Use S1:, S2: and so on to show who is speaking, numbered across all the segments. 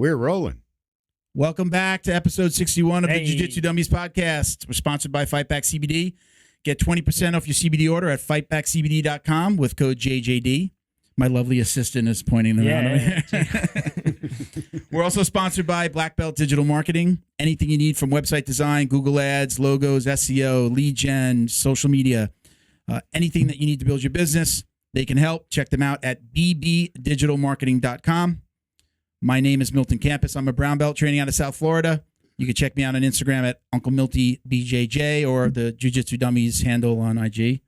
S1: We're rolling.
S2: Welcome back to episode 61 of the Jiu Jitsu Dummies Podcast. We're sponsored by Fightback CBD. Get 20% off your CBD order at fightbackcbd.com with code JJD. My lovely assistant is pointing them out. We're also sponsored by Black Belt Digital Marketing. Anything you need from website design, Google Ads, logos, SEO, lead gen, social media, anything that you need to build your business, they can help. Check them out at bbdigitalmarketing.com. My name is Milton Campus. I'm a brown belt training out of South Florida. You can check me out on Instagram at Uncle Milty BJJ or the Jiu Jitsu Dummies handle on IG.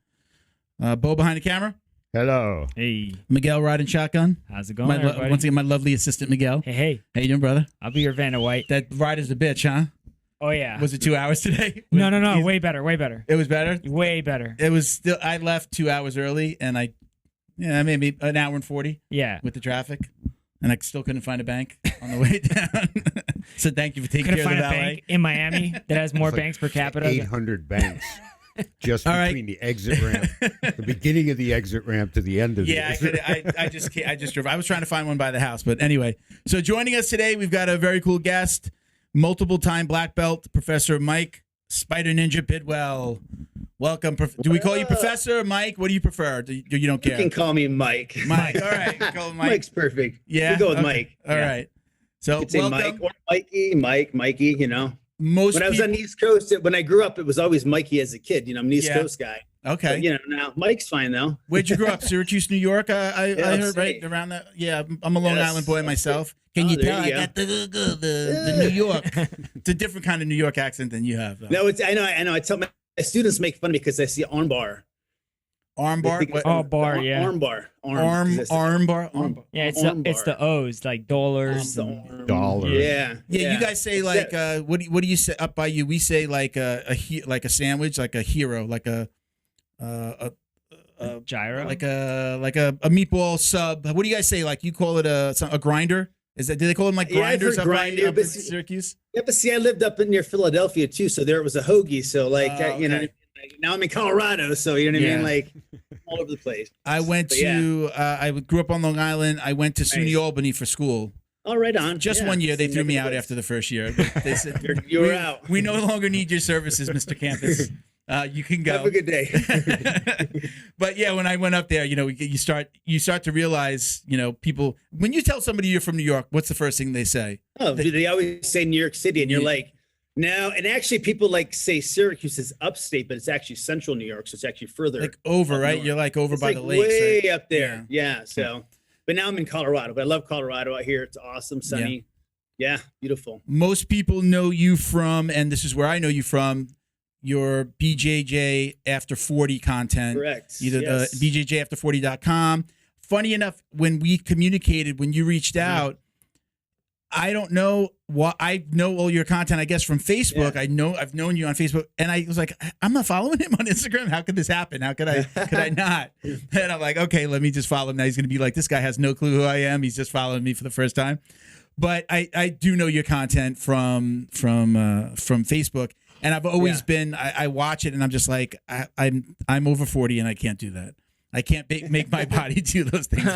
S2: Bo behind the camera.
S3: Hello.
S4: Hey.
S2: Miguel riding shotgun.
S4: How's it going, everybody?
S2: Once again, my lovely assistant, Miguel.
S4: Hey.
S2: How you doing, brother?
S4: I'll be your Vanna White.
S2: That ride is a bitch, huh?
S4: Oh, yeah.
S2: Was it 2 hours today?
S4: No. Way better.
S2: It was better?
S4: Way better.
S2: It was still, I left 2 hours early and maybe an hour and 40.
S4: Yeah.
S2: With the traffic. And I still couldn't find a bank on the way down. So thank you for taking care of the valet.
S4: Couldn't find a bank in Miami that has more banks per capita.
S1: 800 banks. Just between the exit ramp, the beginning of the exit ramp to the end of the exit ramp.
S2: I just drove. I was trying to find one by the house. But anyway, so joining us today, we've got a very cool guest, multiple-time black belt, Professor Mike SpiderNinja Bidwell. Welcome. Do we call you Professor or Mike? What do you prefer? Do you don't care?
S5: You can call me Mike.
S2: Mike. All right. Call him Mike.
S5: Mike's perfect.
S2: Yeah.
S5: We go with Mike.
S2: All right. So
S5: you could say Mike or Mikey, you know.
S2: When
S5: I was on the East Coast, when I grew up, it was always Mikey as a kid. You know, I'm an East Coast guy.
S2: Okay.
S5: But, now Mike's fine, though.
S2: Where'd you grow up? Syracuse, New York? I heard right around that. Yeah, I'm a Long Island boy myself. Can you tell I got the New York? It's a different kind of New York accent than you have. Though.
S5: No, I know. I tell my students make fun of me because I see armbar.
S2: Armbar?
S4: Bar, yeah.
S5: Armbar.
S2: Armbar.
S4: Yeah, it's the O's, like dollars.
S1: Dollars.
S5: Yeah.
S2: You guys say like what do you say up by you? We say like a sandwich, like a hero, like a
S4: gyro,
S2: like a meatball sub. What do you guys say? Like you call it a grinder? Do they call them like grinders up in Syracuse?
S5: Yeah, but see, I lived up near Philadelphia too, so there was a hoagie. So now I'm in Colorado, so you know what I mean, like all over the place.
S2: I went to I grew up on Long Island. I went to SUNY Albany for school.
S5: Oh, right on.
S2: Just 1 year, they threw me out after the first year. They said
S5: you're out.
S2: We no longer need your services, Mr. Campus. You can go.
S5: Have a good day.
S2: But yeah, when I went up there, you start to realize, people. When you tell somebody you're from New York, what's the first thing they say?
S5: Oh, they always say New York City, and you're like, no. And actually, people say Syracuse is upstate, but it's actually central New York, so it's actually further.
S2: Like over, right? You're like over by the lakes,
S5: way
S2: right?
S5: up there. Yeah. So, but now I'm in Colorado. But I love Colorado out here. It's awesome, sunny. Yeah, beautiful.
S2: Most people know you from, and this is where I know you from, your BJJ After 40 content.
S5: Correct.
S2: Either the BJJafter40.com. Funny enough, when we communicated, when you reached out, I don't know what I know all your content, I guess, from Facebook. Yeah. I've known you on Facebook, and I was like, I'm not following him on Instagram. How could this happen? How could I not? And I'm like, okay, let me just follow him. Now he's going to be like, this guy has no clue who I am. He's just following me for the first time. But I do know your content from Facebook, and I've always been. I watch it, and I'm just like, I'm over 40, and I can't do that. I can't make my body do those things.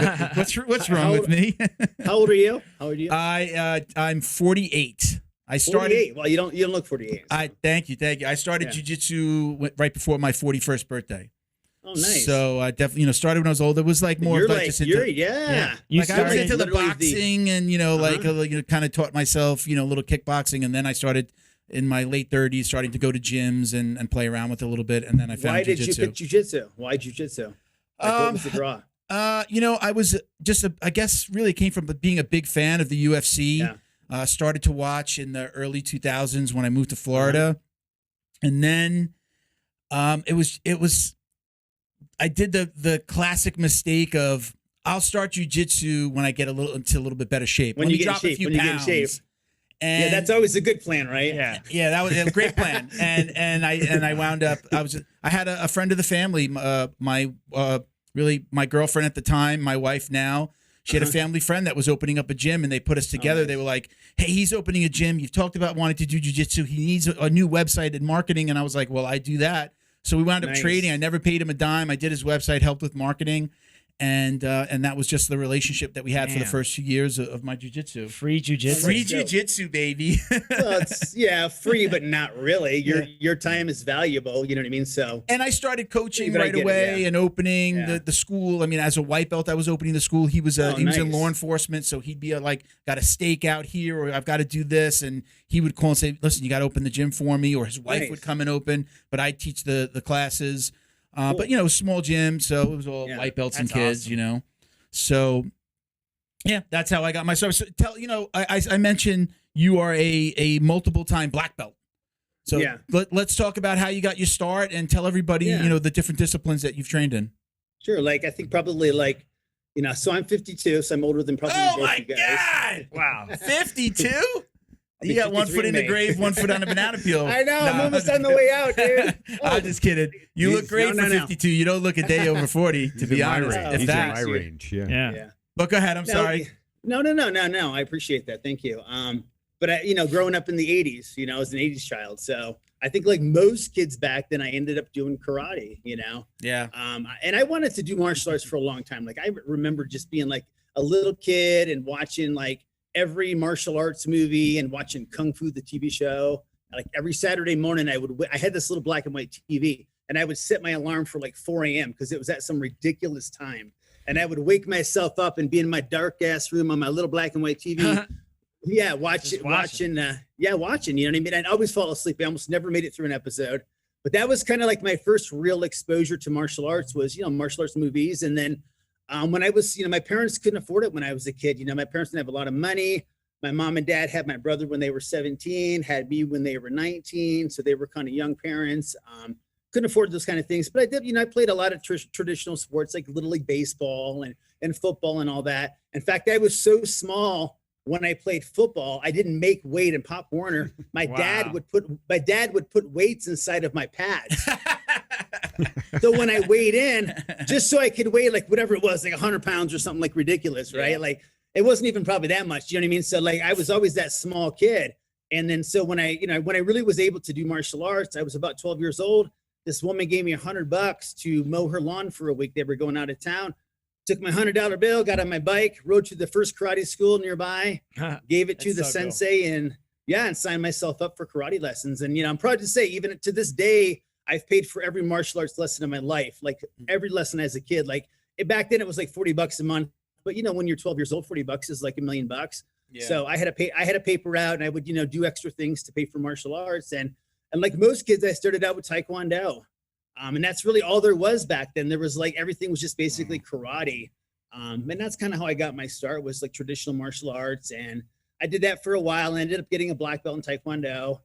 S2: What's wrong with me?
S5: How old are you?
S2: I'm 48. I started.
S5: 48. Well, you don't look 48. So.
S2: Thank you. I started jiu-jitsu right before my 41st birthday.
S5: Oh, nice.
S2: So I definitely started when I was older. It was like more like just into,
S5: I
S2: was into the boxing and kind of taught myself a little kickboxing, and then I started in my late 30s starting to go to gyms and play around with it a little bit, and then I found jiu-jitsu.
S5: Why did you pick jiu-jitsu? Why jiu-jitsu? What was the draw?
S2: I was just I guess really came from being a big fan of the UFC. Yeah. Started to watch in the early 2000s when I moved to Florida, and then it was I did the classic mistake of I'll start jiu-jitsu when I get into a little bit better shape.
S5: When you get in shape. And that's always a good plan, right?
S2: Yeah, that was a great plan. And I wound up I had a friend of the family, my girlfriend at the time, my wife now. She had a family friend that was opening up a gym, and they put us together. They were like, "Hey, he's opening a gym. You've talked about wanting to do jiu-jitsu. He needs a new website and marketing." And I was like, "Well, I do that." So we wound up trading. I never paid him a dime. I did his website, helped with marketing. And that was just the relationship that we had for the first 2 years of my jiu-jitsu.
S4: Free jiu-jitsu.
S2: Free jiu-jitsu, baby.
S5: Well, it's free, but not really. Your time is valuable. You know what I mean? So.
S2: And I started coaching right away and opening the school. I mean, as a white belt, I was opening the school. He was in law enforcement, so he'd be like, got a stake out here, or I've got to do this, and he would call and say, "Listen, you got to open the gym for me," or his wife would come and open, but I'd teach the classes. Cool. But small gym, so it was all white belts and kids,
S4: awesome.
S2: So that's how I got my service. So I mentioned you are a multiple time black belt. So let's talk about how you got your start and tell everybody, the different disciplines that you've trained in.
S5: Sure. Like, I think probably so I'm 52, so I'm older than probably both you guys.
S2: God. Wow. 52? You got 1 foot in the grave, 1 foot on the banana peel.
S5: I know. I'm almost on the way out, dude.
S2: I'm just kidding. You look great for 52. You don't look a day over 40, to be honest.
S1: He's in my range. Yeah.
S2: But go ahead. I'm sorry.
S5: No. I appreciate that. Thank you. But I, growing up in the 80s, I was an 80s child. So I think like most kids back then, I ended up doing karate,
S2: Yeah.
S5: And I wanted to do martial arts for a long time. Like, I remember just being like a little kid and watching like every martial arts movie and watching Kung Fu, the TV show. Like every Saturday morning, I had this little black and white TV, and I would set my alarm for like 4 a.m. because it was at some ridiculous time. And I would wake myself up and be in my dark ass room on my little black and white TV. Watching. You know what I mean? I'd always fall asleep. I almost never made it through an episode. But that was kind of like my first real exposure to martial arts was, martial arts movies. And then when I was, my parents couldn't afford it when I was a kid. My parents didn't have a lot of money. My mom and dad had my brother when they were 17, had me when they were 19. So they were kind of young parents. Couldn't afford those kind of things. But I did, I played a lot of traditional sports like Little League baseball and football and all that. In fact, I was so small when I played football, I didn't make weight in Pop Warner. My dad would put weights inside of my pads. So when I weighed in, just so I could weigh like whatever it was, like 100 pounds or something like ridiculous, right? Like it wasn't even probably that much. You know what I mean? So like I was always that small kid. And then so when I really was able to do martial arts, I was about 12 years old. This woman gave me $100 to mow her lawn for a week. They were going out of town. Took my $100 bill, got on my bike, rode to the first karate school nearby, gave it to the sensei, and signed myself up for karate lessons. And, I'm proud to say, even to this day, I've paid for every martial arts lesson in my life, like every lesson as a kid. Like back then it was like $40 a month, but when you're 12 years old, $40 is like $1 million. Yeah. So I had to paper out, and I would, do extra things to pay for martial arts. And like most kids, I started out with Taekwondo. And that's really all there was back then. There was like, everything was just basically karate. And that's kind of how I got my start, was like traditional martial arts. And I did that for a while and ended up getting a black belt in Taekwondo.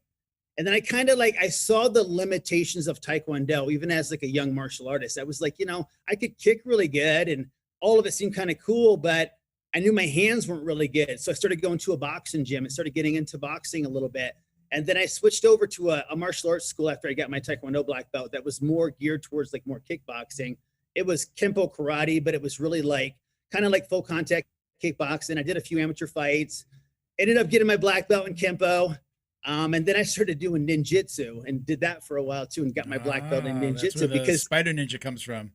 S5: And then I kind of I saw the limitations of Taekwondo, even as like a young martial artist. I was like, I could kick really good and all of it seemed kind of cool, but I knew my hands weren't really good. So I started going to a boxing gym and started getting into boxing a little bit. And then I switched over to a martial arts school after I got my Taekwondo black belt that was more geared towards like more kickboxing. It was Kempo karate, but it was really kind of like full contact kickboxing. I did a few amateur fights, ended up getting my black belt in Kempo. And then I started doing ninjutsu and did that for a while too, and got my black belt in ninjutsu because
S2: SpiderNinja comes from.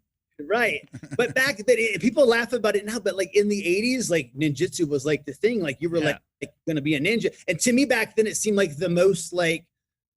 S5: Right. But back then, people laugh about it now, but like in the 80s, like ninjutsu was like the thing. Like you were like going to be a ninja. And to me back then, it seemed like the most like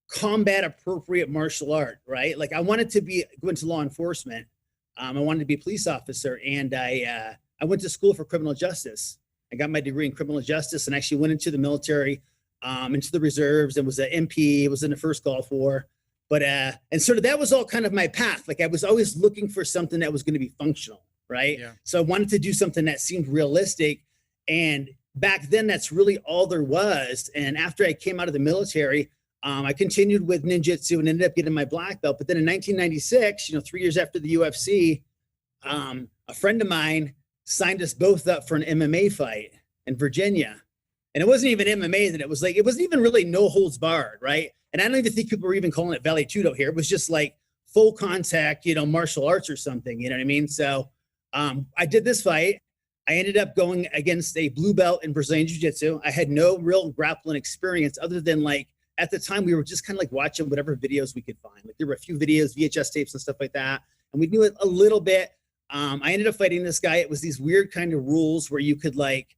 S5: combat appropriate martial art, right? Like I wanted to go into law enforcement. I wanted to be a police officer, and I went to school for criminal justice. I got my degree in criminal justice and actually went into the military, into the reserves, and was an MP. Was in the first Gulf War. But, and sort of that was all kind of my path. Like I was always looking for something that was going to be functional, right? Yeah. So I wanted to do something that seemed realistic. And back then, that's really all there was. And after I came out of the military, I continued with ninjutsu and ended up getting my black belt. But then in 1996, 3 years after the UFC, a friend of mine signed us both up for an MMA fight in Virginia. And it wasn't even MMA, then it wasn't even really no holds barred, right? And I don't even think people were even calling it Vale Tudo here. It was just like full contact, martial arts or something, you know what I mean? So I did this fight. I ended up going against a blue belt in Brazilian Jiu-Jitsu. I had no real grappling experience other than like, at the time we were just kind of like watching whatever videos we could find. Like there were a few videos, VHS tapes and stuff like that. And we knew it a little bit. I ended up fighting this guy. It was these weird kind of rules where you could like,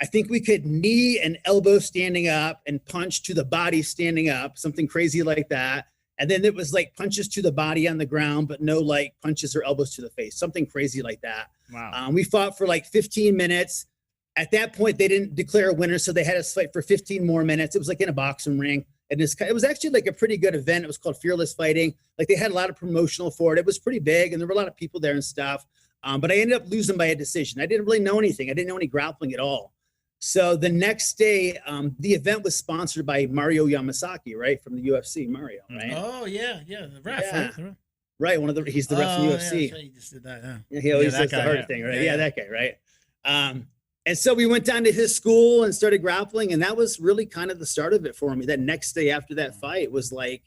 S5: I think we could knee and elbow standing up and punch to the body standing up, something crazy like that. And then it was like punches to the body on the ground, but no like punches or elbows to the face, something crazy like that.
S4: Wow.
S5: We fought for like 15 minutes. At that point, they didn't declare a winner, so they had us fight for 15 more minutes. It was like in a boxing ring. And it was actually like a pretty good event. It was called Fearless Fighting. Like they had a lot of promotional for it. It was pretty big, and there were a lot of people there and stuff. But I ended up losing by a decision. I didn't really know anything. I didn't know any grappling at all. So the next day, the event was sponsored by Mario Yamasaki, right? From the UFC, Mario, right?
S2: Oh, yeah. The ref,
S5: Yeah.
S2: right?
S5: Right. He's the ref in the UFC.
S2: Yeah, he just did that,
S5: Yeah, he always does the hard thing, right? Yeah, that guy, right? And so we went down to his school and started grappling. And that was really kind of the start of it for me. That next day after that fight was like,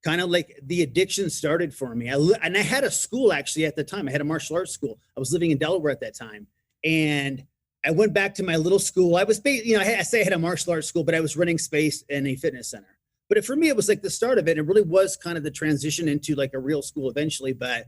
S5: kind of like the addiction started for me. And I had a school actually at the time. I had a martial arts school. I was living in Delaware at that time. And I went back to my little school. I was, I say I had a martial arts school, but I was running space in a fitness center. But for me, it was like the start of it. It really was kind of the transition into like a real school eventually. But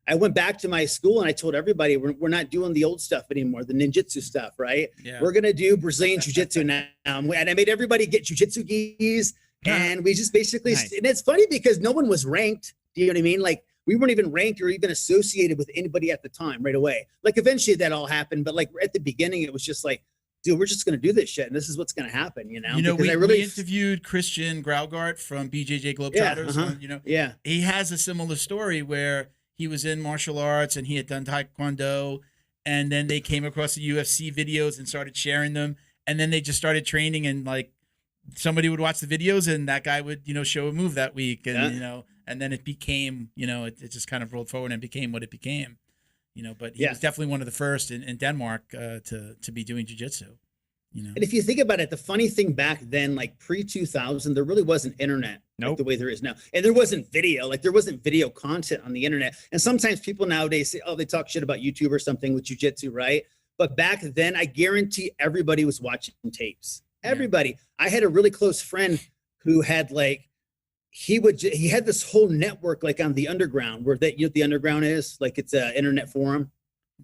S5: I went back to my school and I told everybody, we're not doing the old stuff anymore, the ninjutsu stuff, right? Yeah. We're going to do Brazilian jiu-jitsu now. And I made everybody get jiu-jitsu gis. And we just basically, nice. And it's funny because no one was ranked. Do you know what I mean? Like we weren't even ranked or even associated with anybody at the time right away. Like eventually that all happened. But like at the beginning, it was just like, dude, we're just going to do this shit. And this is what's going to happen, you know?
S2: We interviewed Christian Graugart from BJJ Globetrotters. He has a similar story where he was in martial arts and he had done Taekwondo. And then they came across the UFC videos and started sharing them. And then they just started training and like somebody would watch the videos and that guy would, show a move that week. And, and then it became, it just kind of rolled forward and became what it became. But he was definitely one of the first in Denmark to be doing jiu-jitsu.
S5: And if you think about it, the funny thing back then, like pre-2000, there really wasn't internet like the way there is now. And there wasn't video, like there wasn't video content on the internet. And sometimes people nowadays say, oh, they talk shit about YouTube or something with jiu-jitsu, right? But back then, I guarantee everybody was watching tapes. Everybody. Yeah. I had a really close friend who had like, he had this whole network like on the underground where the underground is like it's an internet forum.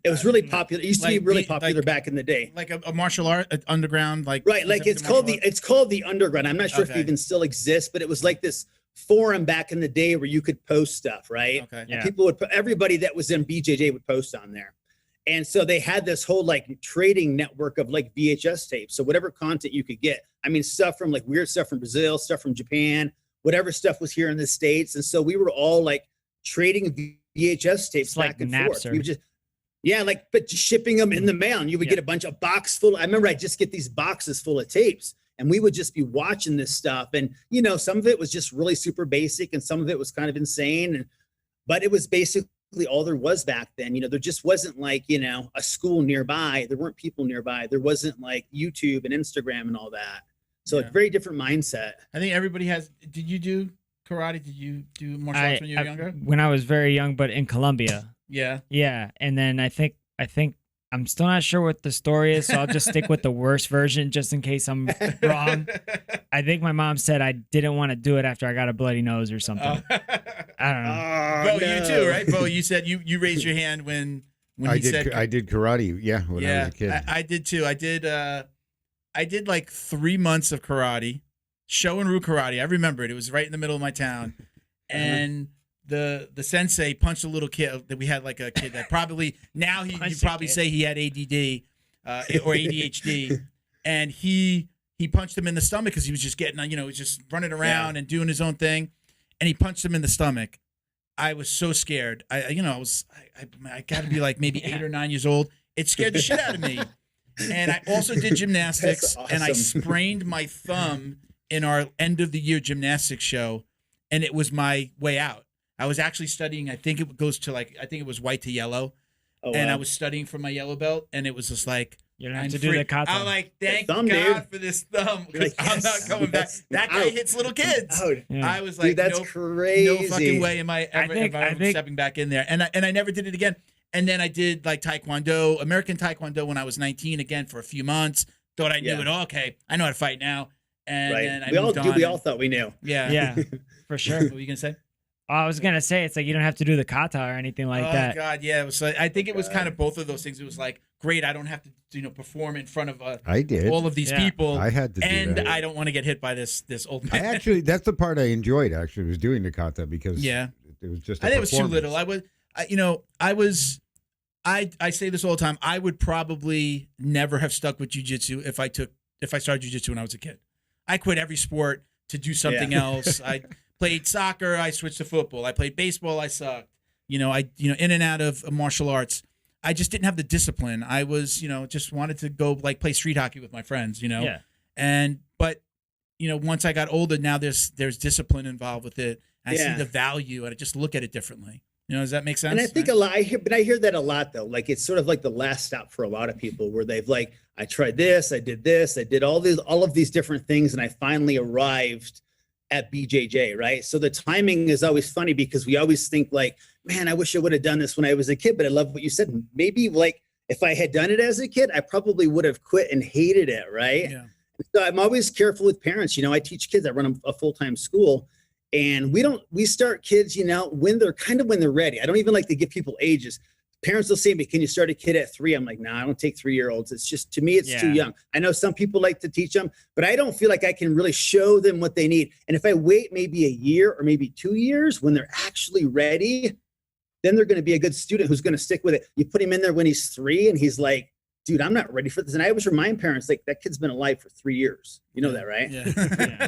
S5: It was really popular. It used to be really popular back in the day.
S2: Like a martial art underground, like
S5: right. Like it's called the underground. I'm not sure if it even still exists, but it was like this forum back in the day where you could post stuff, right? Okay. Yeah. And people would everybody that was in BJJ would post on there. And so they had this whole like trading network of like VHS tapes. So whatever content you could get, I mean, stuff from like weird stuff from Brazil, stuff from Japan, whatever stuff was here in the States. And so we were all like trading VHS tapes back and forth. We would just, but shipping them in the mail and you would get a bunch of box full. I remember I'd just get these boxes full of tapes and we would just be watching this stuff. And, some of it was just really super basic and some of it was kind of insane. But it was basically all there was back then. There just wasn't like, a school nearby. There weren't people nearby. There wasn't like YouTube and Instagram and all that. So a very different mindset.
S2: I think everybody has. Did you do karate? Did you do martial arts when you were younger?
S4: When I was very young, but in Colombia.
S2: Yeah.
S4: Yeah. And then I think I'm still not sure what the story is, so I'll just stick with the worst version just in case I'm wrong. I think my mom said I didn't want to do it after I got a bloody nose or something. I don't know.
S2: Bo, you too, right? Bo, you said you raised your hand when I said
S1: I did karate. Yeah, when I was a kid.
S2: I did too. I did like 3 months of karate, Shoin-ryu karate. I remember it. It was right in the middle of my town, and the sensei punched a little kid that we had like a kid that probably now you probably say he had ADD or ADHD, and he punched him in the stomach because he was just getting he was just running around and doing his own thing, and he punched him in the stomach. I was so scared. I got to be like maybe 8 or 9 years old. It scared the shit out of me. And I also did gymnastics, awesome. And I sprained my thumb in our end of the year gymnastics show, and it was my way out. I was actually studying. I think it goes to it was white to yellow, and I was studying for my yellow belt, and it was just like
S4: you don't have to do the kata.
S2: I'm like, thank God for this thumb because I'm not coming back. That guy hits little kids. Yeah. I was like,
S5: dude, that's crazy.
S2: No fucking way am I ever stepping back in there, and I never did it again. And then I did like Taekwondo, American Taekwondo when I was 19 again for a few months. Thought I knew it all. Okay, I know how to fight now. And then I moved on.
S5: We all thought we knew.
S2: Yeah.
S4: Yeah, for sure.
S2: What were you gonna say?
S4: I was gonna say it's like you don't have to do the kata or anything like that.
S2: Oh God, yeah. It was. I think it was kind of both of those things. It was like, great, I don't have to perform in front of
S1: I did.
S2: all of these people.
S1: I had to do
S2: and
S1: that.
S2: I don't want to get hit by this old man.
S1: That's the part I enjoyed. Actually, was doing the kata because it was just.
S2: I think it was too little. I say this all the time. I would probably never have stuck with jiu-jitsu if I started jiu-jitsu when I was a kid. I quit every sport to do something else. I played soccer. I switched to football. I played baseball. I sucked. In and out of martial arts. I just didn't have the discipline. I was, just wanted to go like play street hockey with my friends.
S4: Yeah.
S2: But once I got older, now there's discipline involved with it. I see the value, and I just look at it differently. Does that make sense?
S5: And I think a lot. I hear that a lot though. Like it's sort of like the last stop for a lot of people, where they've like, I tried this, I did all of these different things, and I finally arrived at BJJ, right? So the timing is always funny because we always think like, man, I wish I would have done this when I was a kid. But I love what you said. Maybe like if I had done it as a kid, I probably would have quit and hated it, right?
S2: Yeah.
S5: So I'm always careful with parents. I teach kids. I run a full-time school. And we start kids, when they're ready. I don't even like to give people ages. Parents will say to me, can you start a kid at 3? I'm like, I don't take 3-year-olds. It's just, to me, it's too young. I know some people like to teach them, but I don't feel like I can really show them what they need. And if I wait maybe a year or maybe 2 years when they're actually ready, then they're going to be a good student who's going to stick with it. You put him in there when he's 3 and he's like, dude, I'm not ready for this. And I always remind parents, like, that kid's been alive for 3 years. You know that, right?
S2: Yeah.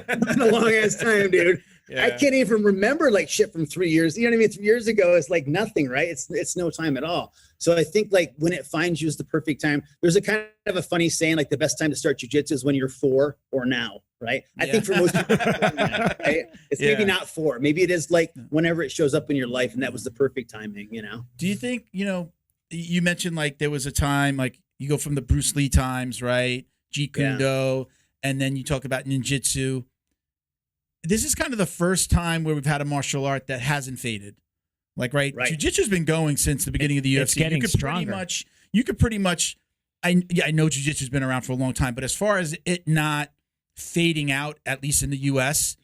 S5: That's a long ass time, dude. Yeah. I can't even remember like shit from 3 years. You know what I mean? 3 years ago, it's like nothing, right? It's no time at all. So I think like when it finds you is the perfect time. There's a kind of a funny saying, like the best time to start jiu-jitsu is when you're 4 or now, right? I think for most people, right? It's maybe not 4. Maybe it is like whenever it shows up in your life, and that was the perfect timing, Do
S2: you think, you mentioned like there was a time like you go from the Bruce Lee times, right? Jeet Kune Do, and then you talk about ninjutsu. This is kind of the first time where we've had a martial art that hasn't faded. Like, right? Jiu-jitsu's been going since the beginning of the UFC.
S4: It's getting stronger.
S2: You could pretty much, I know jiu-jitsu's been around for a long time, but as far as it not fading out, at least in the US,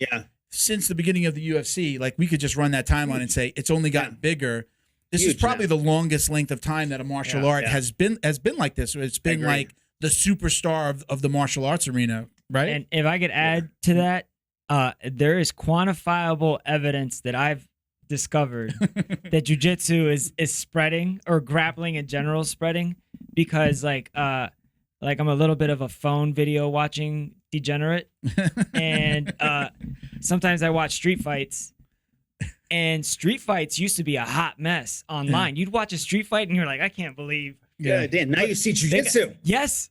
S2: since the beginning of the UFC, like we could just run that timeline and say it's only gotten bigger. This is probably the longest length of time that a martial art has been like this. It's been like the superstar of the martial arts arena, right?
S4: And if I could add to that, there is quantifiable evidence that I've discovered that jiu-jitsu is spreading, or grappling in general spreading, because like I'm a little bit of a phone video watching degenerate, and sometimes I watch street fights. And street fights used to be a hot mess online. You'd watch a street fight and you're like, I can't believe.
S5: Yeah, damn. Now you see jiu-jitsu.
S4: Yes.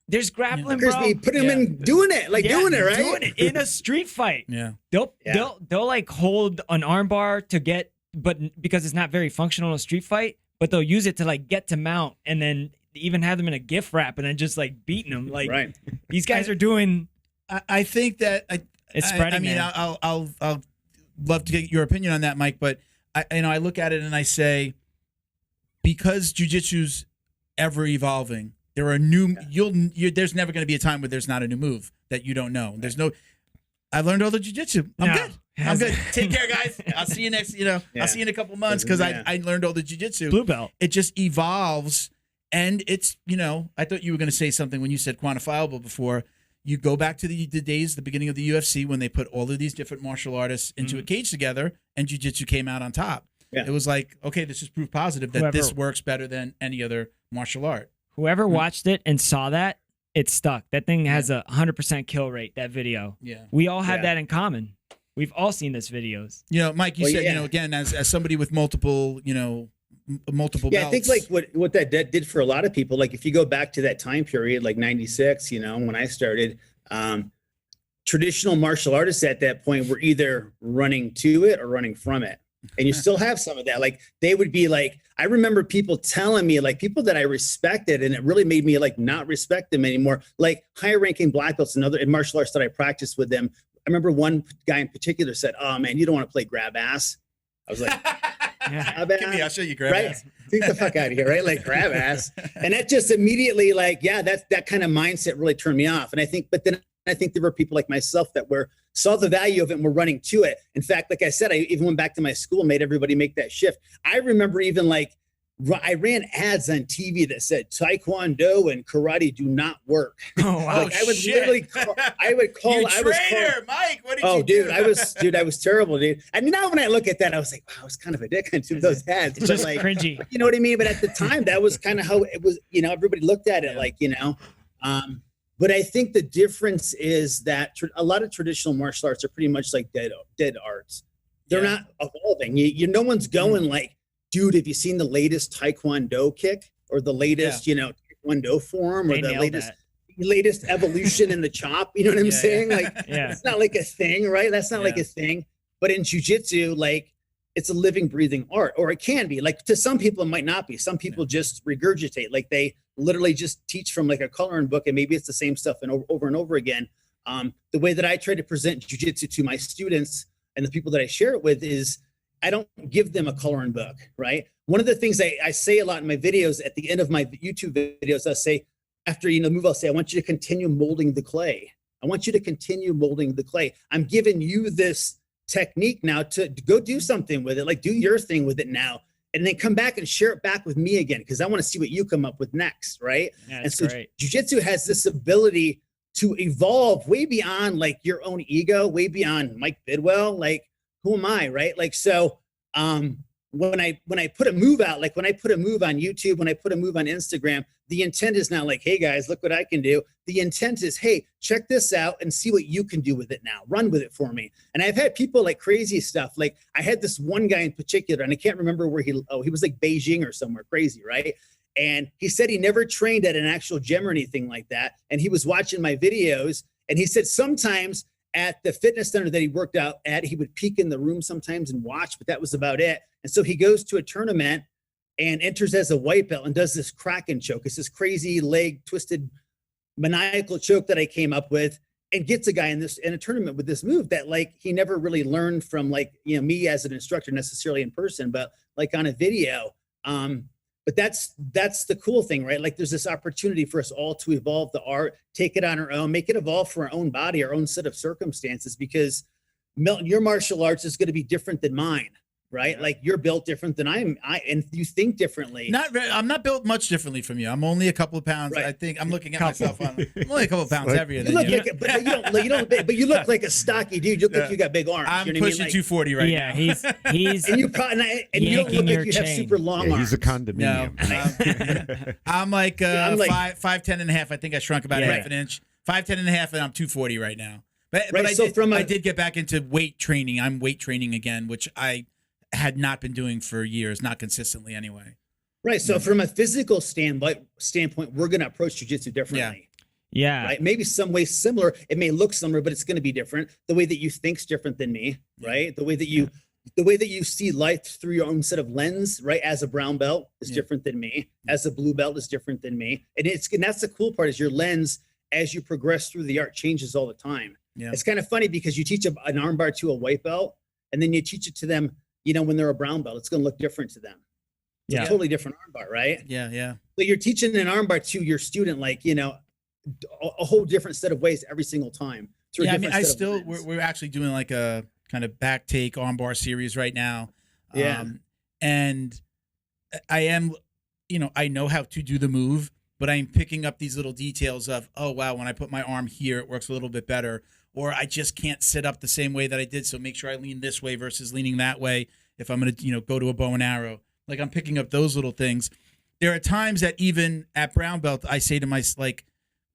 S4: There's grappling, bro.
S5: They put him in doing it, doing it, right?
S4: Doing it in a street fight.
S2: Yeah.
S4: They'll like hold an arm bar to get, but because it's not very functional in a street fight, but they'll use it to like get to mount, and then even have them in a gift wrap and then just like beating them. Like these guys are doing.
S2: I think that
S4: it's spreading.
S2: I mean, I'll love to get your opinion on that, Mike, but I look at it and I say, because jiu-jitsu's ever evolving, there are there's never going to be a time where there's not a new move that you don't know. I've learned all the jiu-jitsu. I'm good. Take care, guys. I'll see you next, I'll see you in a couple months, because I learned all the jiu-jitsu.
S4: Blue belt.
S2: It just evolves, and it's, I thought you were going to say something when you said quantifiable before. You go back to the days, the beginning of the UFC, when they put all of these different martial artists into a cage together, and jiu-jitsu came out on top. Yeah. It was like, okay, this is proof positive that this works better than any other martial art.
S4: Whoever watched it and saw that, it stuck. That thing has a 100% kill rate, that video.
S2: Yeah.
S4: We all have that in common. We've all seen this videos.
S2: Mike, you said, again, as somebody with multiple belts.
S5: I think like what that did for a lot of people, like if you go back to that time period, like 96, when I started, traditional martial artists at that point were either running to it or running from it. And you still have some of that. Like they would be like, I remember people telling me, like people that I respected, and it really made me like not respect them anymore. Like higher ranking black belts and other martial arts that I practiced with them. I remember one guy in particular said, "Oh man, you don't want to play grab ass." I was like,
S2: I'll show you grab ass.
S5: Get the fuck out of here, right? Like grab ass. And that just immediately like, that kind of mindset really turned me off. And I think, but then I think there were people like myself that saw the value of it and were running to it. In fact, like I said, I even went back to my school, made everybody make that shift. I remember even like I ran ads on TV that said Taekwondo and karate do not work.
S4: Oh wow!
S5: Like I would literally call.
S2: Mike. What did you do?
S5: Oh, dude, I was terrible, dude. And now when I look at that, I was like, wow, I was kind of a dick into those ads.
S4: It's just like cringy.
S5: You know what I mean? But at the time, that was kind of how it was. You know, everybody looked at it like, you know. But I think the difference is that a lot of traditional martial arts are pretty much like dead arts. They're not evolving. No one's going like, dude, have you seen the latest Taekwondo kick or the latest, you know, Taekwondo form or the latest evolution in the chop? You know what I'm saying? Like, it's not like a thing, right? That's not like a thing. But in jiu-jitsu, like, it's a living, breathing art, or it can be. Like, to some people, it might not be. Some people just regurgitate. Like, they literally just teach from like a coloring book, and maybe it's the same stuff and over and over again. The way that I try to present jiu-jitsu to my students and the people that I share it with is I don't give them a coloring book, right? One of the things I say a lot in my videos, at the end of my YouTube videos, I say, after, you know, move, I'll say, I want you to continue molding the clay. I want you to continue molding the clay. I'm giving you this technique now to go do something with it, like do your thing with it now, and then come back and share it back with me again, because I want to see what you come up with next, right?
S4: Yeah,
S5: and so
S4: great.
S5: jiu-jitsu has this ability to evolve way beyond like your own ego, way beyond Mike Bidwell, like, who am I, right? Like, so when I put a move out, like when I put a move on YouTube, when I put a move on Instagram, the intent is not like, hey guys, look what I can do. The intent is, hey, check this out and see what you can do with it now. Run with it for me. And I've had people like crazy stuff. Like I had this one guy in particular, and I can't remember where he was like Beijing or somewhere crazy, right? And he said he never trained at an actual gym or anything like that. And he was watching my videos, and he said sometimes at the fitness center that he worked out at, he would peek in the room sometimes and watch, but that was about it. And so he goes to a tournament and enters as a white belt and does this Kraken choke. It's this crazy leg twisted maniacal choke that I came up with, and gets a guy in a tournament with this move that like he never really learned from, like, you know, me as an instructor necessarily in person, but like on a video. But that's the cool thing, right? Like there's this opportunity for us all to evolve the art, take it on our own, make it evolve for our own body, our own set of circumstances, because Milton, your martial arts is going to be different than mine, right? Yeah. Like you're built different than and you think differently.
S2: I'm not built much differently from you. I'm only a couple of pounds. Right. I think I'm looking at myself. I'm only a couple of pounds heavier than you.
S5: But you look like a stocky dude. You look like you got big arms.
S2: I'm
S5: you know
S2: pushing 240 right now.
S4: Yeah, he's
S5: and you don't look like you have super long arms.
S1: He's a condominium.
S2: No, I'm like 5'10" and a half. I think I shrunk about half an inch. 5'10" and a half, and I'm 240 right now. But I did get back into weight training. I'm weight training again, which I had not been doing for years, not consistently anyway.
S5: Right. So from a physical standpoint, we're going to approach jiu-jitsu differently.
S4: Yeah.
S5: Right. Maybe some way similar. It may look similar, but it's going to be different. The way that you think's different than me, right? The way that you see life through your own set of lens, right? As a brown belt is different than me. As a blue belt is different than me. And that's the cool part, is your lens as you progress through the art changes all the time. Yeah. It's kind of funny because you teach an armbar to a white belt, and then you teach it to them, you know, when they're a brown belt, it's going to look different to them. It's a totally different armbar, right?
S2: Yeah, yeah.
S5: But you're teaching an armbar to your student, like, you know, a whole different set of ways every single time.
S2: Yeah, I mean, we're actually doing like a kind of back take armbar series right now.
S5: Yeah.
S2: And I am, you know, I know how to do the move, but I'm picking up these little details of, oh, wow, when I put my arm here, it works a little bit better. Or I just can't sit up the same way that I did, so make sure I lean this way versus leaning that way if I'm going to, you know, go to a bow and arrow. Like, I'm picking up those little things. There are times that even at brown belt, I say to myself, like,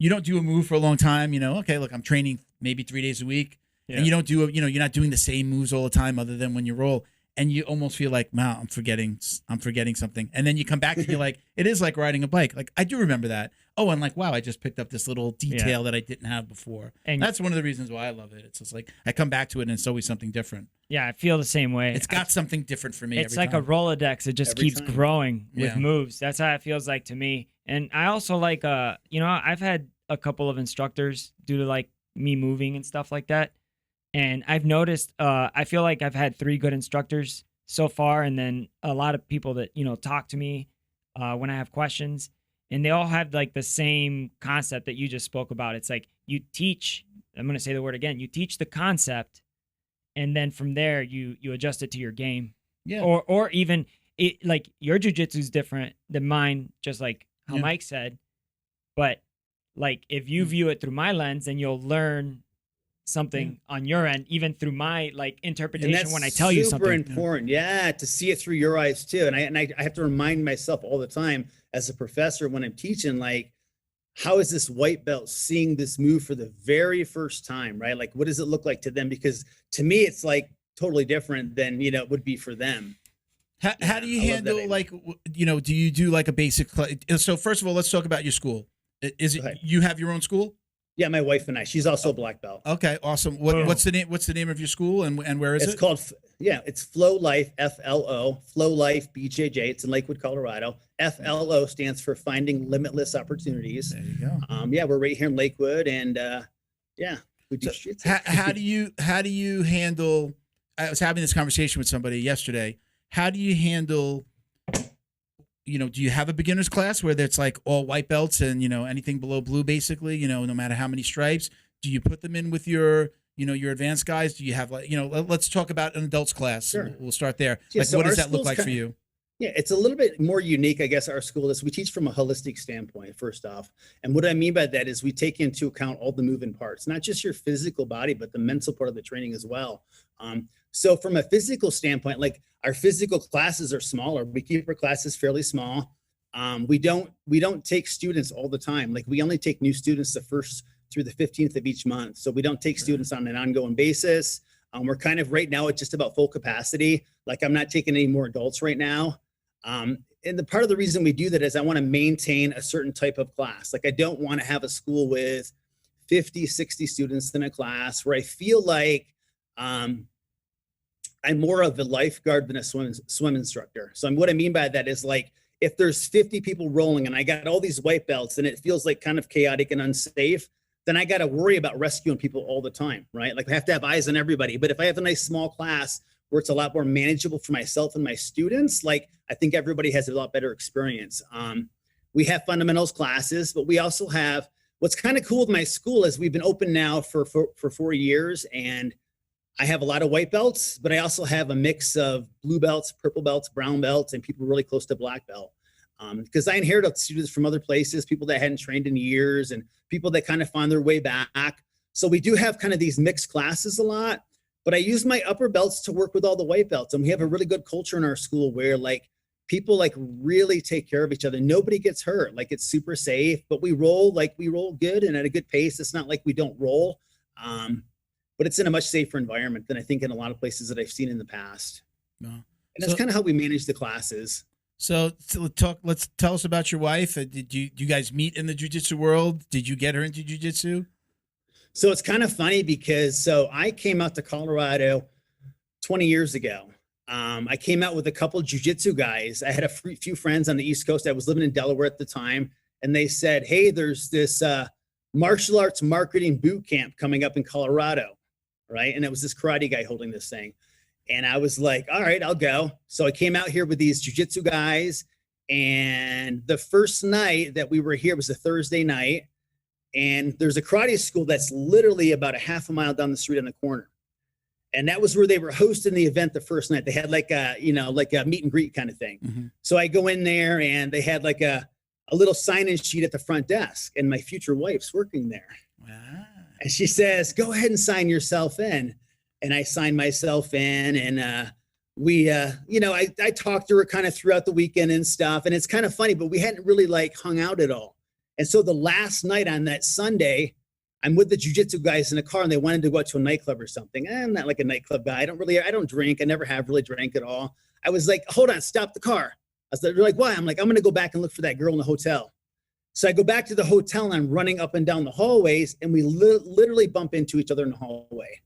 S2: you don't do a move for a long time, you know, okay, look, I'm training maybe 3 days a week, and you don't do, you know, you're not doing the same moves all the time other than when you roll. And you almost feel like, wow, I'm forgetting something. And then you come back and you're like, it is like riding a bike. Like, I do remember that. Oh, and like, wow, I just picked up this little detail that I didn't have before. And that's one of the reasons why I love it. It's just like, I come back to it and it's always something different.
S4: Yeah, I feel the same way.
S2: It's got something different for me.
S4: It's like a Rolodex. It just keeps growing with moves. That's how it feels like to me. And I also like, you know, I've had a couple of instructors due to like me moving and stuff like that. And I've noticed, I feel like I've had 3 good instructors so far, and then a lot of people that, you know, talk to me when I have questions, and they all have like the same concept that you just spoke about. It's like you teach I'm going to say the word again. You teach the concept, and then from there you adjust it to your game.
S2: Yeah.
S4: Or even like your jiu-jitsu is different than mine, just like how Mike said. But like if you view it through my lens, then you'll learn something on your end, even through my like interpretation when I tell you something.
S5: Super important, to see it through your eyes too. And I have to remind myself all the time as a professor when I'm teaching, like, how is this white belt seeing this move for the very first time, right? Like, what does it look like to them? Because to me, it's like totally different than, it would be for them.
S2: How do you handle, like, do you do like a basic, so first of all, let's talk about your school. Is it, you have your own school?
S5: Yeah, my wife and I. She's also a black belt.
S2: Okay, awesome. What's the name? What's the name of your school, and where is it?
S5: It's called it's Flow Life, FLO, Flow Life BJJ. It's in Lakewood, Colorado. FLO stands for Finding Limitless Opportunities.
S2: There you go.
S5: We're right here in Lakewood, and we do jiu-jitsu.
S2: How do you handle? I was having this conversation with somebody yesterday. How do you handle? Do you have a beginner's class where it's like all white belts and, anything below blue, basically, no matter how many stripes? Do you put them in with your advanced guys? Do you have let's talk about an adults class.
S5: Sure.
S2: We'll start there.
S5: Yeah,
S2: like,
S5: so
S2: what does that look like for you?
S5: Yeah, it's a little bit more unique, I guess. Our school is we teach from a holistic standpoint, first off. And what I mean by that is we take into account all the moving parts, not just your physical body, but the mental part of the training as well. So from a physical standpoint, like our physical classes are smaller. We keep our classes fairly small. We don't take students all the time. Like we only take new students the 1st through the 15th of each month. So we don't take students on an ongoing basis. We're kind of right now at just about full capacity. Like I'm not taking any more adults right now. And the part of the reason we do that is I want to maintain a certain type of class. Like I don't want to have a school with 50, 60 students in a class where I feel like I'm more of a lifeguard than a swim instructor. So what I mean by that is like, if there's 50 people rolling and I got all these white belts and it feels like kind of chaotic and unsafe, then I got to worry about rescuing people all the time, right? Like I have to have eyes on everybody. But if I have a nice small class where it's a lot more manageable for myself and my students, like I think everybody has a lot better experience. We have fundamentals classes, but we also have, what's kind of cool with my school is we've been open now for 4 years, and I have a lot of white belts, but I also have a mix of blue belts, purple belts, brown belts, and people really close to black belt. Because I inherited students from other places, people that hadn't trained in years and people that kind of find their way back. So we do have kind of these mixed classes a lot, but I use my upper belts to work with all the white belts. And we have a really good culture in our school where like people like really take care of each other. Nobody gets hurt. Like it's super safe, but we roll good and at a good pace. It's not like we don't roll. But it's in a much safer environment than I think in a lot of places that I've seen in the past. No. And that's kind of how we manage the classes.
S2: So let's tell us about your wife. Did you guys meet in the jiu-jitsu world? Did you get her into jiu-jitsu?
S5: So it's kind of funny because I came out to Colorado 20 years ago. I came out with a couple of jiu-jitsu guys. I had a few friends on the East Coast. I was living in Delaware at the time. And they said, hey, there's this martial arts marketing boot camp coming up in Colorado. Right. And it was this karate guy holding this thing. And I was like, all right, I'll go. So I came out here with these jiu-jitsu guys. And the first night that we were here was a Thursday night. And there's a karate school that's literally about a half a mile down the street on the corner. And that was where they were hosting the event the first night. They had like a meet and greet kind of thing. Mm-hmm. So I go in there and they had like a little sign-in sheet at the front desk. And my future wife's working there. Wow. And she says, go ahead and sign yourself in. And I signed myself in, and I talked to her kind of throughout the weekend and stuff. And it's kind of funny, but we hadn't really like hung out at all. And so the last night on that Sunday, I'm with the jiu-jitsu guys in the car and they wanted to go out to a nightclub or something. I'm not like a nightclub guy. I don't drink. I never have really drank at all. I was like, hold on, stop the car. They're like, why? I'm like, I'm going to go back and look for that girl in the hotel. So I go back to the hotel and I'm running up and down the hallways, and we literally bump into each other in the hallway.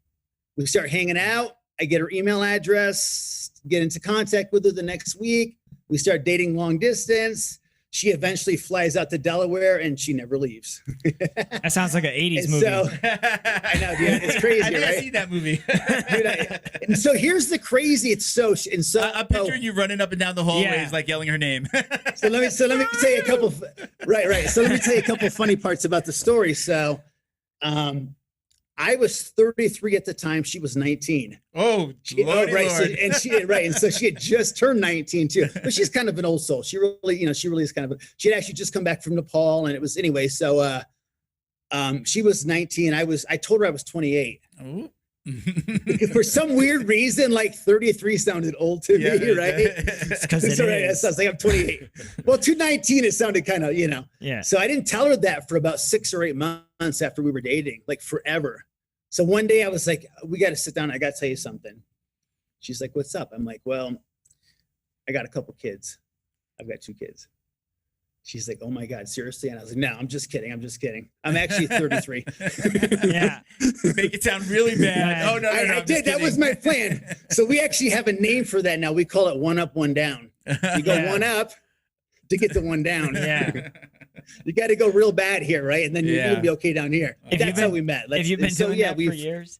S5: We start hanging out. I get her email address, get into contact with her the next week. We start dating long distance. She eventually flies out to Delaware and she never leaves.
S4: That sounds like an 80s movie.
S5: So, I know, dude. It's crazy,
S2: I
S5: right?
S2: see that movie.
S5: Dude, and so here's the crazy.
S2: I'm picturing you running up and down the hallways, like yelling her name.
S5: So let me tell you a couple. Right. So let me tell you a couple funny parts about the story. So, I was 33 at the time. She was 19.
S2: Oh, Lordy
S5: right.
S2: Lord.
S5: And so she had just turned 19 too. But she's kind of an old soul. She really is kind of. She had actually just come back from Nepal, and it was anyway. So, she was 19. I told her I was 28.
S2: Oh.
S5: For some weird reason, like 33 sounded old to me, right?
S4: Because it is.
S5: So I was like, I'm 28. Well, to 19, it sounded kind of,
S4: Yeah.
S5: So I didn't tell her that for about 6 or 8 months after we were dating, like forever. So one day I was like, we got to sit down. I got to tell you something. She's like, what's up? I'm like, well, I got a couple kids. I've got 2 kids. She's like, oh my God, seriously? And I was like, no, I'm just kidding. I'm actually 33.
S4: Yeah.
S2: Make it sound really bad. Oh, no.
S5: I did. That was my plan. So we actually have a name for that now. We call it 1 up, 1 down. You go 1 up to get to 1 down.
S4: Yeah.
S5: You got to go real bad here, right? And then you're going to be okay down here. That's how we met.
S4: If you've been doing that for years,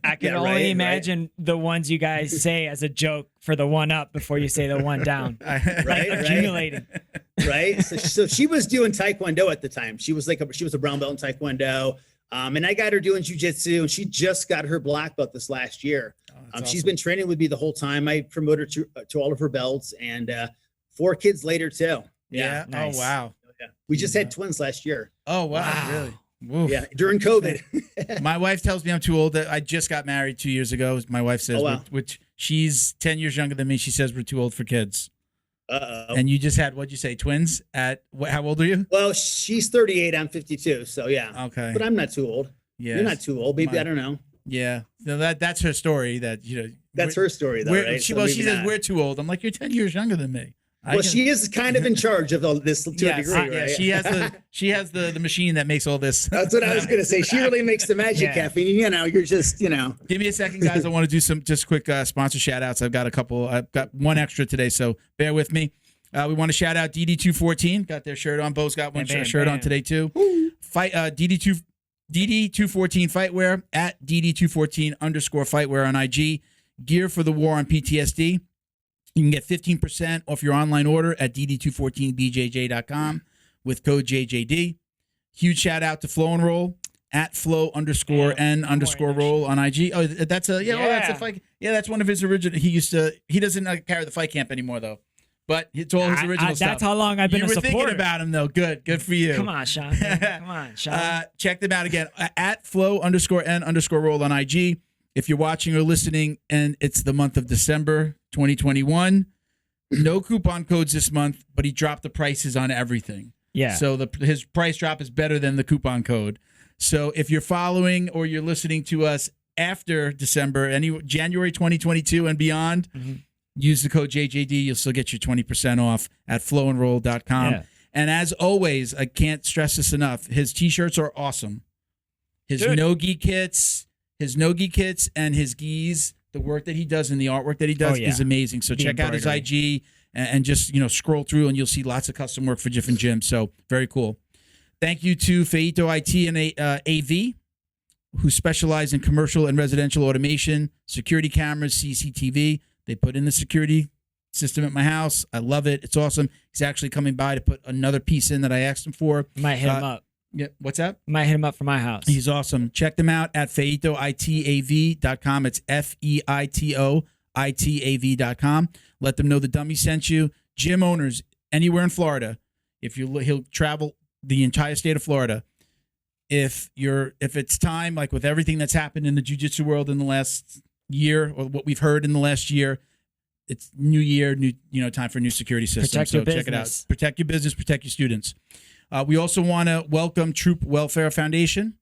S4: I can only imagine the ones you guys say as a joke for the 1 up before you say the 1 down.
S5: Right?
S4: Accumulating.
S5: Right. So she was doing Taekwondo at the time. She was a brown belt in Taekwondo. And I got her doing jiu-jitsu, and she just got her black belt this last year. She's been training with me the whole time. I promoted her to all of her belts, and 4 kids later too.
S2: Yeah.
S4: Nice.
S2: Oh, wow.
S5: Yeah. We just had twins last year.
S2: Oh, wow. Really? Woof.
S5: Yeah, during COVID.
S2: My wife tells me I'm too old. I just got married 2 years ago. My wife says, which she's 10 years younger than me. She says we're too old for kids.
S5: Uh-oh.
S2: And you just had, what'd you say, twins at, how old are you?
S5: Well, she's 38. I'm 52. So yeah.
S2: Okay.
S5: But I'm not too old.
S2: Yeah.
S5: You're not too old. Maybe, I don't know.
S2: Yeah. So that's her story
S5: That's her story though, right?
S2: She says we're too old. I'm like, you're 10 years younger than me.
S5: She is kind of in charge of all this to a degree, right?
S2: Yeah, she has the machine that makes all this.
S5: That's what I was going to say. She really makes the magic, caffeine. You're just,
S2: Give me a second, guys. I want to do some just quick sponsor shout outs. I've got one extra today, so bear with me. We want to shout out DD214. Got their shirt on. Bo's got one shirt on today too. Fight DD214 Fightwear at DD214_Fightwear on IG. Gear for the war on PTSD. You can get 15% off your online order at dd214bjj.com with code JJD. Huge shout out to Flow and Roll at flow_n_roll on IG. Oh, that's a that's a fight. Yeah, that's one of his original. He doesn't carry the fight camp anymore though, but it's all his original stuff.
S4: That's how long I've been a supporter.
S2: You were thinking about him though. Good for you.
S4: Come on, Sean. Come on, Sean.
S2: Check them out again at flow_n_roll on IG. If you're watching or listening and it's the month of December 2021, no coupon codes this month, but he dropped the prices on everything.
S4: Yeah.
S2: So his price drop is better than the coupon code. So if you're following or you're listening to us after December, January 2022 and beyond, use the code JJD. You'll still get your 20% off at flowandroll.com. Yeah. And as always, I can't stress this enough. His T-shirts are awesome. His no-gi kits and his gis, the work that he does and the artwork that he does is amazing. So check out his IG and just scroll through and you'll see lots of custom work for different gyms. So very cool. Thank you to Feito IT and AV, who specialize in commercial and residential automation, security cameras, CCTV. They put in the security system at my house. I love it. It's awesome. He's actually coming by to put another piece in that I asked him for.
S4: Might hit him up.
S2: Yeah, what's that?
S4: Might hit him up for my house.
S2: He's awesome. Check them out at feitoitav.com. It's feitoitav.com. Let them know the dummy sent you. Gym owners anywhere in Florida, he'll travel the entire state of Florida. If it's time, like with everything that's happened in the jiu-jitsu world in the last year, or what we've heard in the last year, it's new year, time for new security systems. So check it out. Protect your business, protect your students. We also want to welcome Troop Welfare Foundation,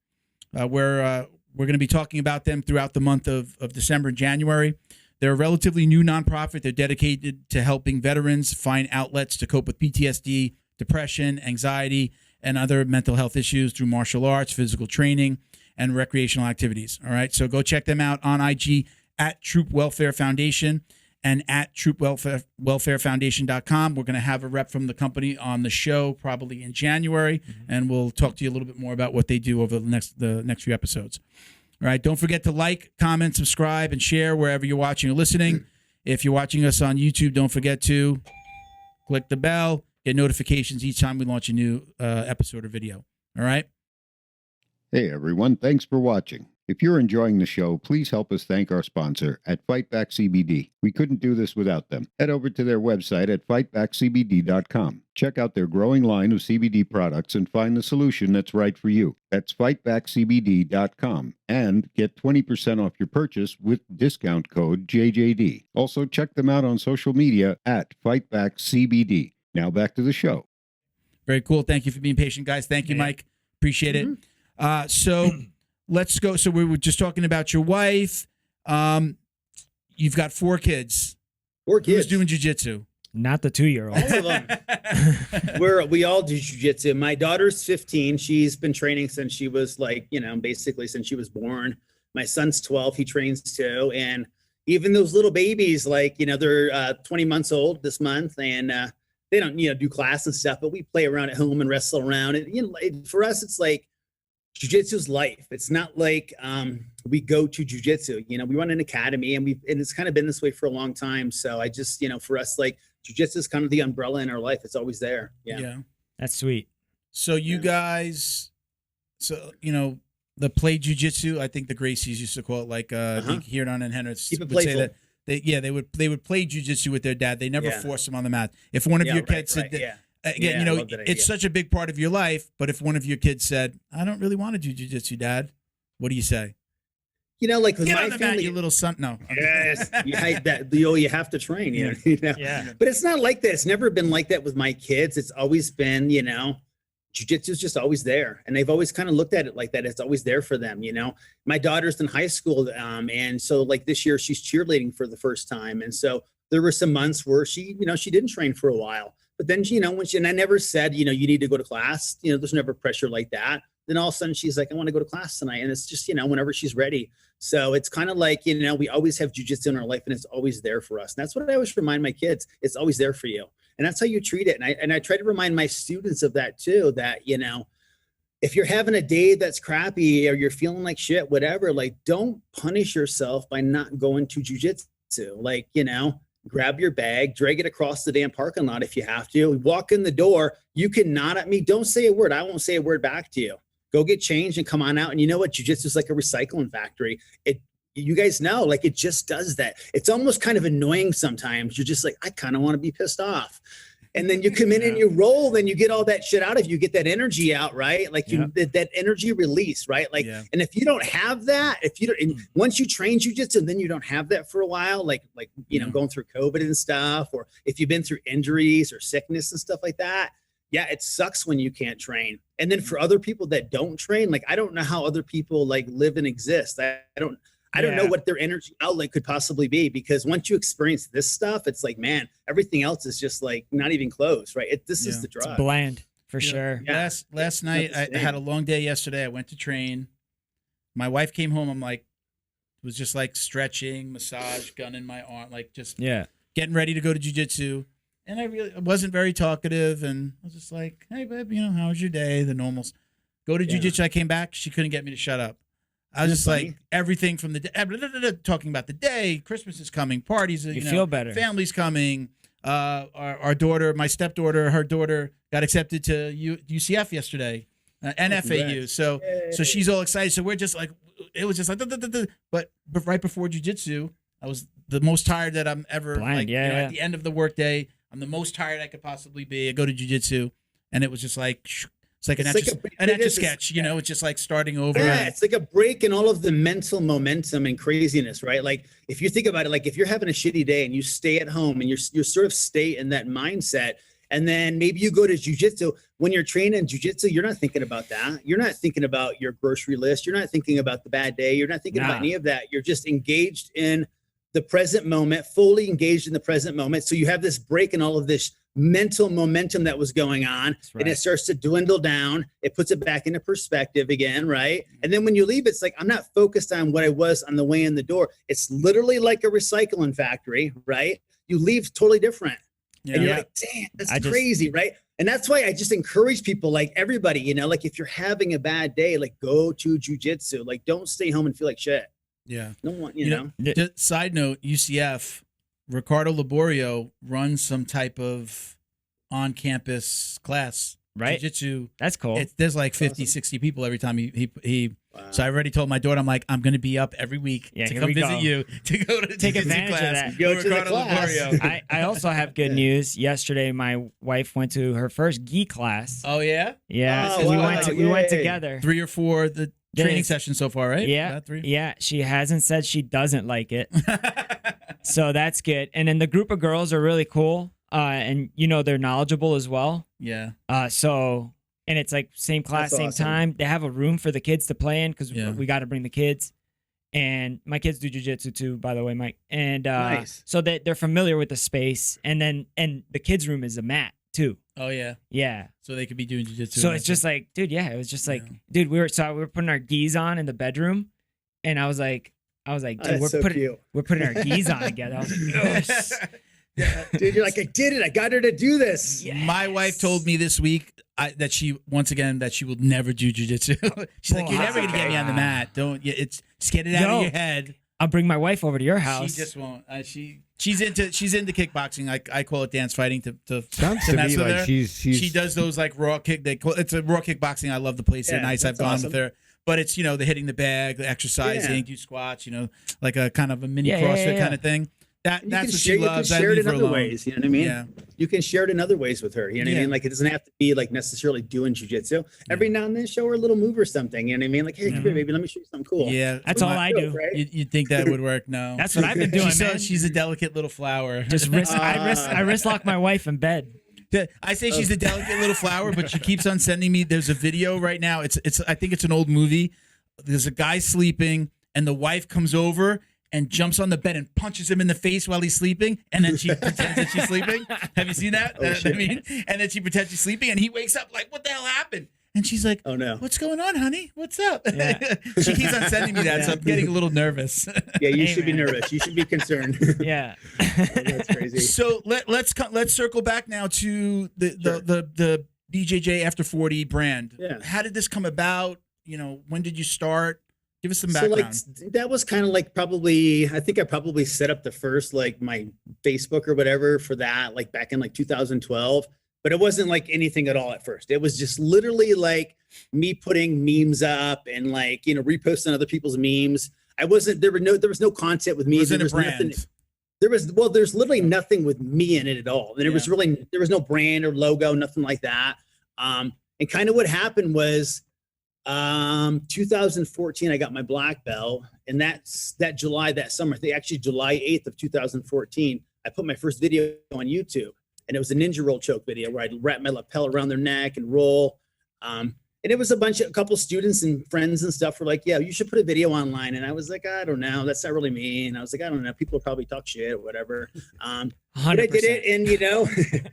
S2: where we're going to be talking about them throughout the month of December and January. They're a relatively new nonprofit. They're dedicated to helping veterans find outlets to cope with PTSD, depression, anxiety, and other mental health issues through martial arts, physical training, and recreational activities. All right, so go check them out on IG at Troop Welfare Foundation and at troopwelfarefoundation.com. We're going to have a rep from the company on the show probably in January, and we'll talk to you a little bit more about what they do over the next few episodes. All right, don't forget to like, comment, subscribe, and share wherever you're watching or listening. If you're watching us on YouTube, don't forget to click the bell, get notifications each time we launch a new episode or video. All right?
S1: Hey everyone, thanks for watching. If you're enjoying the show, please help us thank our sponsor at Fightback CBD. We couldn't do this without them. Head over to their website at fightbackcbd.com. Check out their growing line of CBD products and find the solution that's right for you. That's fightbackcbd.com and get 20% off your purchase with discount code JJD. Also, check them out on social media at FightbackCBD. Now back to the show.
S2: Very cool. Thank you for being patient, guys. Thank you, Mike. Appreciate it. So let's go. So we were just talking about your wife. You've got 4 kids.
S5: 4 kids.
S2: Who's doing jiu-jitsu?
S4: Not the 2-year-old.
S5: All of them. We all do jiu-jitsu. My daughter's 15. She's been training since she was basically since she was born. My son's 12. He trains too. And even those little babies, they're 20 months old this month, and they don't, do class and stuff, but we play around at home and wrestle around. And, for us, it's like jiu-jitsu is life. It's not like we go to jiu-jitsu. We run an academy, and it's kind of been this way for a long time. So I just, for us, jiu-jitsu is kind of the umbrella in our life. It's always there. Yeah.
S4: That's sweet.
S2: So you guys, the play jiu-jitsu, I think the Gracies used to call it, I think here on Henrys
S5: Keep it
S2: would
S5: playful.
S2: say that. They would play jiu-jitsu with their dad. They never force them on the mat. If one of your kids said, again, it's such a big part of your life, but if one of your kids said, I don't really want to do jiu-jitsu, Dad, what do you say?
S5: With
S2: Get
S5: my
S2: on the
S5: family,
S2: mat, you little son. No.
S5: Yes, you have to train.
S4: Yeah.
S5: But it's not like that. It's never been like that with my kids. It's always been, jiu-jitsu is just always there, and they've always kind of looked at it like that. It's always there for them. My daughter's in high school, and so this year she's cheerleading for the first time, and so there were some months where she didn't train for a while. But then and I never said you need to go to class. There's never pressure like that. Then all of a sudden she's like, I want to go to class tonight, and it's just whenever she's ready. So it's kind of like we always have jiu-jitsu in our life, and it's always there for us. And that's what I always remind my kids. It's always there for you. And that's how you treat it. And I try to remind my students of that too, that, if you're having a day that's crappy or you're feeling like shit, whatever, don't punish yourself by not going to jiu-jitsu. Grab your bag, drag it across the damn parking lot if you have to. Walk in the door. You can nod at me. Don't say a word. I won't say a word back to you. Go get changed and come on out. And you know what? Jiu-jitsu is like a recycling factory. You guys know, it just does that. It's almost kind of annoying sometimes. You're just like, I kind of want to be pissed off. And then you come in and you roll, then you get all that shit out of you. You get that energy out, right? That energy release, right? And if you don't have that, once you train jiu-jitsu and then you don't have that for a while, going through COVID and stuff, or if you've been through injuries or sickness and stuff like that, it sucks when you can't train. And then for other people that don't train, I don't know how other people live and exist. I don't know what their energy outlet could possibly be, because once you experience this stuff, it's like, man, everything else is just not even close, right? This is the drug.
S4: It's bland for sure.
S2: Yeah. Last night, I had a long day yesterday. I went to train. My wife came home. I'm was just stretching, massage, gun in my arm, getting ready to go to jiu-jitsu. And I wasn't very talkative, and I was just like, hey, babe, how was your day? The normals. Go to jiu-jitsu. I came back. She couldn't get me to shut up. I was just everything from the day, talking about the day. Christmas is coming, parties. You
S4: feel better.
S2: Family's coming. Our daughter, my stepdaughter, her daughter got accepted to UCF yesterday, NFAU. So she's all excited. So we're just it was just But right before jiu-jitsu, I was the most tired that I'm ever. At the end of the workday, I'm the most tired I could possibly be. I go to jiu-jitsu, and it was just it's like an etch-a-sketch, it's just starting over.
S5: Yeah, it's like a break in all of the mental momentum and craziness, right? If you think about it, if you're having a shitty day and you stay at home and you sort of stay in that mindset, and then maybe you go to jiu-jitsu. When you're training jiu-jitsu, you're not thinking about that. You're not thinking about your grocery list. You're not thinking about the bad day. You're not thinking about any of that. You're just engaged in the present moment, fully engaged in the present moment. So you have this break in all of this mental momentum that was going on, and it starts to dwindle down. It puts it back into perspective again, right? And then when you leave, it's I'm not focused on what I was on the way in the door. It's literally like a recycling factory, right? You leave totally different. And you're like, damn, that's crazy, right? And that's why I just encourage people, everybody, if you're having a bad day, go to jiu-jitsu. Don't stay home and feel like shit.
S2: Yeah.
S5: No one,
S2: Side note, UCF, Ricardo Laborio runs some type of on-campus class
S4: Right.
S2: Jiu-jitsu.
S4: That's cool.
S2: There's like 50,
S5: Awesome.
S2: 60 people every time he
S5: Wow.
S2: So I already told my daughter, I'm like, I'm going to be up every week
S4: Yeah,
S2: to
S4: here
S2: come
S4: we
S2: visit
S4: go.
S2: you, to go to
S4: Take
S2: jiu-jitsu
S4: advantage of
S2: class.
S4: that.
S5: Go
S2: with
S5: to the
S2: Ricardo
S5: class.
S2: Laborio.
S4: I also have good news. Yesterday, my wife went to her first gi class.
S2: Oh, yeah?
S4: Yeah,
S5: Oh,
S4: so we
S5: wow.
S4: went
S5: Yay.
S4: together.
S2: 3 or 4 the training
S4: Yes.
S2: sessions so far, right?
S4: Yeah,
S2: About 3?
S4: yeah. She hasn't said she doesn't like it, so that's good. And then the group of girls are really cool, and they're knowledgeable as well.
S2: Yeah.
S4: And it's like same class,
S5: That's
S4: same
S5: awesome.
S4: time. They have a room for the kids to play in because
S2: Yeah.
S4: we got to bring the kids. And my kids do jujitsu too, by the way, Mike. And
S5: Nice.
S4: so they're familiar with the space. And the kids' room is a mat too.
S2: Oh, yeah.
S4: Yeah.
S2: So they could be doing jiu-jitsu.
S4: So
S2: and
S4: it's
S2: that's
S4: just like, dude, yeah, it was just like,
S2: Yeah.
S4: dude, we were putting our gis on in the bedroom, and I was like, dude,
S5: That's so cute.
S4: we're putting our gis on together. I was like, yes.
S5: Dude, you're like, I did it. I got her to do this.
S2: My wife told me this week that she will never do jiu-jitsu. She's like, you're never gonna get me on the mat. Don't. Just get it out of your head.
S4: I'll bring my wife over to your house.
S2: She just won't. She's into kickboxing. I call it dance fighting to
S1: Sounds
S2: to
S1: to
S2: mess
S1: me
S2: with
S1: like
S2: her.
S1: she's
S2: She does those like raw kick. It's a raw kickboxing. I love the place. They're
S5: Yeah,
S2: nice. I've
S5: that's
S2: gone
S5: awesome.
S2: with her. But it's the hitting the bag, the exercising,
S5: Yeah.
S2: do squats. Like a kind of a mini
S4: Yeah,
S2: CrossFit
S4: yeah.
S2: kind of thing. That's
S5: You
S2: what
S5: can
S2: she
S5: share,
S2: loves.
S5: You
S2: I
S5: can share it
S2: leave
S5: in
S2: her
S5: other
S2: alone.
S5: ways. You know what I mean?
S2: Yeah.
S5: You can share it in other ways with her. You know what
S2: Yeah.
S5: I mean? Like it doesn't have to be like necessarily doing jujitsu. Every now and then, show her a little move or something. You know what I mean? Like, hey, come here, baby. Let me show you something cool.
S2: Yeah.
S4: That's all I do.
S5: Right?
S2: You'd think that would work. No.
S4: That's what I've been doing, man.
S2: She's a delicate little flower.
S4: Just I wrist lock my wife in bed.
S2: I say she's a delicate little flower, but she keeps on sending me. There's a video right now. I think it's an old movie. There's a guy sleeping, and the wife comes over and jumps on the bed and punches him in the face while he's sleeping, and then she pretends that she's sleeping. Have you seen that? And then she pretends she's sleeping, and he wakes up like, "What the hell happened?" And she's like,
S5: Oh no.
S2: "What's going on, honey? What's up?"
S4: Yeah.
S2: She keeps on sending me that, so I'm getting a little nervous.
S5: Yeah, you
S4: Hey,
S5: should be
S4: man.
S5: nervous. You should be concerned.
S4: Yeah.
S5: That's crazy.
S2: So let's circle back now to the BJJ After 40 brand.
S5: Yeah.
S2: How did this come about? When did you start? Give us some
S5: So
S2: background.
S5: like that was kind of like I think I probably set up the first like my Facebook or whatever for that like back in like 2012, but it wasn't like anything at all at first. It was just literally like me putting memes up and like reposting other people's memes. There was no content with me.
S2: Was it
S5: There
S2: a brand?
S5: nothing. There's literally nothing with me in it at all. And there was no brand or logo, nothing like that. And kind of what happened was 2014, I got my black belt, and that summer, I think actually July 8th of 2014, I put my first video on YouTube, and it was a ninja roll choke video where I'd wrap my lapel around their neck and roll. And it was a couple students and friends and stuff were like, yeah, you should put a video online. And I was like, I don't know. That's not really me. And I was like, I don't know. People will probably talk shit or whatever.
S4: 100%.
S5: But I did it, and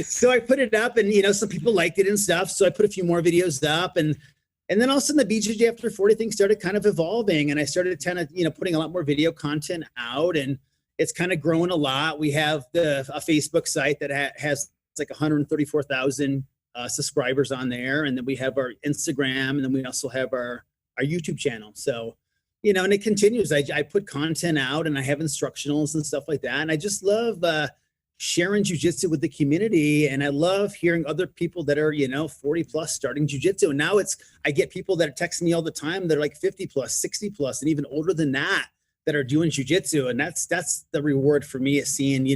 S5: so I put it up, and some people liked it and stuff. So I put a few more videos up, and then all of a sudden the BJJ After 40 thing started kind of evolving, and I started kind of putting a lot more video content out, and it's kind of growing a lot. We have a Facebook site that has like 134,000 subscribers on there, and then we have our Instagram, and then we also have our YouTube channel. So and it continues. I put content out, and I have instructionals and stuff like that, and I just love sharing jujitsu with the community, and I love hearing other people that are 40 plus starting jujitsu. And now I get people that text me all the time. They're like 50 plus, 60 plus, and even older than that are doing jujitsu, and that's the reward for me, is seeing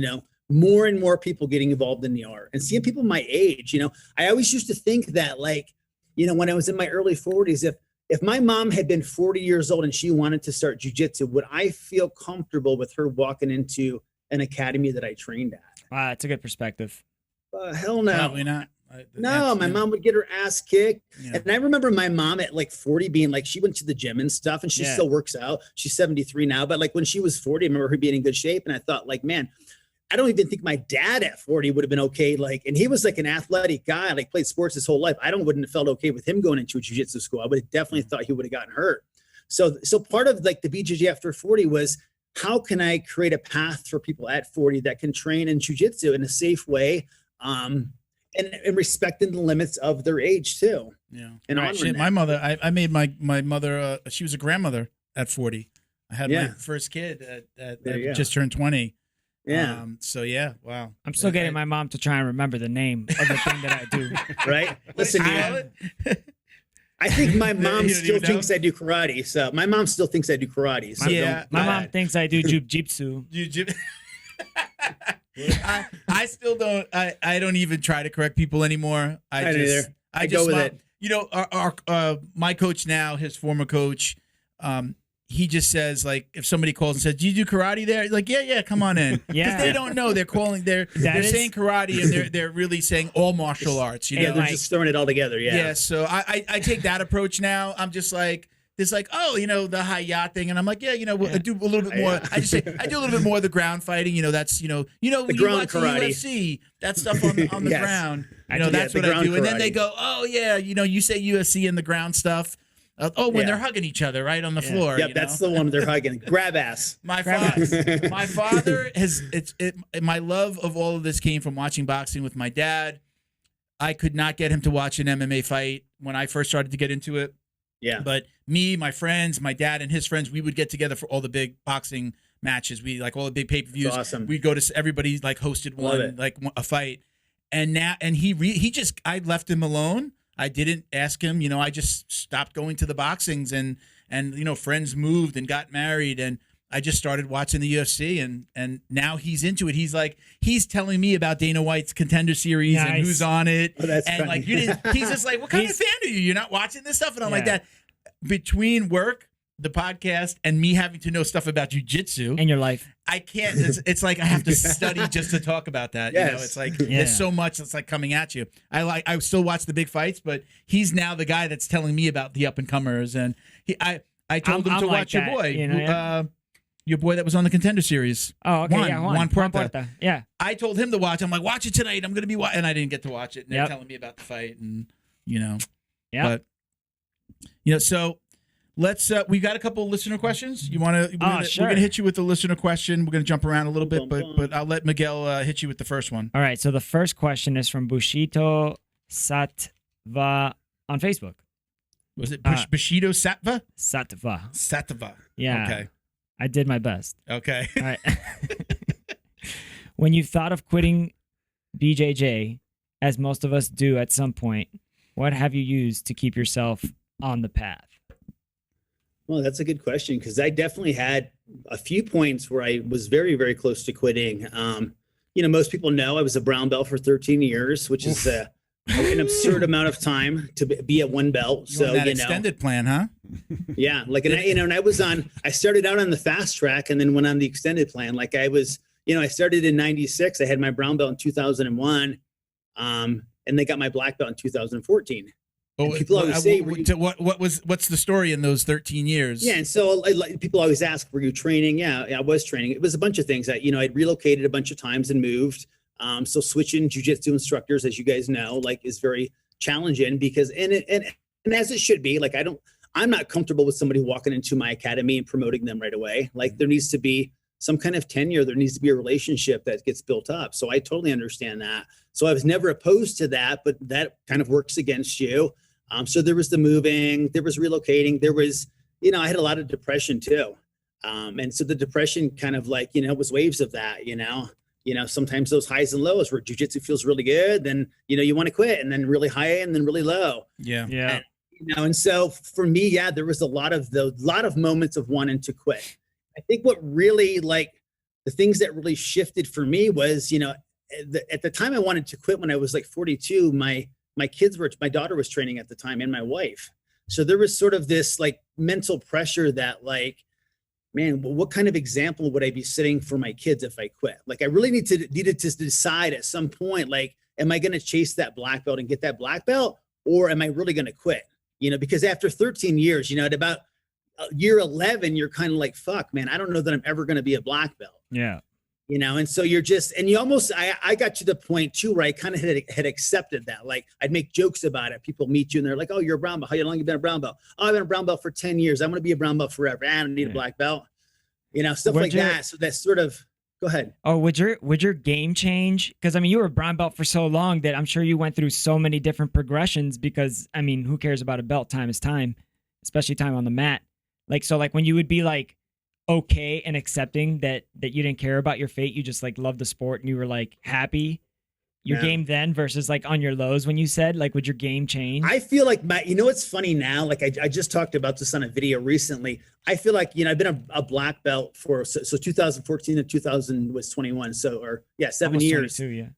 S5: more and more people getting involved in the art and seeing people my age. I always used to think that when I was in my early 40s, if my mom had been 40 years old and she wanted to start jujitsu, would I feel comfortable with her walking into an academy that I trained at?
S4: Wow, that's a good perspective.
S5: Hell no.
S2: Probably not.
S5: No, my mom would get her ass kicked.
S2: Yeah.
S5: And I remember my mom at like 40 being like, she went to the gym and stuff, and she
S4: Yeah.
S5: still works out. She's 73 now. But like when she was 40, I remember her being in good shape. And I thought like, man, I don't even think my dad at 40 would have been okay. Like, and he was like an athletic guy, like played sports his whole life. Wouldn't have felt okay with him going into a jiu-jitsu school. I would have definitely thought he would have gotten hurt. So part of like the BJJ After 40 was, how can I create a path for people at 40 that can train in jiu-jitsu in a safe way, and respecting the limits of their age too.
S2: Yeah.
S5: And
S2: Right.
S5: honoring
S2: Shit,
S5: that.
S2: my mother, I made my mother, she was a grandmother at 40. I had my
S5: Yeah.
S2: first kid
S5: There you go.
S2: just turned 20.
S5: Yeah.
S2: So yeah, wow.
S4: I'm still getting my mom to try and remember the name of the thing that I do.
S5: Right? Listen,
S2: What did you
S5: man,
S2: call it?
S5: I think my
S2: You
S5: mom
S2: don't
S5: still
S2: even
S5: thinks I do karate. So my mom still thinks I do karate. So
S2: Yeah.
S5: don't-
S4: My mom thinks I do jiu-jitsu.
S2: I still don't. I don't even try to correct people anymore.
S5: I don't either. I
S2: just
S5: go with
S2: smile.
S5: it.
S2: You know, our my coach now, his former coach, he just says, like, if somebody calls and says, "Do you do karate there?" Like, yeah, come on in.
S4: Yeah.
S2: Because they don't know. They're calling. They're
S4: is-
S2: saying karate, and they're really saying all martial arts. You
S4: And
S2: know.
S5: They're
S4: like-
S5: just throwing it all together. Yeah.
S2: Yeah. So I take that approach now. I'm just like. It's like, oh, you know, the hi-ya thing, and I'm like, yeah, you know, I do a little bit more. I just say I do a little bit more of the ground fighting. You know, that's you know when you
S5: ground
S2: watch
S5: karate.
S2: the UFC, that stuff on the
S5: Yes.
S2: ground.
S4: I
S2: You know,
S4: do
S2: that's
S5: the
S2: what I
S5: ground
S2: do. And then they
S5: karate.
S2: go, oh yeah, you know, you say UFC and the ground stuff. When
S5: Yeah.
S2: they're hugging each other right on the floor.
S5: Yep,
S2: you
S5: that's
S2: know?
S5: the one they're hugging. Grab ass.
S2: My
S4: Grab
S2: father, my father has my love of all of this came from watching boxing with my dad. I could not get him to watch an MMA fight when I first started to get into it.
S5: Yeah.
S2: But me, my friends, my dad and his friends, we would get together for all the big boxing matches. We like all the big pay-per-views.
S5: That's awesome.
S2: We'd go to everybody like hosted
S5: Love
S2: one,
S5: it.
S2: like a fight. And now, and he just, I left him alone. I didn't ask him, you know, I just stopped going to the boxings and, you know, friends moved and got married and I just started watching the UFC and now he's into it. He's telling me about Dana White's Contender Series and
S4: Nice.
S2: who's on it.
S5: Oh, that's
S2: And
S5: funny.
S2: like, he's just like, what kind of fan are you? You're not watching this stuff? And I'm like
S4: Yeah.
S2: that. Between work, the podcast, and me having to know stuff about jujitsu,
S4: In your life.
S2: I can't. It's like I have to study just to talk about that. You know,
S5: Yes.
S2: it's like
S4: Yeah.
S2: there's so much that's like coming at you. I still watch the big fights, but he's now the guy that's telling me about the up and comers, and I told him
S4: I'm
S2: to
S4: like
S2: watch your
S4: that,
S2: boy,
S4: you know,
S2: your boy that was on the Contender Series.
S4: Oh, okay.
S2: Juan-
S4: Yeah,
S2: Juan Puerta.
S4: Yeah.
S2: I told him to watch. I'm like, watch it tonight. I'm gonna be and I didn't get to watch it. And they're
S4: Yep.
S2: telling me about the fight, and you know,
S4: Yeah.
S2: but you know, so. Let's. We got a couple of listener questions. You want to?
S4: Sure.
S2: We're gonna hit you with the listener question. We're gonna jump around a little bit,
S5: Bum, bum.
S2: but I'll let Miguel hit you with the first one.
S4: All right. So the first question is from Bushito Satva on Facebook.
S2: Was it
S4: Uh,
S2: Bushido Satva?
S4: Satva.
S2: Satva.
S4: Yeah.
S2: Okay.
S4: I did my best.
S2: Okay.
S4: All right. When you thought of quitting BJJ, as most of us do at some point, what have you used to keep yourself on the path?
S5: Well, that's a good question because I definitely had a few points where I was very, very close to quitting. You know, most people know I was a brown belt for 13 years, which is an absurd amount of time to be at one belt.
S2: You on
S5: So,
S2: that
S5: you know,
S2: extended plan, huh?
S5: yeah, like, and I started out on the fast track and then went on the extended plan. Like I was, you know, I started in 96. I had my brown belt in 2001. And they got my black belt in 2014.
S2: Oh,
S5: people always say,
S2: what's the story in those 13 years?
S5: Yeah, and so like, people always ask, "Were you training?" Yeah, I was training. It was a bunch of things. That I'd relocated a bunch of times and moved. So switching jiu-jitsu instructors, as you guys know, like is very challenging because and as it should be. Like I'm not comfortable with somebody walking into my academy and promoting them right away. Like there needs to be some kind of tenure. There needs to be a relationship that gets built up. So I totally understand that. So I was never opposed to that, but that kind of works against you. So there was the moving, there was relocating, there was, I had a lot of depression too. And so the depression kind of like, was waves of that, sometimes those highs and lows where jujitsu feels really good, then, you want to quit, and then really high and then really low.
S2: Yeah.
S4: Yeah.
S5: And so for me, yeah, there was a lot of moments of wanting to quit. I think what really the things that really shifted for me was, at the time I wanted to quit when I was like 42, my daughter was training at the time and my wife. So there was sort of this mental pressure that man, what kind of example would I be setting for my kids if I quit? I really needed to decide at some point, am I going to chase that black belt and get that black belt, or am I really going to quit? Because after 13 years, at about year 11, you're kind of like, fuck, man, I don't know that I'm ever going to be a black belt.
S4: Yeah.
S5: And so you're just, and you almost, I got to the point too, where I kind of had accepted that. I'd make jokes about it. People meet you and they're like, oh, you're a brown belt. How long have you been a brown belt? Oh, I've been a brown belt for 10 years. I'm going to be a brown belt forever. I don't need a black belt, stuff like that. So that's sort of, go ahead.
S4: Oh, would your game change? Because you were a brown belt for so long that I'm sure you went through so many different progressions because who cares about a belt? Time is time, especially time on the mat. So when you would be okay and accepting that you didn't care about your fate? You just like loved the sport and you were like happy your game then versus like on your lows when you said, like, would your game change?
S5: I feel like you know, what's funny now, like I just talked about this on a video recently. I feel like, you know, I've been a black belt for, so 2014 to 2021. So, or yeah, 7
S4: Almost
S5: years.
S4: 22,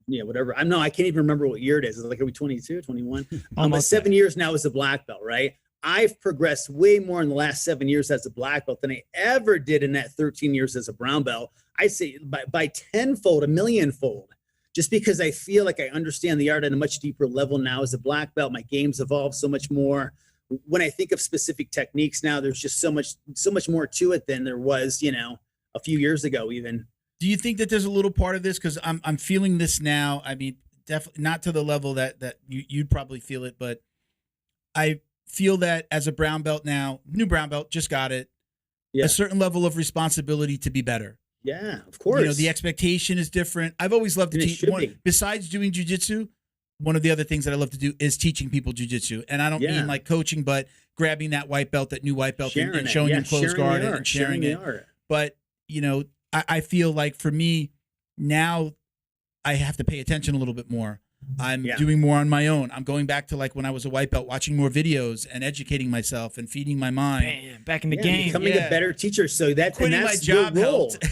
S5: Yeah, whatever. I can't even remember what year it is. Like, are we 22, 21? But
S4: Almost
S5: 7 years now as a black belt, right? I've progressed way more in the last 7 years as a black belt than I ever did in that 13 years as a brown belt. I say by tenfold, a millionfold, just because I feel like I understand the art at a much deeper level now as a black belt. My game's evolved so much more. When I think of specific techniques now, there's just so much more to it than there was, you know, a few years ago even.
S2: Do you think that there's a little part of this? Because I'm feeling this now. I mean, definitely not to the level that you'd probably feel it, but I feel that as a brown belt now, new brown belt, just got it, a certain level of responsibility to be better.
S5: Yeah, of course.
S2: You know, the expectation is different. I've always loved to teach. Besides doing jiu-jitsu, one of the other things that I love to do is teaching people jiu-jitsu. And I don't mean like coaching, but grabbing that white belt, that new white belt, and showing them close guard and sharing it. But, you know, I feel like for me now, I have to pay attention a little bit more. I'm doing more on my own. I'm going back to like when I was a white belt, watching more videos and educating myself and feeding my mind.
S4: Man, back in the game.
S5: Becoming a better teacher. So that's
S2: quitting my job helped.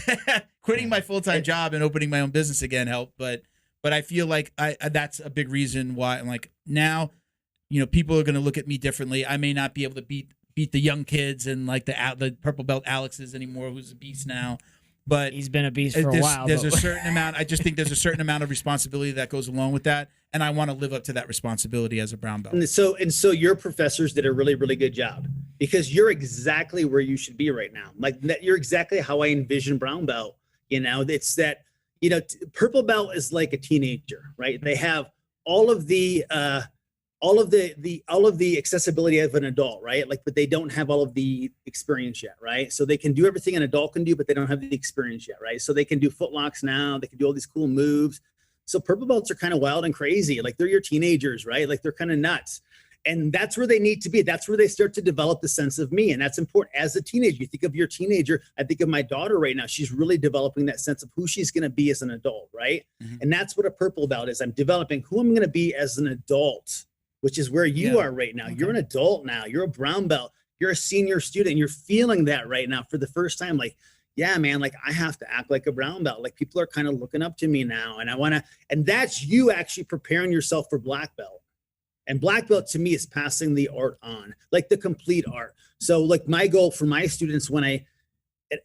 S2: Quitting my full-time job and opening my own business again helped. But I feel like that's a big reason why I'm like, now, you know, people are going to look at me differently. I may not be able to beat the young kids and like the purple belt Alexes anymore, who's a beast now. But
S4: he's been a beast for a while.
S2: There's a certain amount. I just think there's a certain amount of responsibility that goes along with that, and I want to live up to that responsibility as a brown belt.
S5: And so your professors did a really, really good job, because you're exactly where you should be right now. Like you're exactly how I envision brown belt. You know, it's that, you know, purple belt is like a teenager, right? They have all of the accessibility of an adult, right? Like, but they don't have all of the experience yet, right? So they can do everything an adult can do, but they don't have the experience yet, right? So they can do footlocks now, they can do all these cool moves. So purple belts are kind of wild and crazy. Like they're your teenagers, right? Like they're kind of nuts. And that's where they need to be. That's where they start to develop the sense of me. And that's important as a teenager. You think of your teenager. I think of my daughter right now. She's really developing that sense of who she's going to be as an adult, right? Mm-hmm. And that's what a purple belt is. I'm developing who I'm going to be as an adult, which is where you are right now. Okay. You're an adult now. You're a brown belt. You're a senior student. You're feeling that right now for the first time. Like, yeah, man, like I have to act like a brown belt. Like people are kind of looking up to me now. And I want to, and that's you actually preparing yourself for black belt. And black belt to me is passing the art on, like the complete art. So like my goal for my students and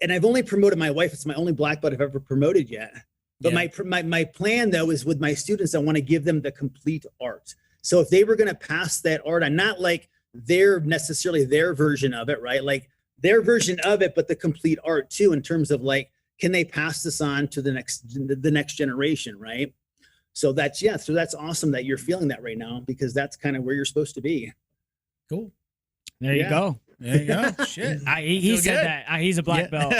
S5: I've only promoted my wife. It's my only black belt I've ever promoted yet. But my plan though is with my students, I want to give them the complete art. So if they were going to pass that art, I'm not like necessarily their version of it, right? Like their version of it, but the complete art too, in terms of like, can they pass this on to the next generation, right? So that's awesome that you're feeling that right now, because that's kind of where you're supposed to be.
S2: Cool.
S4: There you go.
S2: There you go. Shit.
S4: He said that. He's a black belt.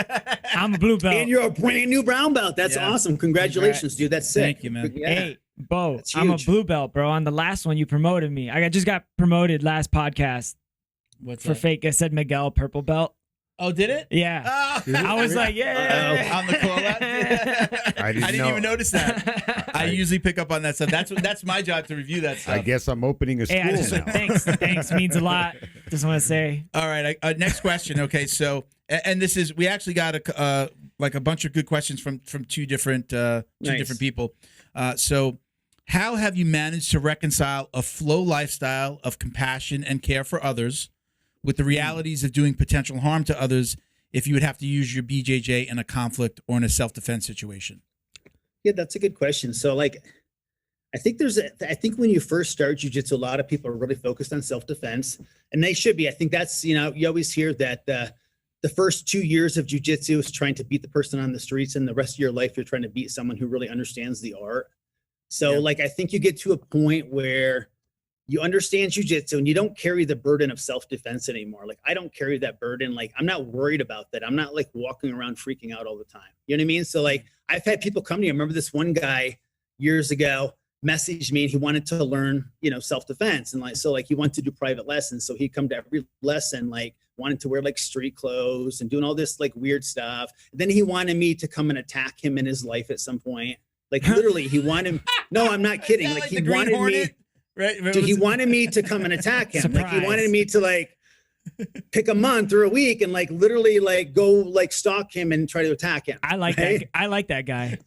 S4: I'm a blue belt.
S5: And you're a brand new brown belt. That's awesome. Congratulations, dude. That's sick.
S2: Thank you, man.
S5: Yeah.
S4: Hey, Bo, I'm a blue belt, bro. On the last one, you promoted me. I just got promoted last podcast.
S2: What's
S4: for
S2: that?
S4: fake? I said Miguel purple belt.
S2: Oh, did it?
S4: Yeah.
S2: Oh.
S4: I was like, yeah.
S2: On the call out. I didn't even notice that. I usually pick up on that stuff. That's my job to review that stuff.
S1: I guess I'm opening a school now.
S4: Thanks means a lot. Just want to say.
S2: All right. Next question. Okay. So, and this is, we actually got a bunch of good questions from two different people. So how have you managed to reconcile a flow lifestyle of compassion and care for others with the realities of doing potential harm to others if you would have to use your BJJ in a conflict or in a self-defense situation?
S5: Yeah, that's a good question. So like, I think when you first start jiu-jitsu, a lot of people are really focused on self-defense, and they should be. I think that's, you always hear that the first 2 years of jiu-jitsu is trying to beat the person on the streets, and the rest of your life, you're trying to beat someone who really understands the art. So like, I think you get to a point where you understand jiu-jitsu and you don't carry the burden of self-defense anymore. Like I don't carry that burden. Like I'm not worried about that. I'm not like walking around freaking out all the time. You know what I mean? So like I've had people come to me. I remember this one guy years ago, messaged me and he wanted to learn, self-defense. And like he wanted to do private lessons. So he'd come to every lesson, like wanted to wear like street clothes and doing all this like weird stuff. And then he wanted me to come and attack him in his life at some point. Like literally he wanted, no, I'm not kidding. Like he wanted me,
S2: right?
S5: Dude, he wanted me to come and attack him.
S4: Surprise.
S5: Like he wanted me to like pick a month or a week and like literally like go like stalk him and try to attack him.
S4: I like
S5: right?
S4: that. I like that guy.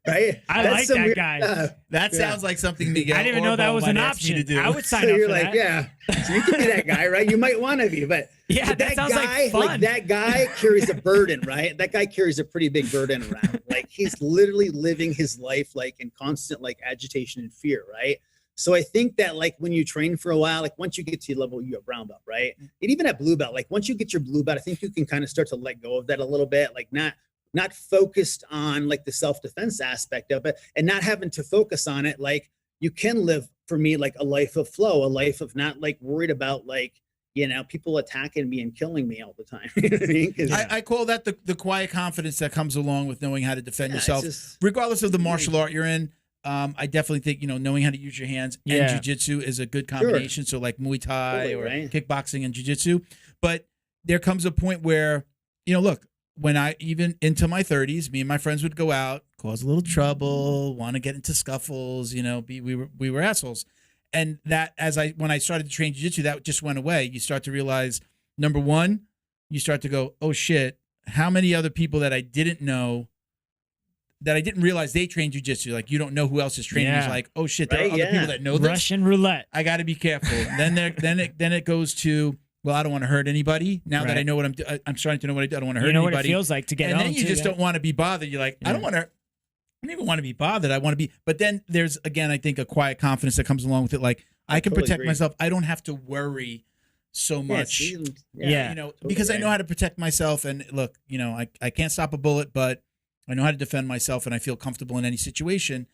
S5: Right?
S4: I
S5: That's
S4: like
S5: some
S4: that
S5: weird
S4: guy.
S5: stuff.
S2: That sounds like something Miguel
S4: I didn't even know that
S2: Orbo
S4: was
S2: might
S4: an
S2: ask me
S4: option.
S2: to do.
S4: I would sign
S5: So
S4: up
S5: you're
S4: for
S5: like,
S4: that.
S5: yeah, so you could be that guy, right? You might want to be, but
S4: Yeah,
S5: but
S4: that sounds
S5: guy,
S4: like fun.
S5: that guy carries a burden, right? That guy carries a pretty big burden around. Like he's literally living his life like in constant like agitation and fear, right? So I think that like when you train for a while, like once you get to your level, you have brown belt, right? And even at blue belt, like once you get your blue belt, I think you can kind of start to let go of that a little bit, like not focused on like the self-defense aspect of it and not having to focus on it. Like you can live for me, like a life of flow, a life of not like worried about like, people attacking me and killing me all the time. You know what I mean? 'Cause-
S2: I call that the quiet confidence that comes along with knowing how to defend
S5: Yeah, it's
S2: yourself,
S5: just-
S2: regardless of the martial art you're in. I definitely think, knowing how to use your hands and
S4: Yeah.
S2: jiu-jitsu is a good combination. So like Muay Thai
S5: Totally,
S2: or
S5: right.
S2: kickboxing and jiu-jitsu. But there comes a point where, look, when I even into my 30s, me and my friends would go out, cause a little trouble, want to get into scuffles, we were assholes. And that when I started to train jiu-jitsu, that just went away. You start to realize, number one, you start to go, oh shit, how many other people that I didn't know that I didn't realize they train jiu-jitsu. Like you don't know who else is training.
S4: Yeah.
S2: It's like, oh shit, there are
S5: Right,
S2: other
S5: yeah.
S2: people that know this.
S4: Russian roulette.
S2: I got to be careful. then it goes to, well, I don't want to hurt anybody. Now that
S4: Right.
S2: I know what I'm starting to know what I do. I don't want to hurt
S4: You know what
S2: anybody.
S4: it feels like to get
S2: and then
S4: owned,
S2: you
S4: too,
S2: just
S4: yeah.
S2: don't want to be bothered. You're like, I don't even want to be bothered. I want to be. But then there's again, I think a quiet confidence that comes along with it. Like I can
S5: totally
S2: protect
S5: agree.
S2: myself. I don't have to worry so much.
S4: Yeah.
S2: Because I
S5: right.
S2: know how to protect myself. And look, I can't stop a bullet, but I know how to defend myself and I feel comfortable in any situation.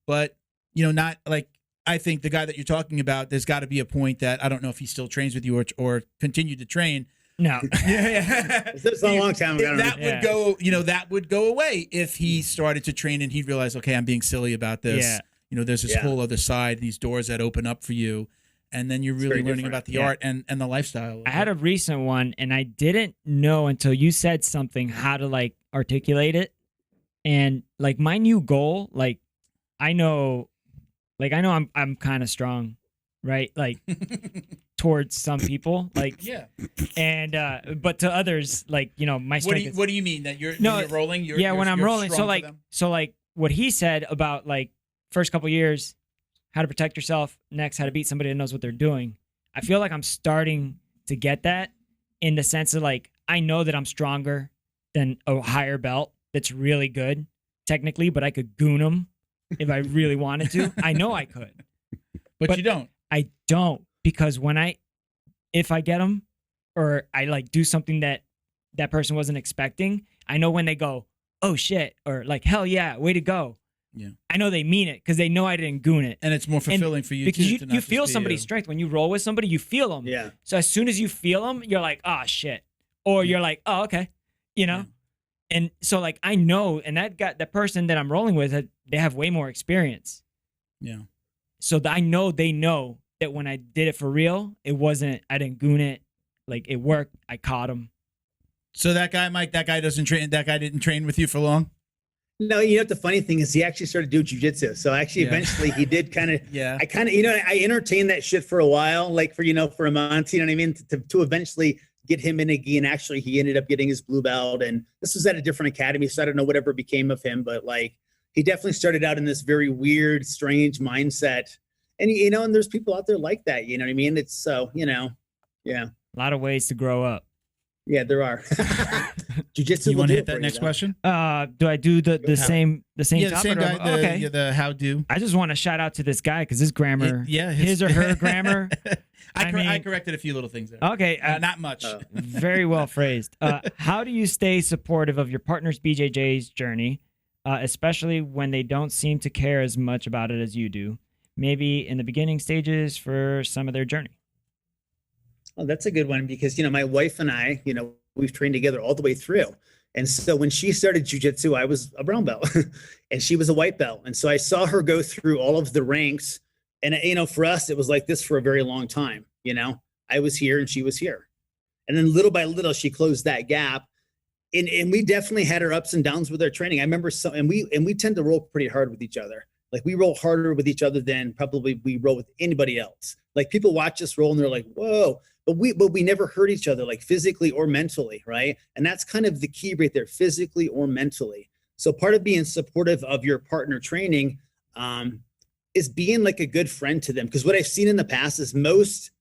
S2: But, not like, I think the guy that you're talking about, there's got to be a point that I don't know if he still trains with you or continue to train.
S4: No.
S2: Yeah.
S5: It's a long time ago.
S2: That
S4: Yeah.
S2: would go, that would go away if he started to train and he'd realize, okay, I'm being silly about this.
S4: Yeah.
S2: There's this
S5: Yeah.
S2: whole other side, these doors that open up for you. And then you're really
S5: very
S2: learning
S5: different.
S2: about the
S4: Yeah.
S2: art and the lifestyle.
S4: I had a recent one and I didn't know until you said something how to like articulate it. And like my new goal, like I know I'm kind of strong, right? Like towards some people, like
S2: yeah.
S4: and but to others, like my strength.
S2: What do you mean that
S4: No,
S2: when you're rolling?
S4: When I'm rolling, so like what he said about like first couple years, how to protect yourself, next how to beat somebody that knows what they're doing. I feel like I'm starting to get that in the sense of like I know that I'm stronger than a higher belt that's really good technically, but I could goon them if I really wanted to. I know I could,
S2: but you don't.
S4: I don't, because if I get them or I like do something that person wasn't expecting, I know when they go, oh shit, or like, hell yeah, way to go.
S2: Yeah.
S4: I know they mean it because they know I didn't goon it.
S2: And it's more fulfilling for you
S4: because
S2: too.
S4: you feel somebody's strength when you roll with somebody. You feel them.
S5: Yeah.
S4: So as soon as you feel them, you're like, oh shit, or you're like, oh okay,
S2: Yeah.
S4: And so like I know, and that person that I'm rolling with, they have way more experience.
S2: Yeah.
S4: So I know they know that when I did it for real, I didn't goon it, like it worked. I caught him.
S2: So that guy, Mike, that guy didn't train with you for long?
S5: No, the funny thing is he actually started doing jujitsu. So actually,
S2: Yeah.
S5: eventually he did kind of,
S2: Yeah.
S5: I kind of, I entertained that shit for a while, like for a month, you know what I mean? To eventually get him in a gi. And actually he ended up getting his blue belt. And this was at a different academy. So I don't know whatever became of him, but like he definitely started out in this very weird, strange mindset. And, and there's people out there like that, you know what I mean? It's so, yeah.
S4: A lot of ways to grow up.
S5: Yeah, there are. Jiu-jitsu.
S2: You want to hit that next question?
S4: Do I do the same
S2: Yeah, the
S4: topic?
S2: same guy.
S4: Okay.
S2: The how do.
S4: I just want to shout out to this guy because his grammar, his or her grammar.
S2: I corrected a few little things there.
S4: Okay,
S2: Not much.
S4: Very well phrased. How do you stay supportive of your partner's BJJ's journey, especially when they don't seem to care as much about it as you do? Maybe in the beginning stages for some of their journey.
S5: Oh, that's a good one because, my wife and I, we've trained together all the way through. And so when she started jujitsu, I was a brown belt and she was a white belt. And so I saw her go through all of the ranks. And, you know, for us, it was like this for a very long time. You know, I was here and she was here. And then little by little, she closed that gap. And we definitely had our ups and downs with our training. I remember and we tend to roll pretty hard with each other. Like we roll harder with each other than probably we roll with anybody else. Like people watch us roll and they're like, whoa, but we never hurt each other, like physically or mentally. Right. And that's kind of the key right there, physically or mentally. So part of being supportive of your partner training is being like a good friend to them. Because what I've seen in the past is most,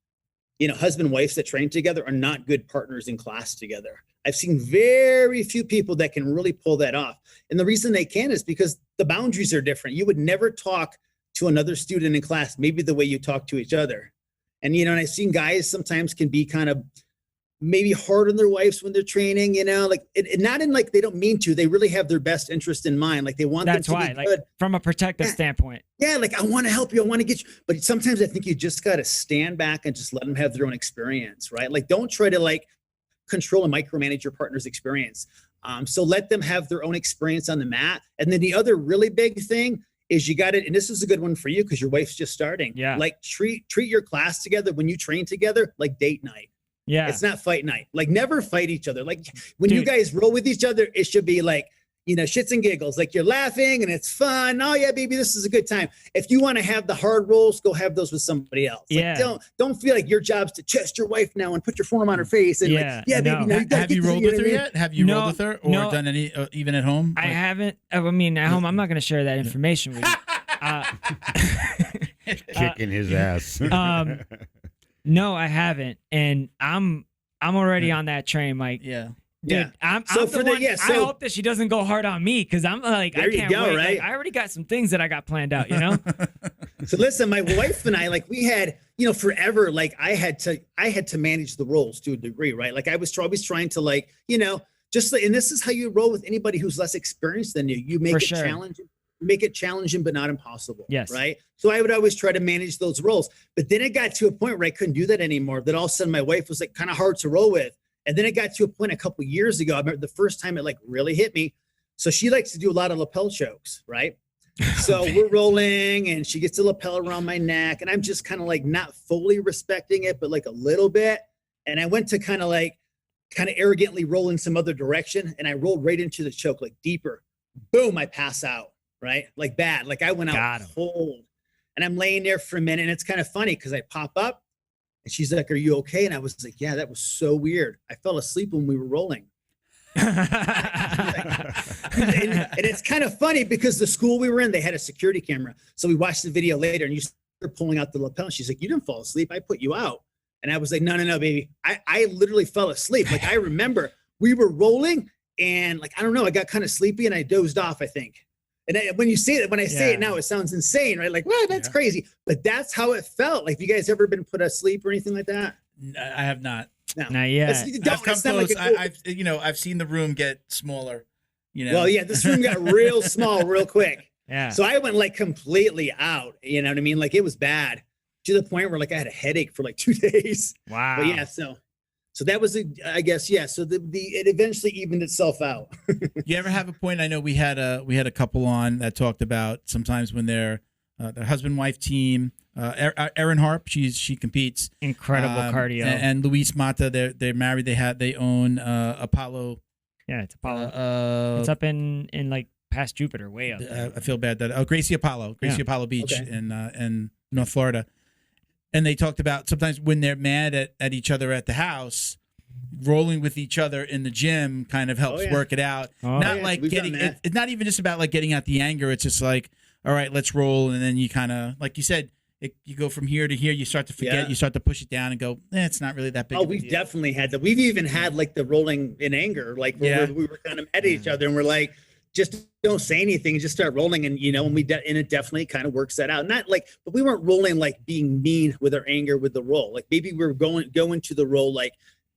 S5: you know, husband and wives that train together are not good partners in class together. I've seen very few people that can really pull that off. And the reason they can is because the boundaries are different. You would never talk to another student in class, maybe the way you talk to each other. And, you know, and I've seen guys sometimes can be kind of maybe hard on their wives when they're training, you know, like not in like, they don't mean to, they really have their best interest in mind. Like they want them to be
S4: like
S5: good.
S4: From a protective standpoint.
S5: Yeah. Like I want to help you. I want to get you. But sometimes I think you just got to stand back and just let them have their own experience, right? Like don't try to like control and micromanage your partner's experience. So let them have their own experience on the mat. And then the other really big thing is you got it. And this is a good one for you because your wife's just starting.
S4: Yeah.
S5: Like treat your class together when you train together, like date night.
S4: Yeah.
S5: It's not fight night. Like never fight each other. Like when
S4: Dude.
S5: you guys roll with each other, it should be like, you know, shits and giggles. Like you're laughing and it's fun. Oh yeah, baby, this is a good time. If you want to have the hard rolls, go have those with somebody else. Like,
S4: Yeah.
S5: Don't feel like your job's to chest your wife now and put your forearm on her face. And
S4: Yeah.
S5: like, yeah,
S4: No.
S5: baby, now you gotta
S2: Have
S5: get
S2: you
S5: this,
S2: rolled
S5: know
S2: with
S5: what
S2: her
S5: I mean?
S2: yet? Have you
S4: No,
S2: rolled with her or
S4: no.
S2: done any, even at home?
S4: I haven't. I mean, at home, I'm not going to share that information with you.
S1: Kicking his ass.
S4: No, I haven't. And I'm already on that train, Mike.
S2: Yeah.
S4: Dude,
S5: Yeah.
S4: I'm
S5: So
S4: the
S5: for the-
S4: one,
S5: yeah,
S4: I
S5: so-
S4: hope that she doesn't go hard on me because I'm like,
S5: There
S4: I
S5: you
S4: can't
S5: go,
S4: wait.
S5: right?
S4: Like, I already got some things that I got planned out, you know?
S5: So listen, my wife and I, like we had, you know, forever, like I had to manage the roles to a degree, right? Like I was always trying to like, you know, just like, and this is how you roll with anybody who's less experienced than you. You make
S4: For
S5: it
S4: sure.
S5: challenging, make it challenging, but not impossible.
S4: Yes.
S5: Right. So I would always try to manage those roles, but then it got to a point where I couldn't do that anymore. That all of a sudden my wife was like kind of hard to roll with. And then it got to a point a couple of years ago. I remember the first time it like really hit me. So she likes to do a lot of lapel chokes, right? So we're rolling and she gets a lapel around my neck and I'm just kind of like not fully respecting it, but like a little bit. And I went to kind of arrogantly roll in some other direction. And I rolled right into the choke, like deeper. Boom, I pass out, right? Like bad. Like I went out cold. And I'm laying there for a minute. And it's kind of funny because I pop up and she's like, "Are you okay?" And I was like, "Yeah, that was so weird. I fell asleep when we were rolling." and it's kind of funny because the school we were in, they had a security camera. So we watched the video later and you start pulling out the lapel. She's like, "You didn't fall asleep. I put you out." And I was like, no, baby. I literally fell asleep. Like I remember we were rolling and like, I don't know, I got kind of sleepy and I dozed off, I think. And when you say it, when I say it now, it sounds insane, right? Like, well, that's crazy. But that's how it felt. Like, have you guys ever been put asleep or anything like that?
S2: I have not.
S5: No.
S4: Not yet.
S2: I've come close. I've seen the room get smaller. You know.
S5: Well, yeah, this room got real small real quick.
S4: Yeah.
S5: So I went like completely out. You know what I mean? Like it was bad to the point where like I had a headache for like 2 days.
S4: Wow.
S5: But yeah, so that was I guess, yeah. So it eventually evened itself out.
S2: You ever have a point? I know we had a couple on that talked about sometimes when their husband-wife team. Erin Harp, she competes.
S4: Incredible cardio.
S2: And Luis Mata, they're married. They own Apollo.
S4: Yeah, it's Apollo. It's up in like past Jupiter, way up.
S2: I feel bad that Gracie Apollo Beach in North Florida. And they talked about sometimes when they're mad at each other at the house, rolling with each other in the gym kind of helps work it out. Not like getting it's not even just about like getting out the anger. It's just like, all right, let's roll. And then you kind of, like you said, you go from here to here. You start to forget. You start to push it down and go, it's not really that big.
S5: Oh, we've definitely had that. We've even had like the rolling in anger, like where we were kind of at each other and we're like, just don't say anything, just start rolling. And, you know, and it definitely kind of works that out. Not like, but we weren't rolling like being mean with our anger with the roll. Like maybe we were going to the roll like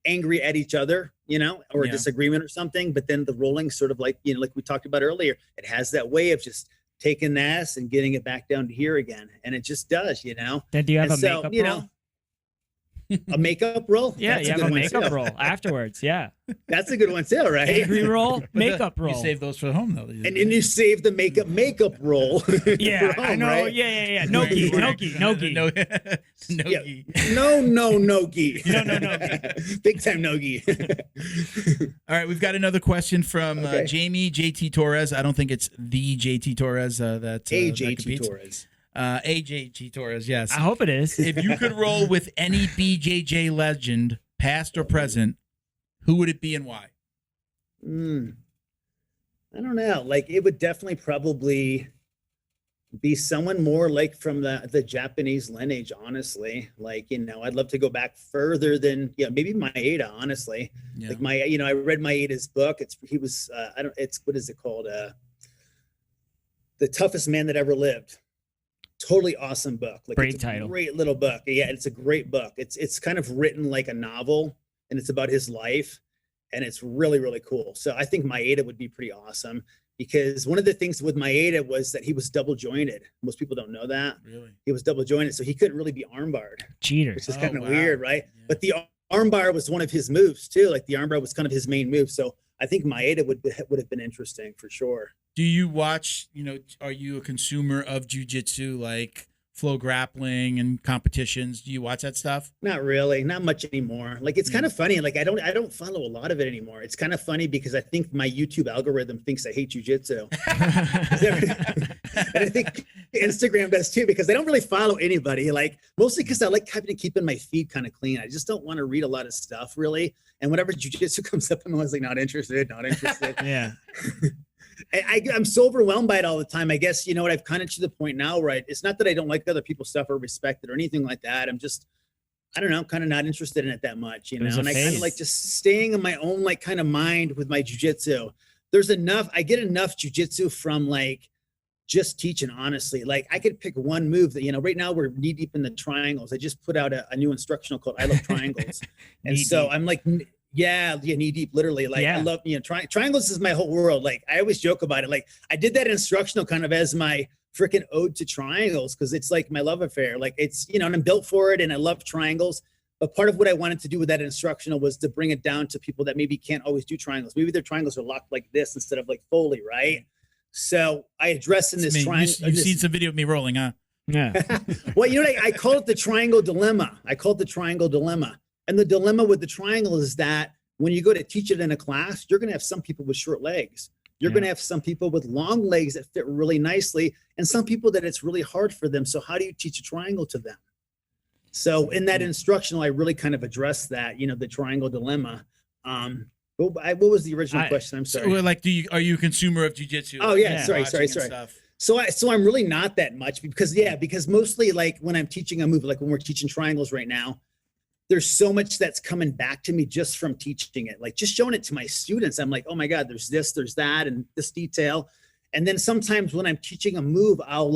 S5: angry at each other, you know, or a disagreement or something. But then the rolling sort of like, you know, like we talked about earlier, it has that way of just taking the ass and getting it back down to here again. And it just does, you know.
S4: Then do you have a makeup roll?
S5: A makeup roll?
S4: Yeah,
S5: That's
S4: you have
S5: good
S4: a
S5: one,
S4: makeup
S5: too.
S4: roll afterwards. Yeah,
S5: That's a good one too, right?
S4: angry roll, makeup
S2: You
S4: roll.
S2: save those for home though.
S5: And then you save the makeup roll.
S4: Yeah,
S5: for
S4: I
S5: home,
S4: know.
S5: right?
S4: Yeah. No gi, no gi, no gi.
S2: No
S5: Yeah.
S2: gi.
S5: No gi.
S4: No gi.
S5: Big time no gi.
S2: All right, we've got another question from
S5: Okay.
S2: Jamie JT Torres. I don't think it's the JT Torres that
S5: AJT
S2: competes.
S5: Torres.
S2: AJT Torres, yes.
S4: I hope it is.
S2: If you could roll with any BJJ legend, past or present, who would it be and why?
S5: I don't know. Like it would definitely probably be someone more like from the Japanese lineage, honestly. Like, I'd love to go back further than, maybe Maeda, honestly.
S2: Yeah.
S5: Like I read Maeda's book. What is it called? The Toughest Man That Ever Lived. Totally awesome book. Like
S4: Great
S5: it's a
S4: title.
S5: Great little book. Yeah, it's a great book. It's kind of written like a novel, and it's about his life, and it's really, really cool. So I think Maeda would be pretty awesome, because one of the things with Maeda was that he was double jointed. Most people don't know that.
S2: Really?
S5: He was double jointed, so he couldn't really be armbarred,
S4: Cheater.
S5: which is
S2: Oh,
S5: kind of
S2: wow.
S5: weird, right?
S2: Yeah.
S5: But the armbar was one of his moves too. Like the armbar was kind of his main move. So I think Maeda would have been interesting for sure.
S2: Do you watch, are you a consumer of jiu-jitsu, like flow grappling and competitions? Do you watch that stuff?
S5: Not really, not much anymore. Like it's kind of funny. Like I don't follow a lot of it anymore. It's kind of funny because I think my YouTube algorithm thinks I hate jujitsu, and I think Instagram does too, because I don't really follow anybody. Like mostly because I like keeping my feed kind of clean. I just don't want to read a lot of stuff really. And whenever jujitsu comes up, I'm always like not interested.
S4: Yeah.
S5: I'm so overwhelmed by it all the time. I guess, I've kind of to the point now, right? It's not that I don't like other people's stuff or respect it or anything like that. I'm just, I don't know, I'm kind of not interested in it that much,
S4: It was a
S5: and I kind of
S4: phase.
S5: like just staying in my own, like kind of mind with my jujitsu. I get enough jujitsu from like just teaching, honestly. Like I could pick one move that, right now we're knee deep in the triangles. I just put out a new instructional called I Love Triangles. And
S4: Knee
S5: so
S4: deep.
S5: I'm like, yeah, knee deep, literally. Like
S4: Yeah.
S5: I love, triangles is my whole world. Like I always joke about it. Like I did that instructional kind of as my freaking ode to triangles, because it's like my love affair. Like it's, and I'm built for it and I love triangles. But part of what I wanted to do with that instructional was to bring it down to people that maybe can't always do triangles. Maybe their triangles are locked like this instead of like Foley, right? So I address in this triangle.
S2: You've seen some video of me rolling, huh?
S4: Yeah.
S5: Well, I call it the triangle dilemma. And the dilemma with the triangle is that when you go to teach it in a class, you're going to have some people with short legs. You're going to have some people with long legs that fit really nicely, and some people that it's really hard for them. So how do you teach a triangle to them? So in that instructional, I really kind of addressed that, the triangle dilemma. What was the original question? I'm sorry.
S2: So, like, are you a consumer of jiu-jitsu?
S5: Oh, yeah.
S4: Yeah.
S5: Sorry.
S2: Watching and stuff?
S5: So I'm really not that much because mostly like when I'm teaching a move, like when we're teaching triangles right now, there's so much that's coming back to me just from teaching it, like just showing it to my students. I'm like, oh my God, there's this, there's that, and this detail. And then sometimes when I'm teaching a move, I'll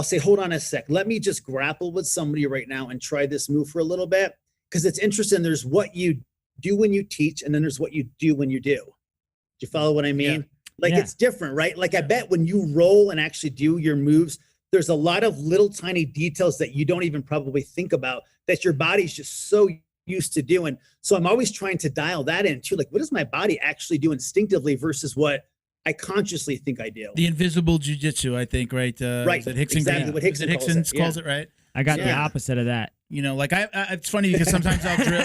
S5: say, hold on a sec. Let me just grapple with somebody right now and try this move for a little bit. Cause it's interesting. There's what you do when you teach, and then there's what you do when you do. Do you follow what I mean?
S2: Yeah.
S5: Like it's different, right? Like I bet when you roll and actually do your moves, there's a lot of little tiny details that you don't even probably think about that your body's just so used to doing. So I'm always trying to dial that in too. Like, what does my body actually do instinctively versus what I consciously think I do?
S2: The invisible jiu-jitsu, I think, right?
S5: Right.
S2: Is it Hickson?
S5: Exactly what Hickson calls it. Yeah.
S2: calls it, right?
S4: I got the
S5: Yeah.
S4: opposite of that.
S2: Like it's funny because sometimes I'll drill.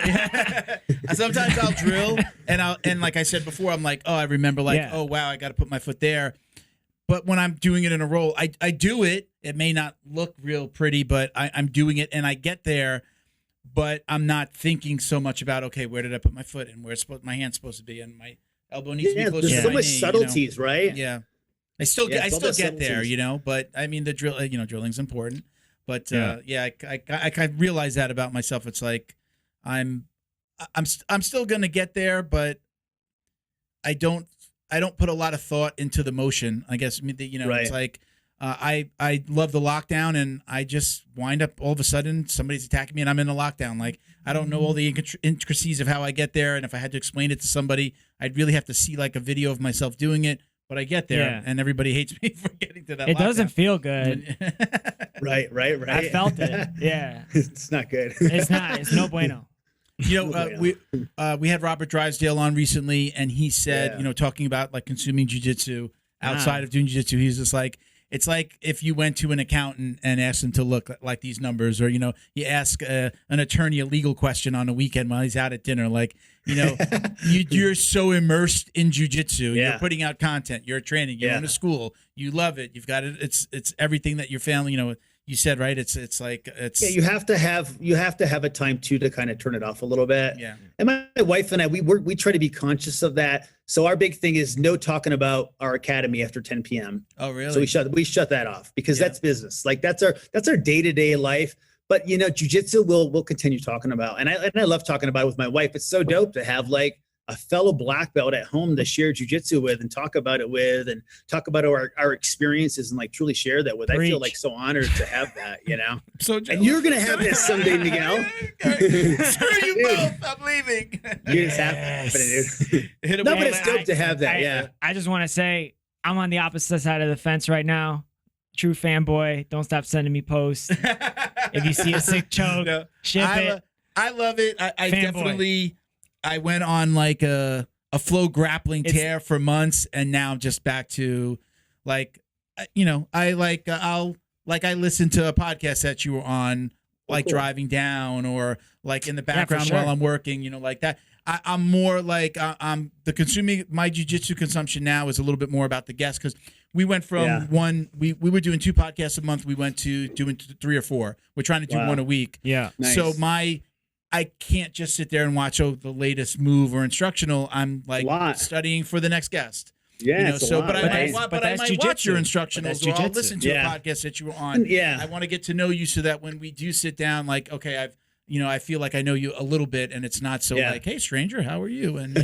S2: Sometimes I'll drill, and like I said before, I'm like, oh, I remember, like, oh wow, I got to put my foot there. But when I'm doing it in a roll, I do it. It may not look real pretty, but I'm doing it, and I get there. But I'm not thinking so much about, okay, where did I put my foot, and where's my hand's supposed to be, and my elbow needs to be closer
S5: There's
S2: to
S5: so
S2: my
S5: much
S2: knee,
S5: subtleties, right?
S2: Yeah, I still
S5: Yeah,
S2: get
S5: it's all about
S2: there,
S5: subtleties.
S2: But I mean the drill, drilling's important. But I realize that about myself. It's like I'm still gonna get there, but I don't put a lot of thought into the motion. I guess
S5: Right.
S2: It's like I love the lockdown, and I just wind up all of a sudden somebody's attacking me and I'm in a lockdown. Like I don't know all the intricacies of how I get there, and if I had to explain it to somebody, I'd really have to see like a video of myself doing it. But I get there, and everybody hates me for getting to that.
S4: It
S2: lockdown.
S4: doesn't feel good.
S5: Right.
S4: I felt it. Yeah.
S5: It's not good.
S4: It's not. It's no bueno.
S2: We had Robert Drysdale on recently, and he said,
S5: Yeah.
S2: talking about like consuming jiu-jitsu outside of doing jiu-jitsu, he's just like, it's like if you went to an accountant and asked him to look like these numbers, or you ask an attorney a legal question on a weekend while he's out at dinner, like you're so immersed in jiu-jitsu.
S5: Yeah.
S2: You're putting out content, you're training, you're going to school, you love it, you've got it. It's everything that your family, you said, right? It's like
S5: you have to have a time too to kind of turn it off a little bit.
S2: Yeah.
S5: And my wife and I, we try to be conscious of that. So our big thing is no talking about our academy after 10 p.m.
S2: Oh, really?
S5: So we shut that off because that's business. Like that's our day-to-day life. But jiu-jitsu we'll continue talking about. And I love talking about it with my wife. It's so dope to have like a fellow black belt at home to share jiu-jitsu with and talk about it with, and talk about our experiences and like truly share that with. I feel like so honored to have that,
S2: So
S5: and you're going to have this someday, Miguel.
S2: Screw you both. I'm leaving.
S5: You're just happening, dude. No, but it's dope to have that.
S4: I just want to say I'm on the opposite side of the fence right now. True fanboy. Don't stop sending me posts. If you see a sick choke, ship it.
S2: I love it. I definitely. I went on like a flow grappling tear for months, and now I'm just back to like, I listen to a podcast that you were on, like driving down or like in the background while I'm working, like that. I'm more like I'm the consuming. My jiu-jitsu consumption now is a little bit more about the guests, because we went from we were doing 2 podcasts a month. We went to doing 3 or 4. We're trying to do 1 a week.
S4: Yeah.
S5: Nice.
S2: So I can't just sit there and watch the latest move or instructional. I'm like studying for the next guest.
S5: Yeah.
S2: But I might watch your instructionals, or I'll listen to a podcast that you were on.
S5: Yeah.
S2: I want to get to know you so that when we do sit down, like, okay, I feel like I know you a little bit, and it's not so like, hey, stranger, how are you? And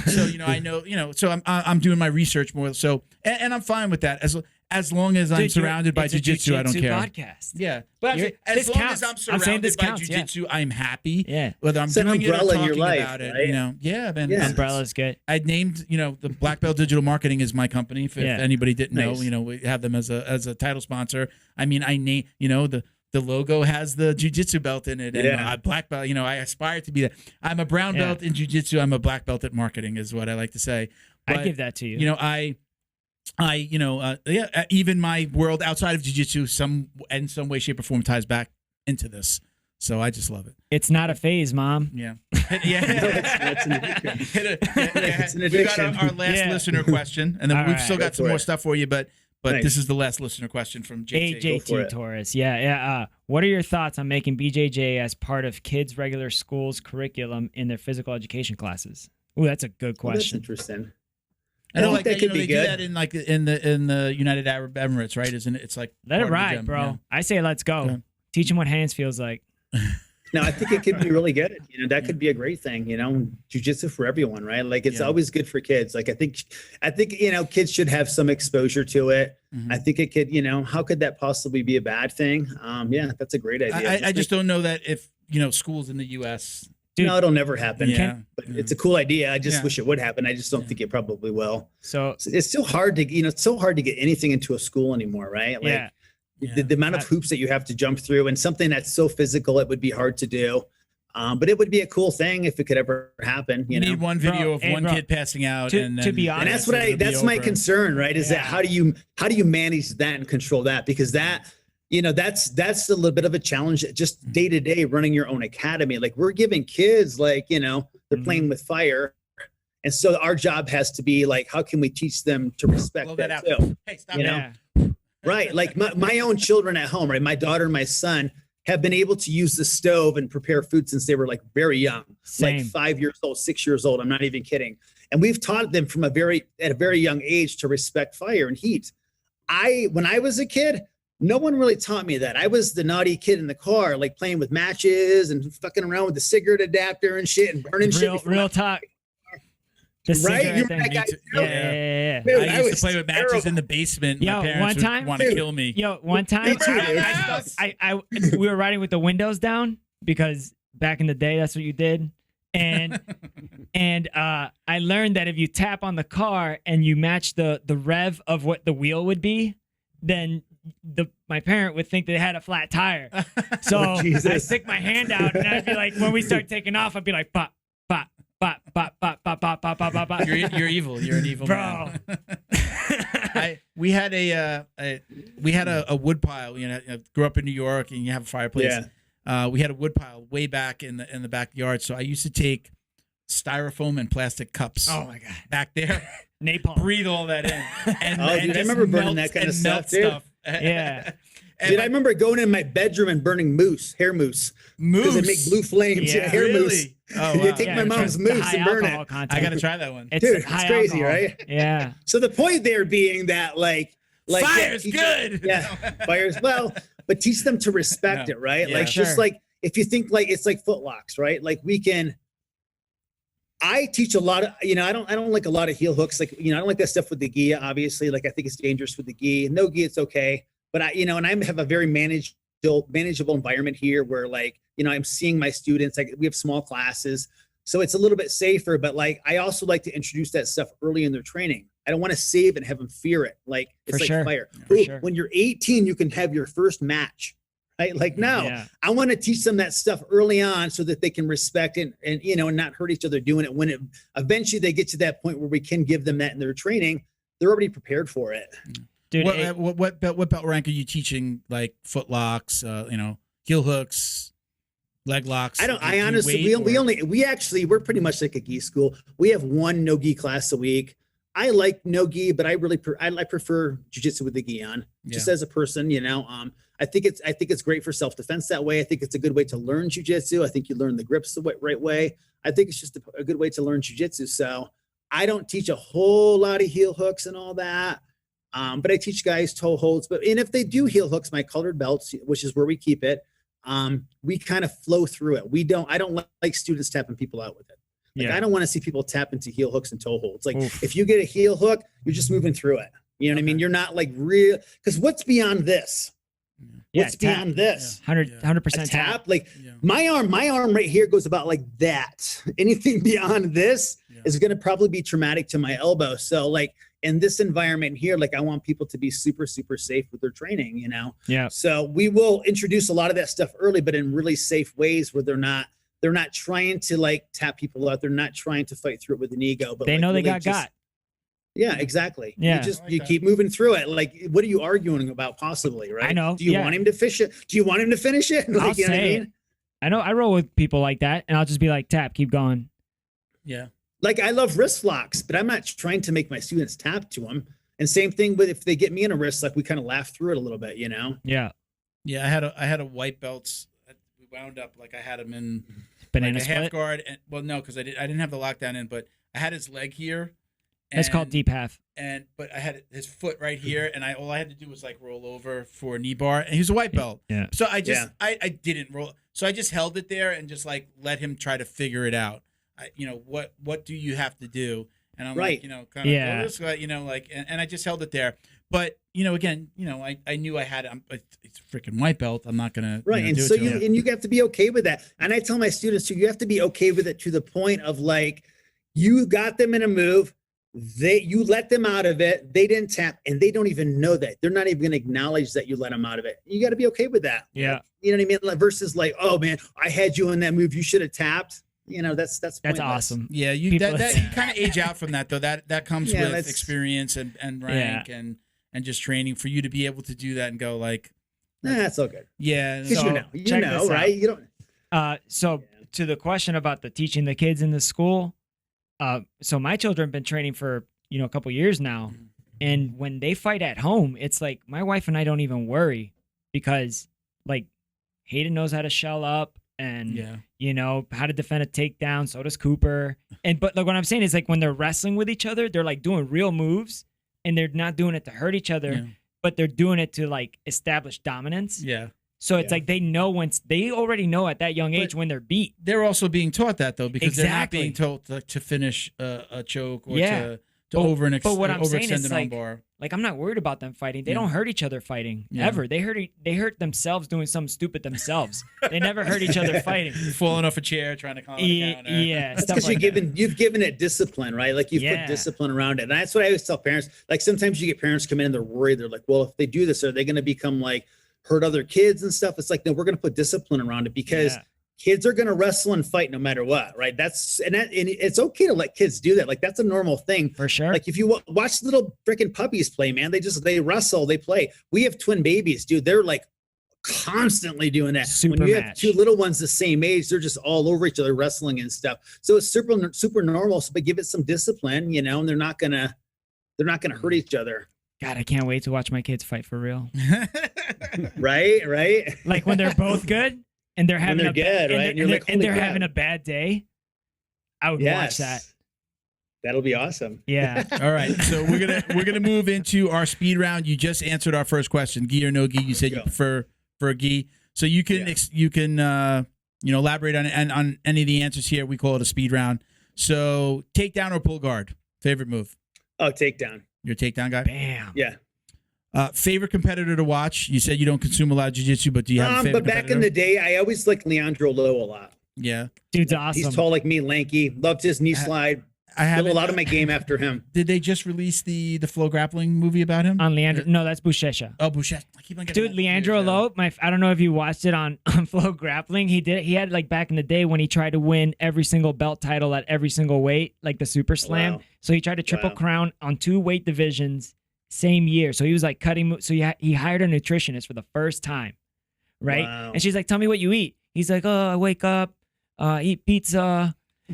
S2: so I know, so I'm doing my research more. So and I'm fine with that as long as I'm surrounded by jiu-jitsu. I don't care.
S4: Podcast.
S2: Yeah, but as long as I'm surrounded by jiu-jitsu, I'm happy.
S4: Yeah,
S2: whether I'm
S5: it's an
S2: doing it or
S5: umbrella in
S2: talking
S5: your life,
S2: about it.
S5: right?
S2: Yeah, man.
S4: Umbrella's good.
S2: I named the Black Belt Digital Marketing is my company. If anybody didn't know, we have them as a title sponsor. I mean, I name the logo has the jiu-jitsu belt in it, and black belt. I aspire to be that. I'm a brown belt in jiu-jitsu. I'm a black belt at marketing, is what I like to say. But,
S4: I give that to you.
S2: Even my world outside of jiu-jitsu, some way, shape, or form ties back into this. So I just love it.
S4: It's not a phase, Mom.
S2: Yeah.
S5: It's an addiction. It's an addiction.
S2: We got our last listener question, and then we've still got some more stuff for you, but this is the last listener question from
S4: AJT Torres. Yeah. What are your thoughts on making BJJ as part of kids' regular school's curriculum in their physical education classes? Ooh, that's a good question.
S5: That's interesting.
S2: I know, like
S5: that could be
S2: they
S5: good.
S2: do that in the United Arab Emirates, right? Isn't it? It's like
S4: let it ride, bro. Yeah. I say let's go. Yeah. Teach them what hands feels like.
S5: No, I think it could be really good. That could be a great thing. Jiu-jitsu for everyone, right? Like it's always good for kids. Like I think kids should have some exposure to it. Mm-hmm. I think it could. How could that possibly be a bad thing? Yeah, that's a great idea.
S2: I just don't know that if schools in the U.S.
S5: Dude, no, it'll never happen.
S2: Yeah.
S5: But it's a cool idea. I just wish it would happen. I just don't think it probably will. So it's so hard to, it's so hard to get anything into a school anymore, right? Like the amount of hoops that you have to jump through, and something that's so physical, it would be hard to do. But it would be a cool thing if it could ever happen. You
S2: need one video of one kid passing out,
S4: to be honest,
S5: and that's my concern, right? Is that how do you manage that and control that? Because that's a little bit of a challenge just day to day running your own academy. Like we're giving kids they're playing with fire. And so our job has to be like, how can we teach them to respect that too?
S2: Hey, stop
S5: Right. Like my own children at home, right? My daughter and my son have been able to use the stove and prepare food since they were like very young, like 5 years old, 6 years old. I'm not even kidding. And we've taught them from at a very young age to respect fire and heat. When I was a kid, no one really taught me that. I was the naughty kid in the car, like playing with matches and fucking around with the cigarette adapter and shit and burning shit.
S4: Real talk.
S5: Right?
S4: You that guy
S2: yeah. Dude, I used to play with matches in the basement. My parents would want to kill me.
S4: One time we were riding with the windows down because back in the day, that's what you did. And I learned that if you tap on the car and you match the rev of what the wheel would be, then my parent would think they had a flat tire. So
S5: Jesus.
S4: I stick my hand out, and I'd be like, when we start taking off, I'd be like, pop, pop, pop, pop, pop, pop, pop, pop, pop, pop.
S2: You're evil. You're an evil
S4: Bro.
S2: man. We had a wood pile. You know, I grew up in New York, and you have a fireplace.
S5: Yeah.
S2: We had a wood pile way back in the backyard. So I used to take styrofoam and plastic cups.
S4: Oh my God.
S2: Back there.
S4: Napalm.
S2: Breathe all that in. And,
S5: Oh,
S2: and
S5: dude, I
S2: just
S5: remember burning
S2: melt-
S5: that kind of
S2: and
S5: stuff,
S2: melt
S5: dude.
S2: stuff.
S4: Yeah.
S2: And
S5: Dude, I remember going in my bedroom and burning hair mousse. Because they make blue flames.
S4: Yeah.
S5: Hair
S2: Really?
S5: mousse.
S2: Oh,
S5: You
S2: wow.
S5: take
S4: Yeah,
S5: my
S4: the
S5: mom's
S4: high
S5: mousse and burn
S4: alcohol
S5: it.
S4: content.
S2: I got to try that one.
S4: It's
S5: Dude, it's
S4: high
S5: crazy,
S4: alcohol.
S5: right?
S4: Yeah.
S5: So the point there being that, like
S2: Fire's
S5: yeah,
S2: good.
S5: Yeah, fire's well, but teach them to respect
S2: Yeah.
S5: it, right?
S2: Yeah.
S5: Like just
S4: Sure.
S5: like if you think like it's like footlocks, right? Like I teach a lot of, I don't like a lot of heel hooks. Like, I don't like that stuff with the gi, obviously. Like I think it's dangerous with the gi. No gi, it's okay. But and I have a very manageable environment here where like, I'm seeing my students, like we have small classes. So it's a little bit safer, but like, I also like to introduce that stuff early in their training. I don't want to save and have them fear it. Like it's
S4: For
S5: like
S4: sure.
S5: fire.
S4: For
S5: Ooh,
S4: sure.
S5: When you're 18, you can have your first match, right? Like now
S4: Yeah.
S5: I want to teach them that stuff early on so that they can respect it and not hurt each other doing it. When it eventually they get to that point where we can give them that in their training, they're already prepared for it.
S4: Dude,
S2: What belt rank are you teaching? Like foot locks, heel hooks, leg locks?
S5: I honestly, we're pretty much like a gi school. We have one no gi class a week. I like no gi, but I prefer jiu-jitsu with the gi on just as a person, I think it's great for self-defense that way. I think it's a good way to learn jiu-jitsu. I think you learn the grips the right way. I think it's just a good way to learn jiu-jitsu. So I don't teach a whole lot of heel hooks and all that. But I teach guys toe holds, and if they do heel hooks, my colored belts, which is where we keep it, we kind of flow through it. I don't like students tapping people out with it. Like, I don't want to see people tap into heel hooks and toe holds. Like if you get a heel hook, you're just moving through it. You know what I mean? You're not like real, because what's beyond this? What's beyond this?
S4: 100%
S5: A tap? Like
S2: Yeah.
S5: my arm right here goes about like that. Anything beyond this is going to probably be traumatic to my elbow. So like in this environment here, like I want people to be super, super safe with their training,
S4: Yeah.
S5: So we will introduce a lot of that stuff early, but in really safe ways where they're not trying to like tap people out. They're not trying to fight through it with an ego, but
S4: They
S5: like,
S4: know they
S5: really
S4: got.
S5: Yeah, exactly.
S4: Yeah.
S5: You keep moving through it. Like, what are you arguing about possibly, right?
S4: I know,
S5: Do you
S4: yeah.
S5: want him to fish it? Do you want him to finish it? Like,
S4: I'll
S5: you know what I
S4: say
S5: mean?
S4: it. I know I roll with people like that, and I'll just be like, tap, keep going.
S2: Yeah.
S5: Like, I love wrist locks, but I'm not trying to make my students tap to them. And same thing with if they get me in a wrist, like we kind of laugh through it a little bit,
S4: Yeah.
S2: Yeah. I had a white belts. We wound up like I had him in
S4: Banana
S2: like a half
S4: split.
S2: guard. And, well, no, because I didn't have the lockdown in, but I had his leg here.
S4: That's called deep half.
S2: But I had his foot right here, and all I had to do was like roll over for a knee bar, and he was a white belt.
S4: Yeah.
S2: So I just I didn't roll, so I just held it there and just like let him try to figure it out. What do you have to do? And I'm like, kind of
S4: Yeah.
S2: this way, and I just held it there. But again, I knew I had it's a freaking white belt. I'm not gonna
S5: and
S2: do
S5: so
S2: it to him.
S5: you have to be okay with that. And I tell my students too, you have to be okay with it to the point of like, you got them in a move, you let them out of it, they didn't tap, and they don't even know that. They're not even going to acknowledge that you let them out of it. You got to be okay with that.
S4: Yeah.
S5: You know what I mean? Like, versus like, oh man, I had you in that move, you should have tapped. That's pointless.
S4: awesome.
S2: Yeah, you
S4: People-
S2: kind of age out from that though. That comes
S5: Yeah,
S2: with
S5: that's-
S2: experience and rank and just training for you to be able to do that and go like,
S5: Nah, that's all good.
S2: yeah.
S5: Because
S4: So,
S5: you
S4: check
S5: know,
S4: this out.
S5: right? You don't.
S4: So to the question about the teaching the kids in the school, so my children have been training for a couple years now, and when they fight at home, it's like my wife and I don't even worry because like Hayden knows how to shell up and how to defend a takedown. So does Cooper. But like what I'm saying is like when they're wrestling with each other, they're like doing real moves, and they're not doing it to hurt each other, but they're doing it to like establish dominance.
S2: Yeah.
S4: So it's like they already know at that young age when they're beat.
S2: They're also being taught that though, because they're not
S4: Exactly.
S2: being told to finish a choke or to
S4: what I'm saying
S2: overextend
S4: is,
S2: an
S4: like,
S2: armbar.
S4: Like, I'm not worried about them fighting. They
S2: Yeah.
S4: don't hurt each other fighting
S2: Yeah.
S4: ever. They hurt themselves doing something stupid themselves. They never hurt each other fighting.
S2: Falling off a chair, trying to climb on a counter.
S4: Yeah,
S5: That's
S4: stuff
S5: because
S4: like that.
S5: you've given it discipline, right? Like you've
S4: Yeah.
S5: put discipline around it. And that's what I always tell parents. Like sometimes you get parents come in and they're worried. They're like, well, if they do this, are they going to become like hurt other kids and stuff? It's like, no, we're going to put discipline around it because
S4: Yeah.
S5: kids are going to wrestle and fight no matter what, right? And it's okay to let kids do that. Like that's a normal thing.
S4: For sure.
S5: Like if you watch little freaking puppies play, man, they wrestle, they play. We have twin babies, dude. They're like constantly doing that.
S4: Super
S5: when you have
S4: match.
S5: two little ones the same age, they're just all over each other wrestling and stuff. So it's super normal. But give it some discipline, and they're not gonna hurt each other.
S4: God, I can't wait to watch my kids fight for real.
S5: Right.
S4: Like when they're both good and they're having
S5: they're good, right? And you're like,
S4: and
S5: holy
S4: they're
S5: crap.
S4: having a bad day. I would watch that.
S5: That'll be awesome.
S4: Yeah.
S2: All right, so we're gonna move into our speed round. You just answered our first question, gi or no gi. You said you prefer for a gi, so you can elaborate on any of the answers here. We call it a speed round. So takedown or pull guard, favorite move?
S5: Oh, takedown.
S2: You're a takedown guy.
S4: Bam.
S5: Yeah.
S2: Favorite competitor to watch? You said you don't consume a lot of jiu-jitsu, but do you have a favorite
S5: but back in the day, I always liked Leandro Lowe a lot.
S2: Yeah,
S4: Dude's awesome.
S5: He's tall like me, lanky. Loved his knee slide.
S2: I have
S5: Built a lot of my game after him.
S2: Did they just release the Flow Grappling movie about him?
S4: On Leandro. No, that's Buchecha.
S2: Oh, Boucher. I keep on getting
S4: Dude,
S2: that
S4: Leandro
S2: confused,
S4: Lowe, I don't know if you watched it on Flow Grappling. He had like back in the day when he tried to win every single belt title at every single weight, like the Super Slam.
S5: Wow.
S4: So he tried to triple crown on 2 weight divisions same year. So he was like cutting. So he hired a nutritionist for the first time, right?
S5: Wow.
S4: And she's like, "Tell me what you eat." He's like, "Oh, I wake up, eat pizza,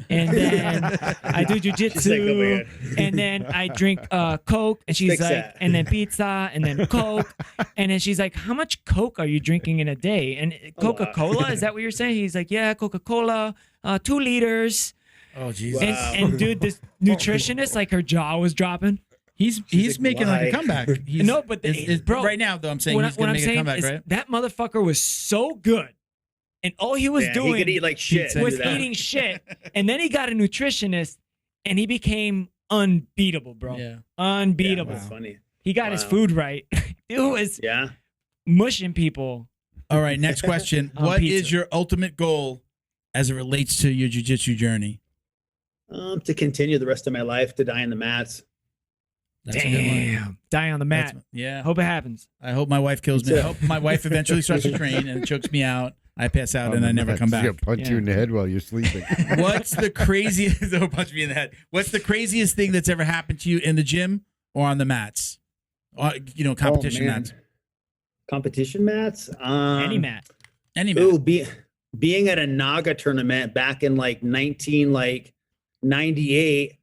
S4: and then I do jujitsu,
S5: Like,
S4: and then I drink Coke." And she's
S5: Fix
S4: like,
S5: that.
S4: "And then pizza, and then Coke." And then she's like, "How much Coke are you drinking in a day?" And Coca-Cola, is that what you're saying? He's like, "Yeah, Coca-Cola, 2 liters."
S2: Oh, Jesus.
S5: Wow.
S4: And dude, this nutritionist, like her jaw was dropping.
S2: He's
S5: like,
S2: making like a
S5: why?
S2: comeback.
S4: No, but bro,
S2: right now though, I'm saying
S4: What
S2: he's gonna
S4: I'm
S2: make a
S4: saying
S2: comeback,
S4: is
S2: right?
S4: that motherfucker was so good, and all he was
S5: he
S4: doing
S5: could eat like shit.
S2: pizza.
S5: and
S4: was
S5: do that.
S4: eating shit. And then he got a nutritionist, and he became unbeatable, bro.
S2: Yeah.
S4: Unbeatable.
S5: Yeah, that's funny.
S4: He got his
S5: Wow.
S4: food right. Dude was
S5: Yeah.
S4: mushing people.
S2: All right, next question.
S4: On
S2: What
S4: pizza.
S2: is your ultimate goal as it relates to your jiu-jitsu journey?
S5: To continue the rest of my life to die in the mats.
S2: That's a good one.
S4: Damn. Die on the mat.
S2: Yeah.
S4: Hope it happens.
S2: I hope my wife kills me. I hope my wife eventually starts to train and chokes me out. I pass out and I never come
S1: She's gonna
S2: back.
S1: punch you in the head while you're sleeping.
S2: What's the craziest? Don't punch me in the head. What's the craziest thing that's ever happened to you in the gym or on the mats? Competition
S5: man.
S2: mats.
S5: Competition mats?
S4: Any mat.
S2: Any mat.
S5: Ooh, being at a Naga tournament back in like 1998,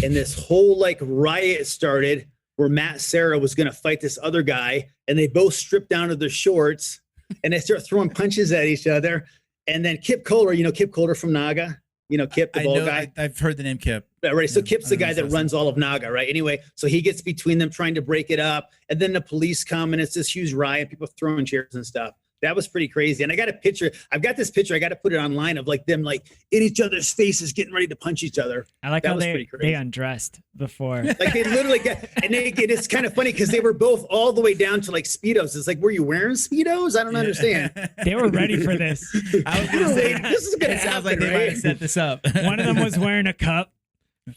S5: and this whole like riot started where Matt Serra was going to fight this other guy, and they both stripped down to their shorts and they start throwing punches at each other. And then Kip Kohler, Kip Kohler from Naga, Kip, the
S2: I
S5: bald
S2: know.
S5: guy.
S2: I've heard the name Kip.
S5: Right. So
S2: Yeah,
S5: Kip's the
S2: I know
S5: guy that
S2: this.
S5: runs all of Naga, right? Anyway, so he gets between them trying to break it up. And then the police come and it's this huge riot, people throwing chairs and stuff. That was pretty crazy. And I got a picture. I've got this picture. I got to put it online of like them like in each other's faces getting ready to punch each other.
S4: I like
S5: That
S4: how
S5: was
S4: they
S5: pretty crazy.
S4: undressed before.
S5: Like they literally got, and it's kind of funny because they were both all the way down to like Speedos. It's like, were you wearing Speedos? I don't understand.
S4: They were ready for this.
S2: I was gonna say
S5: This is going to
S2: it sounds
S5: happen,
S2: like they might
S5: right?
S2: have set this up.
S4: One of them was wearing a cup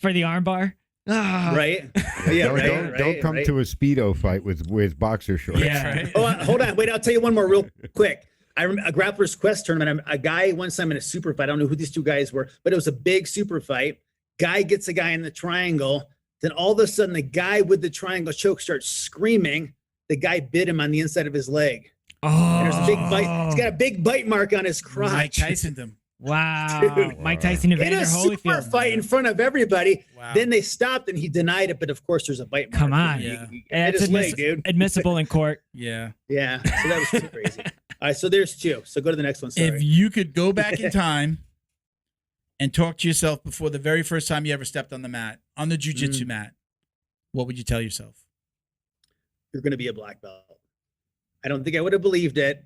S4: for the armbar. Ah.
S5: Right? Yeah,
S1: Don't come to a Speedo fight with boxer shorts.
S2: Yeah. Right.
S5: Oh, hold on. Wait, I'll tell you one more real quick. I remember a Grappler's Quest tournament. A guy one time in a super fight. I don't know who these two guys were, but it was a big super fight. Guy gets a guy in the triangle. Then all of a sudden, the guy with the triangle choke starts screaming. The guy bit him on the inside of his leg.
S4: Oh,
S5: And there's a big bite. He's got a big bite mark on his crotch.
S2: Mike Tyson him.
S4: wow.
S5: Dude.
S4: Mike Tyson,
S5: In
S4: Evander
S5: a super
S4: Holyfield.
S5: fight in front of everybody.
S2: Wow.
S5: Then they stopped and he denied it. But of course, there's a bite mark.
S4: Come on.
S2: Yeah.
S5: He hit
S4: It's
S5: his leg, dude.
S4: admissible in court.
S2: Yeah.
S5: Yeah. So that was too crazy. All right. So there's 2. So go to the next one. Sorry.
S2: If you could go back in time and talk to yourself before the very first time you ever stepped on the mat, on the jiu-jitsu mat, what would you tell yourself?
S5: You're going to be a black belt. I don't think I would have believed it.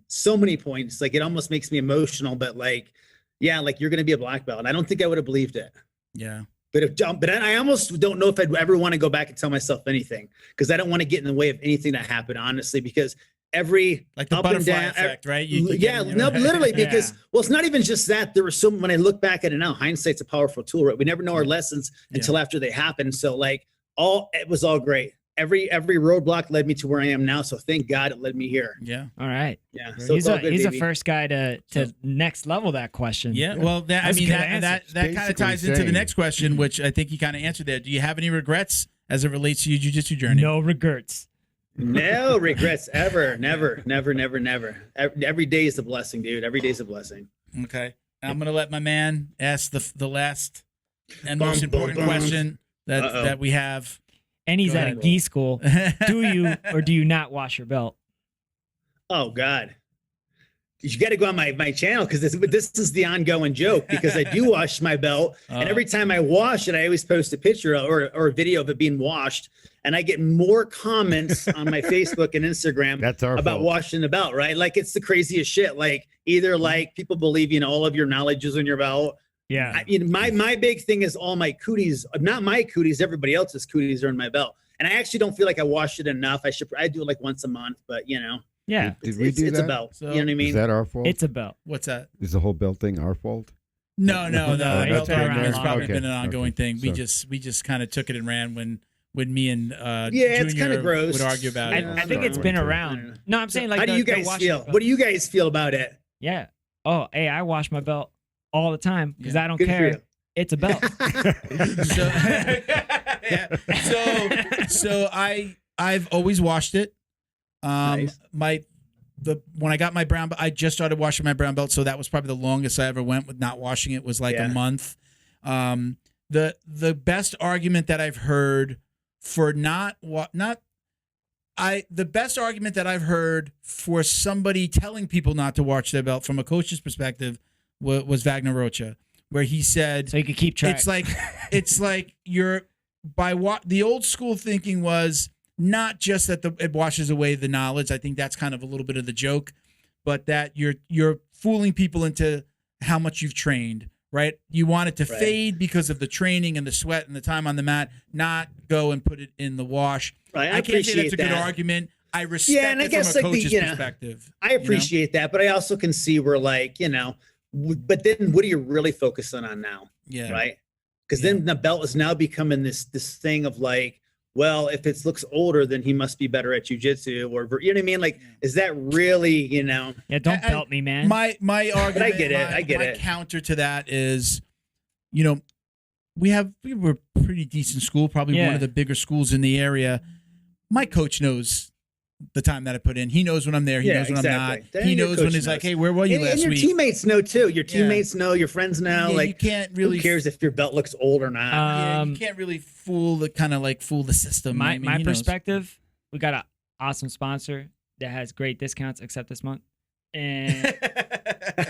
S5: So many points. Like it almost makes me emotional, but like, yeah, like you're going to be a black belt. And I don't think I would have believed it.
S2: Yeah.
S5: But I almost don't know if I'd ever want to go back and tell myself anything, because I don't want to get in the way of anything that happened, honestly, because every
S2: like the
S5: up
S2: butterfly
S5: and down,
S2: effect, right?
S5: Literally, because well, it's not even just that. There was so, when I look back at it now, hindsight's a powerful tool, right? We never know our lessons until after they happen. So like it was all great. Every roadblock led me to where I am now. So thank God it led me here.
S2: Yeah.
S4: All right.
S5: Yeah. So
S4: He's the first guy to next level that question.
S2: Yeah. Well, that kind of ties into the next question, which I think you kind of answered there. Do you have any regrets as it relates to your jiu-jitsu journey?
S4: No regrets.
S5: No regrets ever. Never. Every day is a blessing, dude. Every day is a blessing.
S2: Okay. I'm going to let my man ask the last and most important question that we have.
S4: And he's at a gi school. Do you or do you not wash your belt?
S5: Oh God, you got to go on my channel, because this is the ongoing joke, because I do wash my belt, and every time I wash it, I always post a picture or a video of it being washed, and I get more comments on my Facebook and Instagram about washing the belt. Right, like it's the craziest shit. Like either like people believe all of your knowledge is in your belt.
S4: Yeah.
S5: My big thing is all my cooties, not my cooties, everybody else's cooties are in my belt. And I actually don't feel like I wash it enough. I do it like once a month, but
S4: Yeah.
S1: Did we do that?
S5: It's a belt.
S2: So,
S5: you know what I mean?
S1: Is that our fault?
S4: It's a belt.
S2: What's that?
S1: Is the whole belt thing our fault?
S2: No.
S4: It's been around
S2: It's
S4: long.
S2: probably
S1: Okay.
S2: been an ongoing thing. We
S1: So-
S2: just kind of took it and ran when me and
S5: it's
S2: Junior
S5: kind of gross.
S2: would argue about it.
S4: I think it's been around. No, I'm saying like.
S5: How do you guys feel? What do you guys feel about it?
S4: Yeah. Oh, hey, I wash my belt all the time because I don't
S5: Good for
S4: care.
S5: you.
S4: It's a belt.
S2: So I've always washed it.
S5: Nice.
S2: When I got my brown belt, I just started washing my brown belt, so that was probably the longest I ever went with not washing it, was like a month. The best argument that I've heard for the best argument that I've heard for somebody telling people not to wash their belt from a coach's perspective was Wagner Rocha, where he said,
S4: so you could keep track.
S2: It's like the old school thinking was not just that it washes away the knowledge. I think that's kind of a little bit of the joke, but that you're fooling people into how much you've trained, right? You want it to fade because of the training and the sweat and the time on the mat, not go and put it in the wash.
S5: Right.
S2: I can't say that's a good argument. I respect it from a coach's perspective.
S5: I appreciate that, but I also can see where but then what are you really focusing on now?
S2: Yeah.
S5: Right. Because then the belt is now becoming this thing of like, well, if it looks older, then he must be better at jiu-jitsu, or you know what I mean? Like, is that really,
S4: Yeah, don't belt me, man.
S2: My argument,
S5: but I get it.
S2: My counter to that is, we were a pretty decent school, probably one of the bigger schools in the area. My coach knows the time that I put in. He knows when I'm there. He knows when I'm not. He knows when he's like, hey, where were you last week?
S5: And your teammates know too. Your teammates know. Your friends know.
S2: Yeah,
S5: like,
S2: you can't really.
S5: Who cares if your belt looks old or not?
S2: You can't really fool the system.
S4: My perspective, we got an awesome sponsor that has great discounts, except this month, and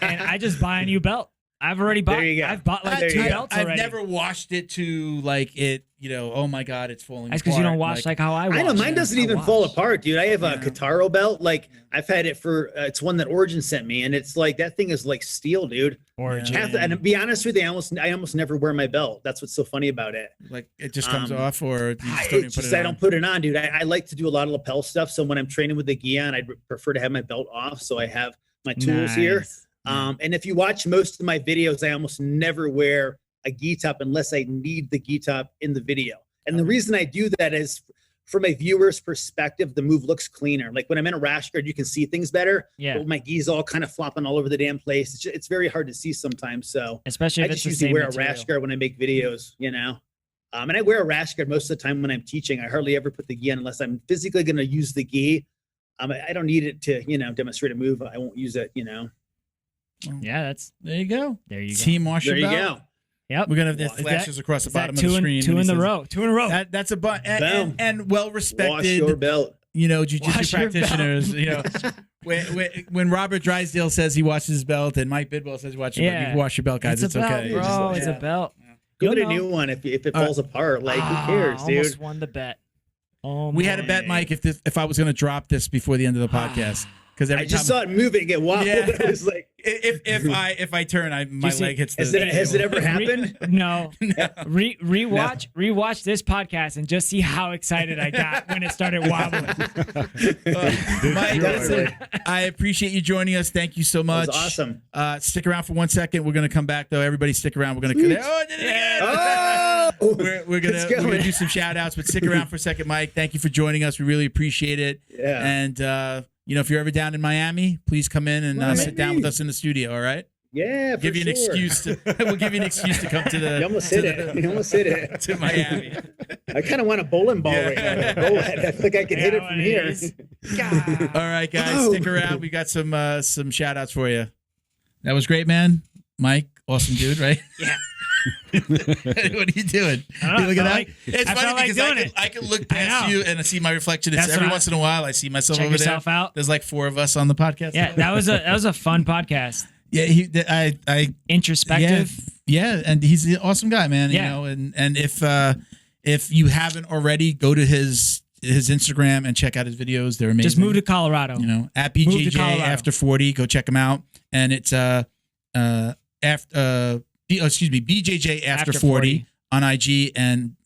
S4: I just buy a new belt. I've already bought.
S5: There you go.
S4: I've bought like 2 belts already.
S2: I've never washed it to like it. Oh my God, it's falling.
S4: That's because you don't wash like how I wash.
S5: I know mine doesn't even fall apart, dude. I have a Kataro belt. Like I've had it for. It's one that Origin sent me, and it's like that thing is like steel, dude.
S4: Origin.
S5: And to be honest with you, I almost never wear my belt. That's what's so funny about it.
S2: Like it just comes off, or you just don't even put it on?
S5: I don't put it on, dude. I like to do a lot of lapel stuff. So when I'm training with the gi on, I'd prefer to have my belt off. So I have my tools here. And if you watch most of my videos, I almost never wear a gi top unless I need the gi top in the video. And the reason I do that is from a viewer's perspective, the move looks cleaner. Like when I'm in a rash guard, you can see things better.
S4: Yeah.
S5: But my gi's all kind of flopping all over the damn place. It's very hard to see sometimes. So
S4: especially if
S5: I
S4: it's
S5: just
S4: the
S5: usually
S4: same
S5: wear
S4: material.
S5: a rash guard when I make videos, And I wear a rash guard most of the time when I'm teaching. I hardly ever put the gi on unless I'm physically going to use the gi. I don't need it to, demonstrate a move. I won't use it,
S4: Yeah,
S2: there you go.
S4: There you go.
S2: Team wash
S5: There
S2: your
S5: you
S2: belt.
S5: go.
S4: Yep.
S2: We're gonna have the flashes across the bottom of the screen.
S4: Two in a row.
S2: That's a and well respected.
S5: Wash your belt.
S2: Jiu-jitsu practitioners. When Robert Drysdale says he washes his belt, and Mike Bidwell says he washes his belt, you wash your belt, guys. It's okay.
S4: Bro, it's a belt.
S5: Go get a new one if it falls apart. Like who cares, dude?
S4: Almost won the bet.
S2: We had a bet, Mike, if I was going to drop this before the end of the podcast. because every
S5: I just
S2: time
S5: saw it moving. It wobbled.
S2: Yeah.
S5: I was like,
S2: if I turn, my leg hits the.
S5: has it ever happened?
S4: No. Rewatch this podcast and just see how excited I got when it started wobbling.
S2: Mike, listen, I appreciate you joining us. Thank you so much.
S5: That was awesome.
S2: Stick around for 1 second. We're gonna come back though. Everybody, stick around. We're gonna. Oh, did it again. We're gonna do some shout outs, but stick around for a second, Mike. Thank you for joining us. We really appreciate it.
S5: Yeah.
S2: And if you're ever down in Miami, please come in and sit down with us in the studio. All right.
S5: Yeah.
S2: Give you an excuse to. We'll give you an excuse to come to the.
S5: You almost hit it. You almost hit it.
S2: To Miami.
S5: I kind of want a bowling ball right now. Roll it. I feel like I can hit it from here.
S2: All right, guys, stick around. We got some shout outs for you. That was great, man. Mike, awesome dude, right?
S4: Yeah.
S2: What are you doing? You look at that. It's
S4: I
S2: funny
S4: felt like
S2: because
S4: doing it.
S2: I can look past you and I see my reflection. It's
S4: That's
S2: every
S4: what
S2: once in a while I see myself
S4: Check
S2: over there.
S4: yourself out.
S2: There's like 4 of us on the podcast.
S4: Yeah, that was a fun podcast.
S2: Yeah, I
S4: Introspective.
S2: Yeah, and he's an awesome guy, man.
S4: Yeah.
S2: You know, and if you haven't already, go to his Instagram and check out his videos. They're amazing.
S4: Just move to Colorado.
S2: You know, at BJJ
S4: Colorado.
S2: After 40. Go check him out. And it's BJJ After 40 on IG and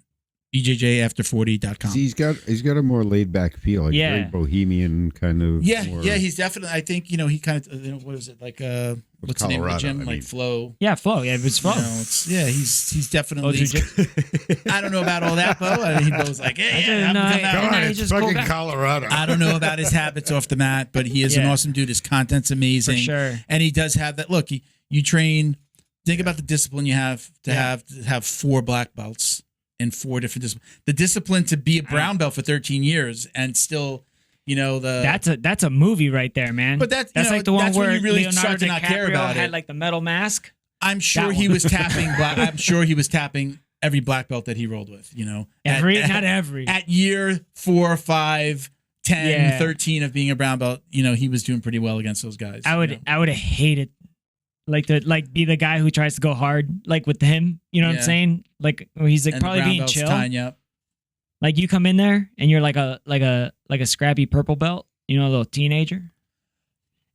S2: BJJafter40.com.
S1: See, he's got a more laid back feel, like
S4: Yeah.
S1: very bohemian kind of.
S2: Yeah,
S1: more,
S2: he's definitely. I think he kind of. What is it like? What's the name of the
S1: Colorado,
S2: gym?
S1: I
S2: Like
S1: mean.
S2: Flow.
S4: Yeah, Flow. Yeah, it was Flow.
S2: He's definitely.
S4: Jiu-Jitsu.
S2: I don't know about all that, Bo. He goes like,
S4: didn't know.
S2: I'm
S1: Come on,
S4: he
S1: it's
S4: just go
S1: fucking
S4: back.
S1: Colorado.
S2: I don't know about his habits off the mat, but he is an
S4: Yeah.
S2: awesome dude. His content's amazing,
S4: For sure.
S2: and he does have that. Look, you train. Think about the discipline you have to have 4 black belts in 4 different disciplines. The discipline to be a brown belt for 13 years and still,
S4: That's a movie right there, man.
S2: But that's
S4: like the one
S2: that's when
S4: where
S2: you really
S4: Leonardo
S2: start to not care
S4: DiCaprio
S2: about
S4: had
S2: it.
S4: like the metal mask.
S2: I'm sure
S4: that
S2: he
S4: one.
S2: was tapping. I'm sure he was tapping every black belt that he rolled with.
S4: Not every.
S2: At year 4, 5, 10,
S4: Yeah.
S2: 13 of being a brown belt, he was doing pretty well against those guys.
S4: I would have hated be the guy who tries to go hard like with him. You know what
S2: Yeah.
S4: I'm saying? Like he's like
S2: And the
S4: probably
S2: brown
S4: being
S2: belt's
S4: chill.
S2: tying you up.
S4: Like you come in there and you're like a scrappy purple belt, a little teenager,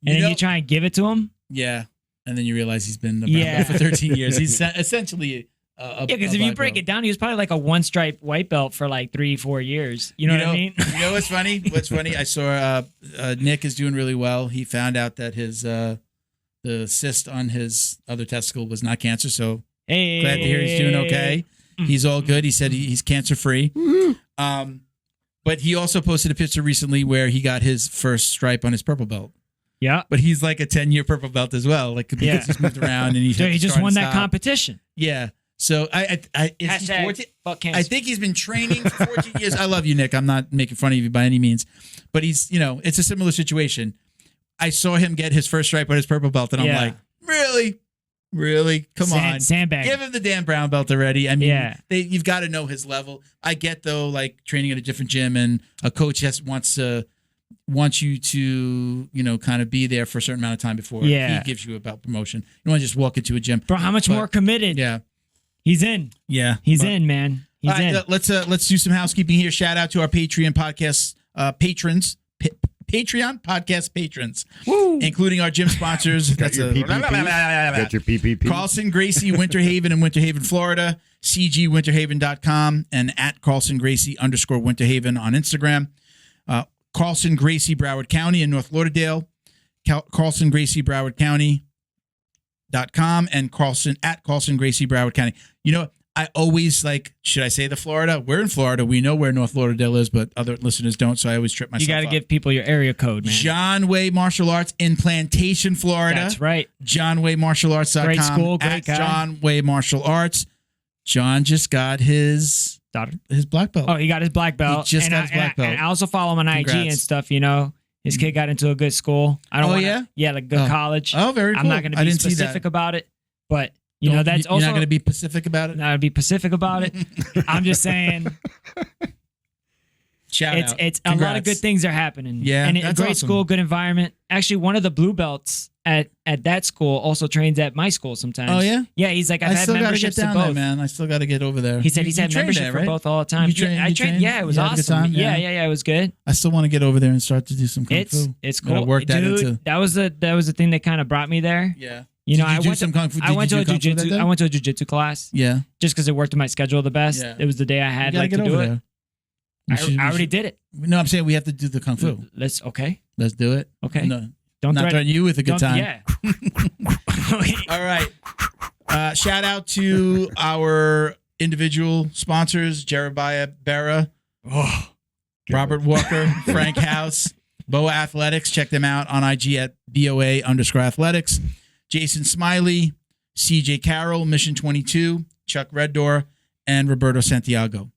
S4: and then you try and give it to him.
S2: Yeah, and then you realize he's been a brown belt for 13 years. He's essentially
S4: Yeah, because if you break it down, he was probably like a 1-stripe white belt for like 3-4 years. You know what I mean?
S2: You know what's funny? What's funny? I saw Nick is doing really well. He found out that his the cyst on his other testicle was not cancer. So
S4: Hey,
S2: glad to hear he's doing okay. He's all good. He said he's cancer free. But he also posted a picture recently where he got his first stripe on his purple belt.
S4: Yeah.
S2: But he's like a 10-year purple belt as well. Like because he's moved around and
S4: Dude, he just won that competition.
S2: Yeah. So is he 14?
S4: Fuck cancer.
S2: I think he's been training for 14 years. I love you, Nick. I'm not making fun of you by any means, but he's it's a similar situation. I saw him get his first stripe on his purple belt, and I'm like, really, come on,
S4: sandbag.
S2: give him the damn brown belt already. I mean,
S4: Yeah.
S2: you've got to know his level. I get though, like training at a different gym, and a coach wants you to kind of be there for a certain amount of time before he gives you a belt promotion. You don't want to just walk into a gym.
S4: Bro, how much more committed?
S2: Yeah,
S4: He's in.
S2: yeah,
S4: He's in, man. He's
S2: All right,
S4: in.
S2: let's do some housekeeping here. Shout out to our Patreon podcast patrons, Patreon podcast patrons, including our gym sponsors.
S1: Got your PPP.
S2: Carlson Gracie, Winter Haven in Winter Haven, Florida. CGWinterhaven.com and at Carlson Gracie _Winter Haven on Instagram. Carlson Gracie, Broward County in North Lauderdale. Carlson Gracie, Broward County.com and Carlson Gracie, Broward County. I always should I say the Florida? We're in Florida. We know where North Lauderdale is, but other listeners don't, so I always trip myself
S4: You got to
S2: up.
S4: give people your area code, man.
S2: John Way Martial Arts in Plantation, Florida.
S4: That's right.
S2: JohnWayMartialArts.com.
S4: Great school, great
S2: at
S4: guy.
S2: John Way Martial Arts. John just got his
S4: Daughter.
S2: black belt.
S4: Oh, he got his black belt.
S2: He just got his black belt.
S4: And I also follow him on IG
S2: Congrats.
S4: and stuff, His kid got into a good school. I don't
S2: Oh,
S4: wanna,
S2: yeah?
S4: Yeah, like good college.
S2: Oh, very cool.
S4: I'm not going
S2: I
S4: to be
S2: didn't see that.
S4: specific about it, but
S2: Don't-
S4: that's
S2: you're
S4: also
S2: not going to be Pacific about it.
S4: not to be specific about it. I'm just saying
S2: Shout out.
S4: it's a lot of
S2: Congrats.
S4: good things are happening.
S2: Yeah,
S4: and a
S2: that's
S4: great
S2: awesome.
S4: school, good environment. Actually, one of the blue belts at that school also trains at my school sometimes.
S2: Oh yeah.
S4: Yeah, he's like, I've
S2: I
S4: had
S2: still gotta get
S4: memberships to
S2: down
S4: both.
S2: there, man. I still got to get over there.
S4: He said he's had
S2: trained
S4: membership
S2: there,
S4: for
S2: right?
S4: both all the time.
S2: You trained-
S4: I
S2: you
S4: trained.
S2: trained?
S4: Yeah, it was
S2: You had a good
S4: awesome.
S2: time?
S4: Yeah,
S2: Yeah.
S4: it was good.
S2: I still want to get over there and start to do some kung fu.
S4: It's
S2: Gotta
S4: cool.
S2: work that
S4: Dude,
S2: into.
S4: that was the thing that kind of brought me there.
S2: Yeah.
S4: You know,
S2: Did you
S4: I
S2: do
S4: went
S2: some
S4: to,
S2: kung fu?
S4: I
S2: Did
S4: went
S2: you
S4: to a
S2: do kung fu that
S4: jujitsu.
S2: day?
S4: I went to a jujitsu class
S2: Yeah.
S4: just because it worked with my schedule the best.
S2: Yeah.
S4: It was the day I had
S2: You gotta
S4: like to
S2: get
S4: do
S2: over
S4: it.
S2: there. We should-
S4: I
S2: we
S4: already
S2: should-
S4: did it.
S2: No, I'm saying we have to do the kung fu.
S4: Let's okay.
S2: Let's do it.
S4: Okay.
S2: No,
S4: Don't
S2: not threaten you with a good
S4: don't-
S2: time.
S4: Yeah.
S2: All right. Shout out to our individual sponsors: Jeremiah Berra, Robert Walker, Frank House, Boa Athletics. Check them out on IG at BOA_athletics. Jason Smiley, CJ Carroll, Mission 22, Chuck Reddoor, and Roberto Santiago.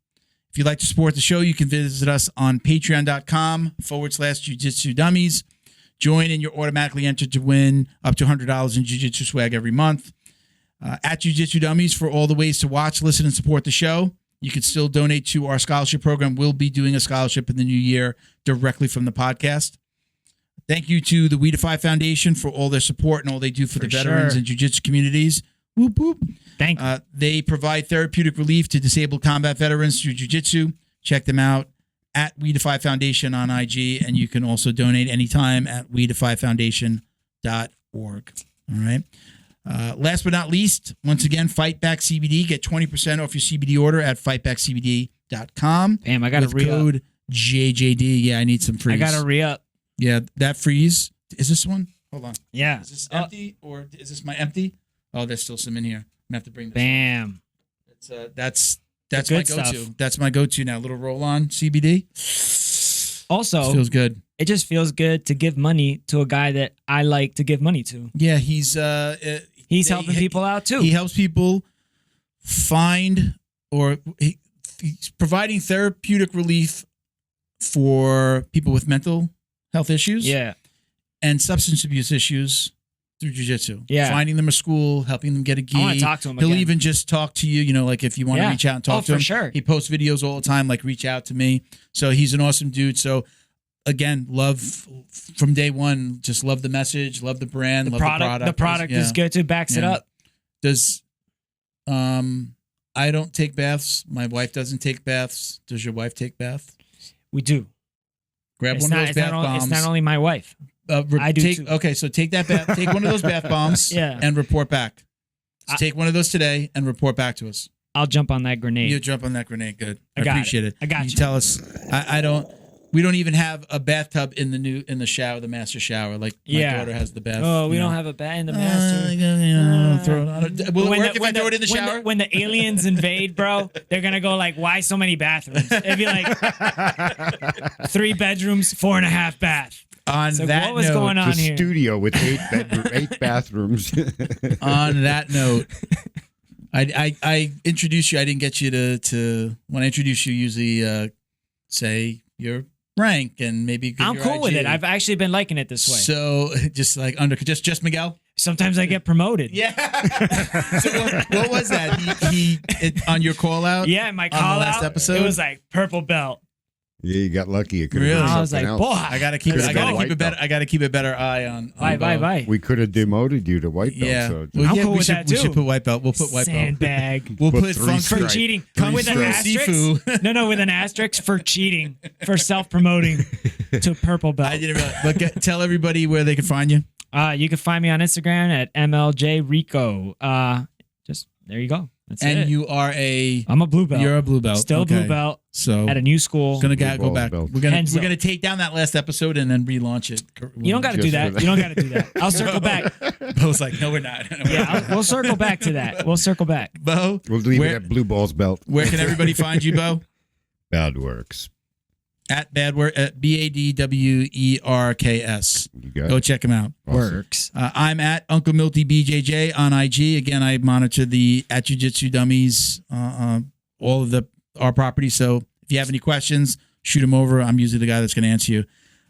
S2: If you'd like to support the show, you can visit us on patreon.com/Jiu Jitsu Dummies. Join and you're automatically entered to win up to $100 in Jiu Jitsu swag every month. At Jiu Jitsu Dummies for all the ways to watch, listen, and support the show. You can still donate to our scholarship program. We'll be doing a scholarship in the new year directly from the podcast. Thank you to the We Defy Foundation for all their support and all they do for the veterans and jiu-jitsu communities. Whoop, whoop.
S4: Thank you.
S2: They provide therapeutic relief to disabled combat veterans through jiu-jitsu. Check them out at We Defy Foundation on IG, and you can also donate anytime at wedefyfoundation.org. All right. Last but not least, once again, Fight Back CBD. Get 20% off your CBD order at fightbackcbd.com.
S4: Damn, I got to
S2: with
S4: re-up.
S2: code JJD. Yeah, I need some freeze.
S4: I got to re-up.
S2: Yeah, that freeze. Is this one? Hold on.
S4: Yeah.
S2: Is this empty or is this my empty? Oh, there's still some in here. I'm gonna have to bring this.
S4: Bam.
S2: That's my
S4: good
S2: go-to.
S4: stuff.
S2: That's my go-to now. Little roll-on CBD.
S4: Also,
S2: Feels good.
S4: it just feels good to give money to a guy that I like to give money to.
S2: Yeah, he's
S4: helping people out too.
S2: He helps people find he's providing therapeutic relief for people with mental health issues.
S4: Yeah.
S2: And substance abuse issues through jiu-jitsu.
S4: Yeah.
S2: Finding them a school, helping them get a gi.
S4: I want to talk to him
S2: He'll
S4: again.
S2: even just talk to you, like if you want to reach out and talk to him.
S4: for sure.
S2: He posts videos all the time, like reach out to me. So he's an awesome dude. So again, love from day one, just love the message, love the brand, love the product.
S4: The product is good too, backs it
S2: Yeah.
S4: up.
S2: I don't take baths. My wife doesn't take baths. Does your wife take baths?
S4: We do.
S2: Grab
S4: It's
S2: one of
S4: not,
S2: those bath bombs.
S4: it's not only my wife. I do too.
S2: Okay, so take that bath. Take one of those bath bombs.
S4: Yeah.
S2: And report back. So take one of those today and report back to us.
S4: I'll jump on that grenade.
S2: You jump on that grenade. Good.
S4: I got
S2: appreciate it.
S4: I got
S2: you.
S4: you.
S2: Tell us. I don't. We don't even have a bathtub in the shower, the master shower. Like my daughter has the bath.
S4: Oh, we
S2: you
S4: don't
S2: know.
S4: have a bat in the master.
S2: Throw it on. Will it work if I throw it in the shower?
S4: When the aliens invade, bro, they're gonna go like, "Why so many bathrooms?" It'd be like 3 bedrooms, 4.5 bath.
S2: On
S4: So
S2: that
S4: what was
S2: note,
S4: going on
S1: The
S4: here?
S1: studio with 8 bathrooms.
S2: on that note, I introduced you. I didn't get you to when I introduce you. Usually, say your rank and maybe
S4: I'm
S2: your
S4: cool with
S2: IG.
S4: it. I've actually been liking it this way.
S2: So just like just Miguel.
S4: Sometimes I get promoted.
S2: Yeah. So what was that? He on your call out?
S4: Yeah, my
S2: on the
S4: call
S2: last
S4: out,
S2: episode?
S4: it was like purple belt.
S1: Yeah, you got lucky. It could
S2: Really?
S1: have been
S4: I was
S1: something
S4: like,
S1: else.
S4: boy,
S2: I gotta keep it.
S1: Could've
S2: I
S1: been
S2: gotta
S1: a
S2: keep
S1: white
S2: a better.
S1: belt.
S2: I gotta keep a better eye on.
S4: Bye.
S1: We could have demoted you to white belt.
S2: Yeah.
S1: So
S2: Well,
S4: I'm
S2: yeah,
S4: cool
S2: we
S4: with
S2: should,
S4: that
S2: We
S4: too.
S2: should put white belt. We'll put white belt.
S4: Sandbag.
S2: We'll
S1: Put
S2: put
S1: 3
S2: funk
S4: For
S1: stripes.
S4: cheating.
S1: Three
S4: With an
S1: stripes.
S4: asterisk.
S2: Sifu.
S4: No, with an asterisk for cheating, for self-promoting to purple belt.
S2: I didn't realize. But tell everybody where they can find you.
S4: You can find me on Instagram at MLJRico. Just there you go. That's
S2: And
S4: it.
S2: you are
S4: I'm a blue belt.
S2: You're a blue belt.
S4: Still
S2: Okay.
S4: blue belt
S2: So
S4: at a new school.
S2: gonna
S1: Blue
S2: go
S1: balls
S2: back.
S1: belt.
S2: We're
S4: Hands
S2: gonna
S4: up.
S2: take down that last episode and then relaunch it.
S4: You don't got to
S1: Just
S4: do
S1: for
S4: that.
S1: that.
S4: You don't got to do that. I'll circle back.
S2: Bo's like, no, we're not.
S4: Yeah, we'll circle back to that. We'll circle back.
S2: Bo,
S1: We'll leave
S2: where,
S1: it at blue balls belt.
S2: where can everybody find you, Bo?
S1: Bad works.
S2: At Badwork at BADWERKS.
S1: You got
S2: Go
S1: it.
S2: check him out.
S1: Awesome.
S4: Works.
S2: I'm at Uncle Milty BJJ on IG. Again, I monitor the at Jiu Jitsu Dummies, all of our properties. So if you have any questions, shoot them over. I'm usually the guy that's going to answer you.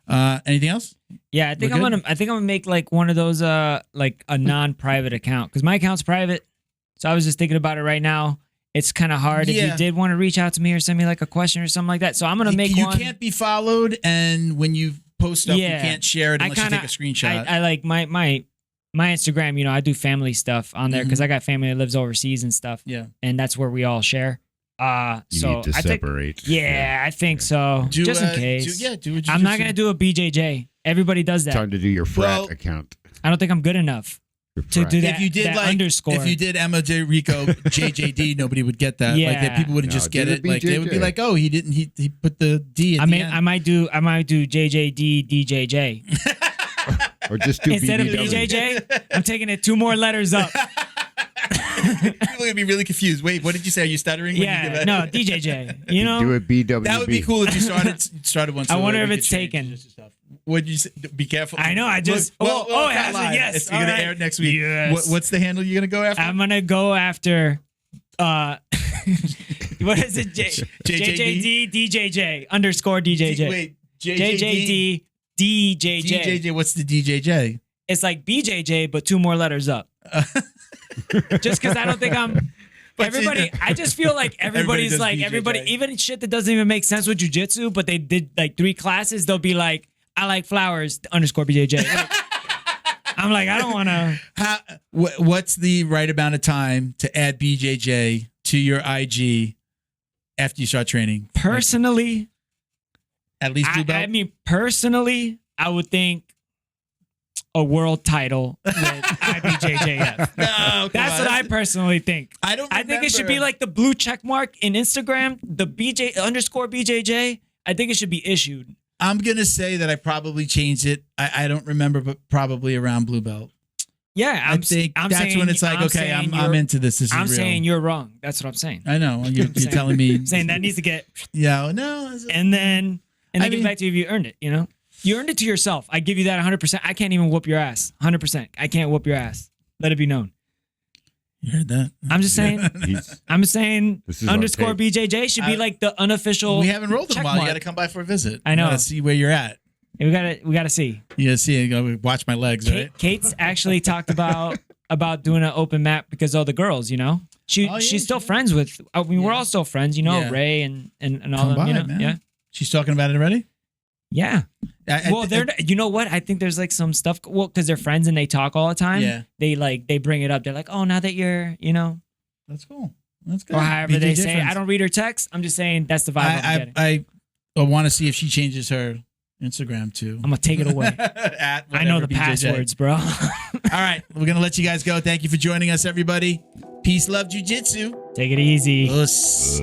S2: Anything else?
S4: Yeah, I think
S2: We're
S4: I'm gonna make like one of those like a non-private account because my account's private. So I was just thinking about it right now. It's kind of hard if
S2: Yeah.
S4: you did want to reach out to me or send me like a question or something like that. So I'm gonna make
S2: You
S4: one.
S2: can't be followed, and when you post stuff,
S4: Yeah.
S2: you can't share it
S4: I
S2: unless you
S4: kinda-
S2: take a screenshot.
S4: I like my my Instagram, I do family stuff on there because I got family that lives overseas and stuff.
S2: Yeah.
S4: And that's where we all share.
S1: You
S4: So
S1: need to
S4: I think,
S1: separate.
S4: I think so. Just in case.
S2: Do what you
S4: I'm not going to do a BJJ. Everybody does that.
S1: Time to do your frat account.
S4: I don't think I'm good enough to do that.
S2: If you did
S4: that
S2: like
S4: underscore.
S2: if you did Emma J. Rico JJD, nobody would get that.
S4: Yeah.
S2: Like that people wouldn't
S1: No,
S2: just get
S1: do
S2: it.
S1: the
S2: Like they would be
S1: BJJ.
S2: like, oh, he didn't. He put the D. At the end.
S4: I might do JJD DJJ
S1: Or just do
S4: instead of
S1: BBW.
S4: BJJ. I'm taking it 2 more letters up.
S2: People are gonna be really confused. Wait, what did you say? Are you stuttering? when you give
S4: Yeah,
S2: that?
S4: no DJJ.
S1: Do a BWB.
S2: That would be cool if you started one.
S4: I wonder
S2: that
S4: if
S2: we
S4: it's
S2: could change
S4: taken.
S2: just stuff. What'd you say? Be careful.
S4: I know. I just.
S2: Look,
S4: it
S2: it's
S4: has
S2: live.
S4: a yes.
S2: You're gonna
S4: All right.
S2: air it next week.
S4: Yes.
S2: What's the handle you're gonna go after?
S4: I'm gonna go after. What is it?
S2: JJD?
S4: JJD DJJ underscore DJJ.
S2: Wait,
S4: JJD DJJ.
S2: DJJ. What's the DJJ?
S4: It's like BJJ, but 2 more letters up. Just because I don't think I'm.
S2: But
S4: Everybody, I just feel like everybody's
S2: does
S4: like,
S2: BJJ.
S4: even shit that doesn't even make sense with jujitsu, but they did like 3 classes, they'll be like, I like flowers, underscore BJJ. Like, I'm like, I don't want to.
S2: What's the right amount of time to add BJJ to your IG after you start training?
S4: Personally,
S2: At least blue belt?
S4: I mean, personally, I would think a world title with IBJJF.
S2: No,
S4: That's what I personally think.
S2: I don't.
S4: I think it should
S2: remember.
S4: be like the blue check mark in Instagram, the BJ underscore BJJ. I think it should be issued.
S2: I'm gonna say that I probably changed it. I don't remember, but probably around blue belt.
S4: Yeah,
S2: I'm that's
S4: saying,
S2: when it's like, okay, I'm into this. This is
S4: I'm
S2: real.
S4: saying you're wrong. That's what I'm saying.
S2: I know you're telling me.
S4: I'm saying that needs to get.
S2: Yeah, no.
S4: And then
S2: I
S4: get
S2: mean-
S4: back to you if you earned it. You earned it to yourself. I give you that 100%. I can't even whoop your ass. 100%. I can't whoop your ass. Let it be known.
S2: You heard that?
S4: I'm just saying. I'm saying
S1: This is on
S4: underscore
S1: tape.
S4: BJJ should be like the unofficial.
S2: We haven't rolled in a
S4: check
S2: while. You
S4: mark.
S2: got to come by for a visit.
S4: I know.
S2: You gotta see where you're at.
S4: We gotta see.
S2: You gotta see. You gotta watch my legs, right?
S4: Kate's actually talked about doing an open mat because of the girls. She's still friends with. I mean, we're all still friends.
S2: Yeah.
S4: Ray and all
S2: Come
S4: of them.
S2: by, man.
S4: Yeah.
S2: She's talking about it already.
S4: Yeah.
S2: Well,
S4: They're. You know what? I think there's like some stuff. Well, because they're friends and they talk all the time.
S2: Yeah.
S4: They bring it up. They're like, oh, now that you're,
S2: that's cool. That's good.
S4: or however they
S2: BJJ
S4: say.
S2: friends.
S4: I don't read her text. I'm just saying that's the vibe I'm getting.
S2: I want to see if she changes her Instagram too.
S4: I'm gonna take it away. I know the
S2: BJJ.
S4: passwords, bro.
S2: All right, we're gonna let you guys go. Thank you for joining us, everybody. Peace, love, jiu-jitsu.
S4: Take it easy.
S2: Us.